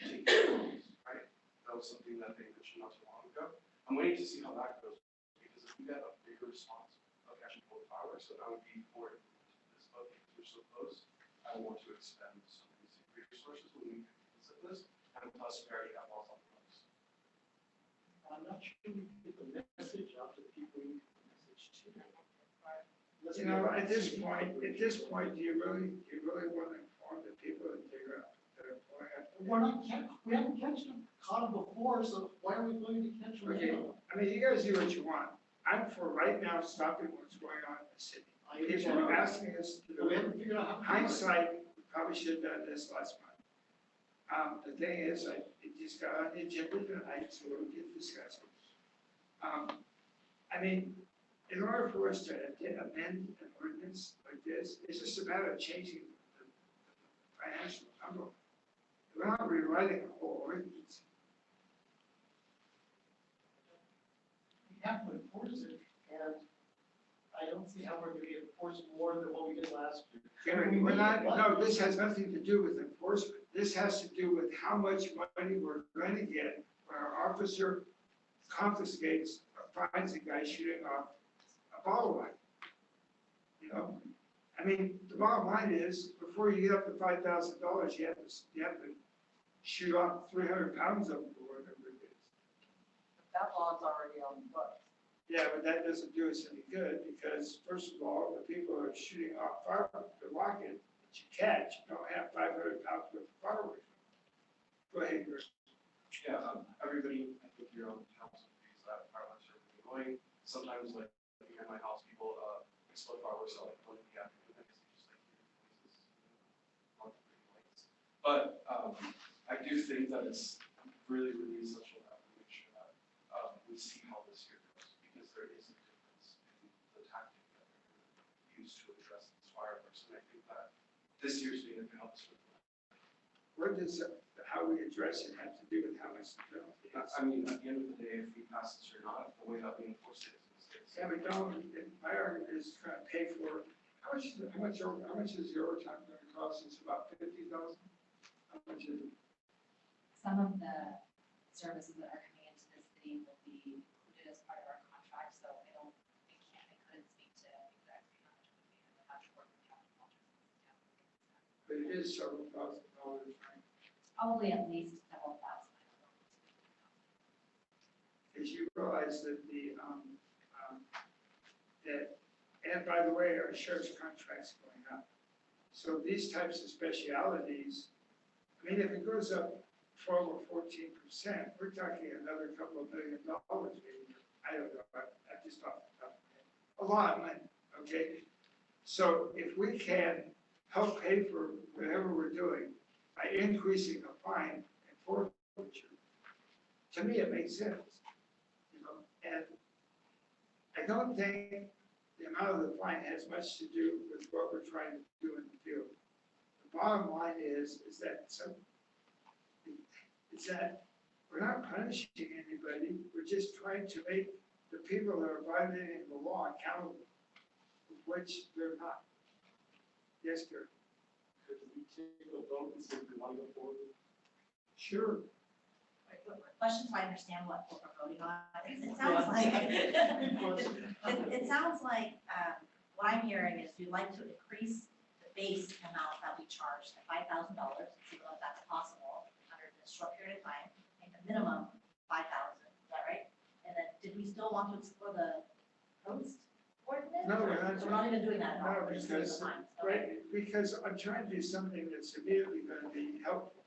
take photos, right? That was something that they mentioned not too long ago. I'm waiting to see how that goes, because if we get a bigger response of actually pulling fireworks, then I would be for it. This boat, because we're so close, I don't want to expend some of these resources when we visit this, and plus we already have laws on the books. I'm not sure we can get the message out to the people we need the message to. You know, at this point, do you really want to inform the people that are pulling up? We haven't caught them before, so why are we going to catch them Okay, now? I mean, you guys do what you want. I'm for right now stopping what's going on in the city. People are asking us to do We it. haven't figured out how to do it. Hindsight, we probably should have done this last month. The thing is, it just got on the agenda tonight, so we'll get discussed. I mean, in order for us to amend an ordinance like this, it's just a matter of changing the financial envelope. We're not rewriting a whole ordinance. We have to enforce it, and I don't see how we're going to enforce more than what we did last year. Gary, we're not, no, this has nothing to do with enforcement. This has to do with how much money we're going to get when our officer confiscates or finds a guy shooting off a bottle line. You know, I mean, the bottom line is, before you get up to $5,000, you have to shoot off 300 pounds of them or whatever it is. That law's already on the books. Yeah, but that doesn't do us any good, because first of all, the people who are shooting off fireworks, the rocket that you catch, don't have 500 pounds worth of fireworks. Go ahead, Chris. Yeah, everybody, I think you're on council agrees that fireworks are really annoying. Sometimes, like at my house, people explode fireworks at like 1 p.m. because they just like hear noises, not pretty lights. But, I do think that it's really, really essential that we make sure that, we see how this year goes, because there is a difference in the tactic that they're going to use to address these fireworks, and I think that this year's data can help us with that. What does, how we address it have to do with how much the penalty is? I mean, at the end of the day, if we pass this or not, the way that we enforce it is. Yeah, we don't, and my argument is trying to pay for, how much is the overtime going to cost us? About 50,000? How much is it? Some of the services that are coming into the city will be included as part of our contract, so I couldn't speak to exactly how much it would be. I'm not sure what the capital budget is. But it is several $1,000s, right? Probably at least several thousand. As you realize that and by the way, our sheriff's contract's going up. So these types of specialities, I mean, if it goes up 12 or 14%, we're talking another couple of $1 million maybe. I don't know, I just off the top of my head. A lot of money, okay? So if we can help pay for whatever we're doing by increasing the fine and forfeiture, to me, it makes sense. You know, and I don't think the amount of the fine has much to do with what we're trying to do in the field. The bottom line is that we're not punishing anybody, we're just trying to make the people that are violating the law accountable, which they're not. Yes, Gary? Could we take a vote and see if we want to go forward? Sure. Question so I understand what we're voting on. It sounds like, it sounds like, what I'm hearing is you'd like to increase the base amount that we charge to $5,000, see if that's possible under this short period of time, and the minimum $5,000, is that right? And then, did we still want to explore the post ordinance? No, we're not. So we're not even doing that at all, No, we're just doing the because, fines. right, because I'm trying to do something that's immediately going to be helpful.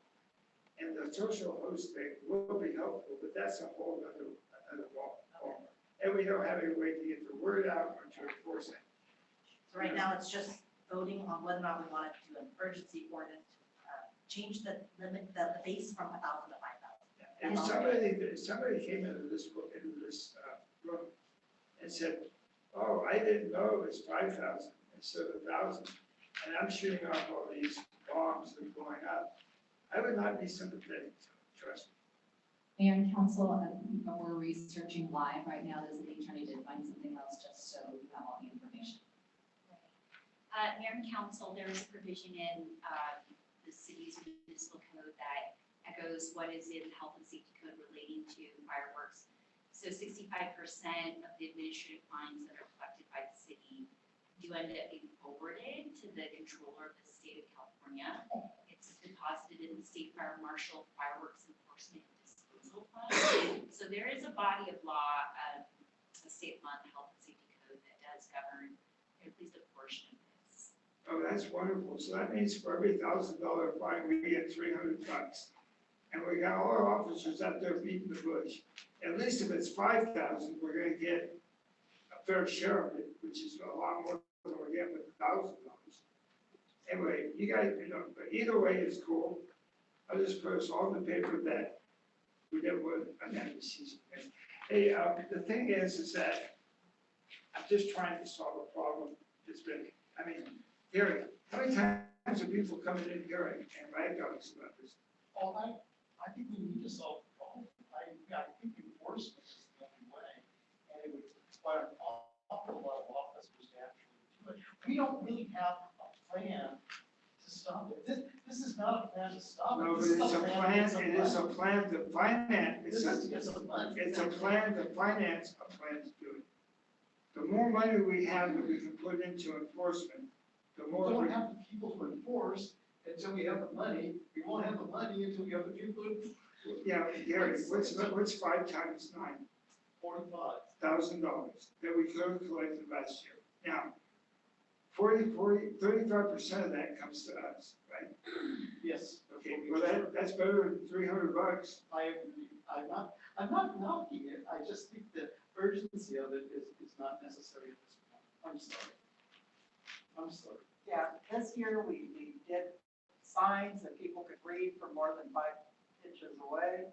And the social host thing will be helpful, but that's a whole other ball. And we don't have any way to get the word out or to enforce it. So right now, it's just voting on whether or not we want to do an urgency ordinance, change the limit, the base from 1,000 to 5,000. And somebody came into this room and said, oh, I didn't know it was 5,000 instead of 1,000. And I'm shooting off all these bombs that are going up. I would not be sympathetic to it, trust me. Mayor and council, we're researching live right now. The city attorney did find something else just so you have all the information. Mayor and council, there is a provision in the city's municipal code that echoes what is in the health and safety code relating to fireworks. So 65% of the administrative fines that are collected by the city do end up being forwarded to the controller of the state of California. It's deposited in the state fire marshal fireworks enforcement and disposal fund. So there is a body of law, a state law, the health and safety code that does govern at least a portion of this. Oh, that's wonderful. So that means for every $1,000 fine, we get $300. And we got all our officers out there beating the bush. At least if it's 5,000, we're gonna get a fair share of it, which is a lot more than we're getting with $1,000. Anyway, you guys, but either way is cool. I'll just put us all in the paper that we didn't win another season. Hey, the thing is that I'm just trying to solve a problem that's been, I mean, hearing, how many times have people coming in hearing and rag dogs about this? Oh, I think we need to solve the problem. I think enforcement is the only way. And it would require an awful lot of officers to actually do it. We don't really have a plan to stop it. This is not a plan to stop it. No, but This it's a plan, it is a plan. plan to finance, This is a plan. it's a plan to finance a plan to do it. The more money we have that we can put into enforcement, the We more don't we, have the people to enforce until we have the money. We won't have the money until we have the people to yeah, Gary, what's 5 times 9? $1,000 that we could have collected last year. Now, 35% of that comes to us, right? Yes. Okay, well, that's better than $300. I agree. I'm not knocking it. I just think the urgency of it is not necessary at this point. I'm sorry. Yeah, this year we did signs that people could read from more than 5 inches away.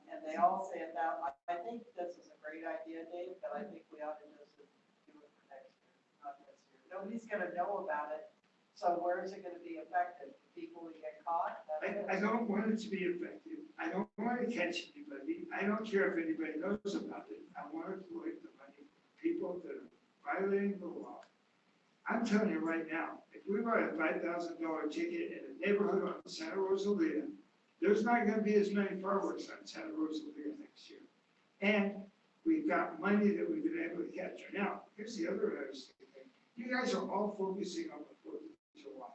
And they all say it that, I think this is a great idea, Dave, but I think we ought to just do it for next year, not this year. Nobody's gonna know about it, so where is it gonna be effective? The people who get caught? That's it. I don't want it to be effective. I don't want to catch anybody. I don't care if anybody knows about it. I want to collect the money from people that are violating the law. I'm telling you right now, if we write a $5,000 ticket in a neighborhood on Santa Rosalia, there's not going to be as many fireworks on Santa Rosalia next year. And we've got money that we've been able to capture. Now, here's the other interesting thing. You guys are all focusing on the 4th of July.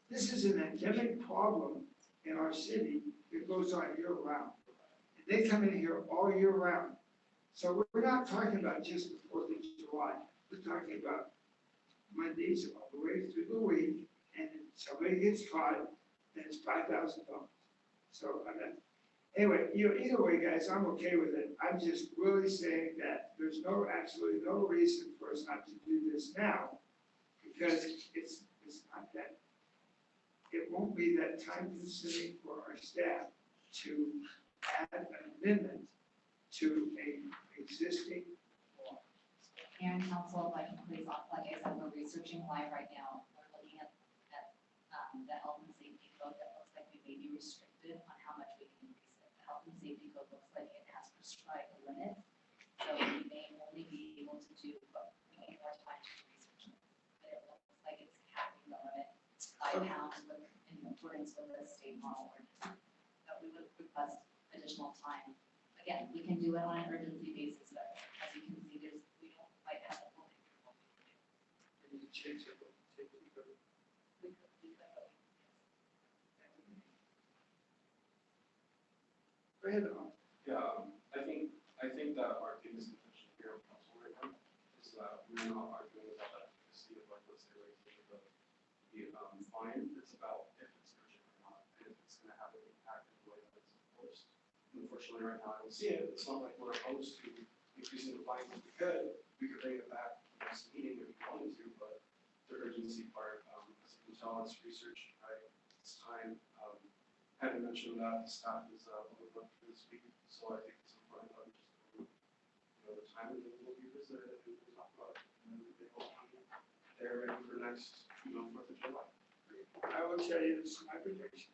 This is an endemic problem in our city that goes on year round. And they come in here all year round. So we're not talking about just the 4th of July. We're talking about Mondays all the way through the week, and if somebody gets caught, then it's $5,000. So anyway, either way, guys, I'm okay with it. I'm just really saying that there's absolutely no reason for us not to do this now, because it's not that. It won't be that time consuming for our staff to add an amendment to an existing law. Mayor and council, if I can please, like I said, we're researching live right now. We're looking at the health and safety code that looks like we may be restricted on how much we can increase it. The health and safety code looks like it has prescribed a limit, so we may only be able to do, but we need more time to research it. But it looks like it's capping the limit by pounds in accordance with the state model ordinance. But we would request additional time. Again, we can do it on an urgency basis, but as you can see, we don't quite have the full picture of what we can do. We need to change it. Go ahead, Al. Yeah, I think that our biggest intention here on council right now is that we're not arguing about that efficacy of, like, let's say, raising the fine. It's about if it's urgent or not, and if it's gonna have an impact in the way that it's enforced. Unfortunately, right now, I don't see it. It's not like we're opposed to increasing the fine. If we could bring it back to the next meeting if we wanted to, but the urgency part, as you can tell, it's research, right? It's time. Having mentioned that, the staff is looking up for this week, so I think it's important that we just the time, and then we'll revisit it and we'll talk about it. And then they will be there ready for next, 4th of July. I will tell you, this is my prediction.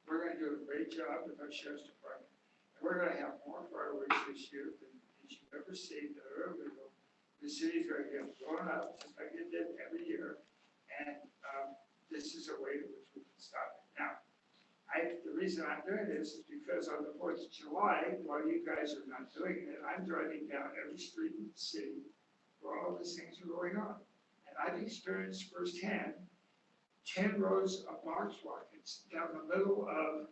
We're going to do a great job with our sheriff's department. And we're going to have more fireworks this year than you've ever seen that are illegal. The city's going to get blown up just like it did every year. And this is a way in which we can stop it. Now, the reason I'm doing this is because on the 4th of July, while you guys are not doing it, I'm driving down every street in the city where all these things are going on. And I've experienced firsthand 10 rows of box rockets down the middle of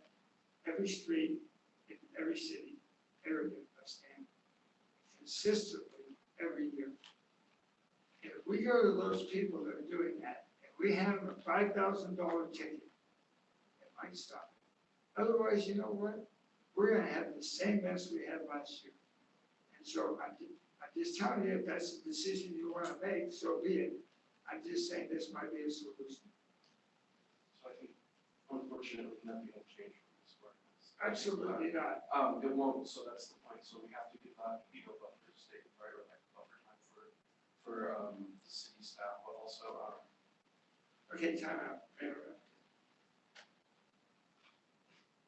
every street in every city area of Stanton, consistently every year. And if we go to those people that are doing that, and we hand them a $5,000 ticket, it might stop it. Otherwise, you know what? We're going to have the same mess we had last year. And so I'm just telling you, if that's the decision you want to make, so be it. I'm just saying this might be a solution. So I think, unfortunately, nothing will change from this ordinance. Absolutely not. It won't, so that's the point. So we have to give that veto buffer state, right, or like buffer time for the city staff, but also Okay, time out.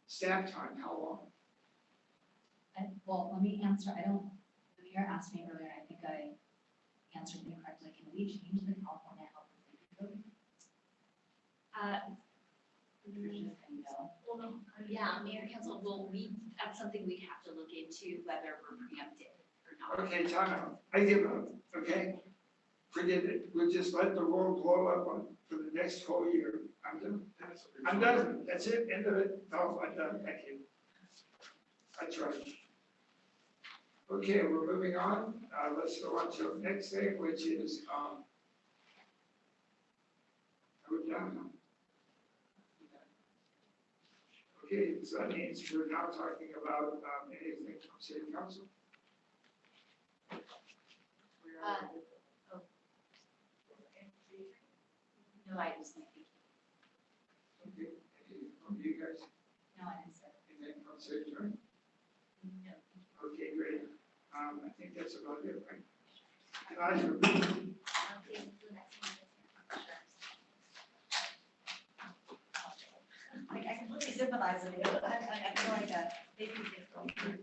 Staff time, how long? Well, let me answer, the mayor asked me earlier, and I think I answered incorrectly. Can we change the California Health and Safety Code? Patricia's saying no. Well, yeah, Mayor and Council, that's something we'd have to look into whether we're preempted or not. Okay, time out. I give up, okay? Forget it. We'll just let the world blow up for the next whole year. I'm done. I'm done. That's it. End of it. No, I'm done. Thank you. I tried. Okay, we're moving on. Let's go on to the next thing, which is, we're done. Okay, so that means we're now talking about anything from city council. No items, thank you. Okay. City Attorney? Okay, great. I think that's about it, right? I completely sympathize with you, I feel like, maybe we can go through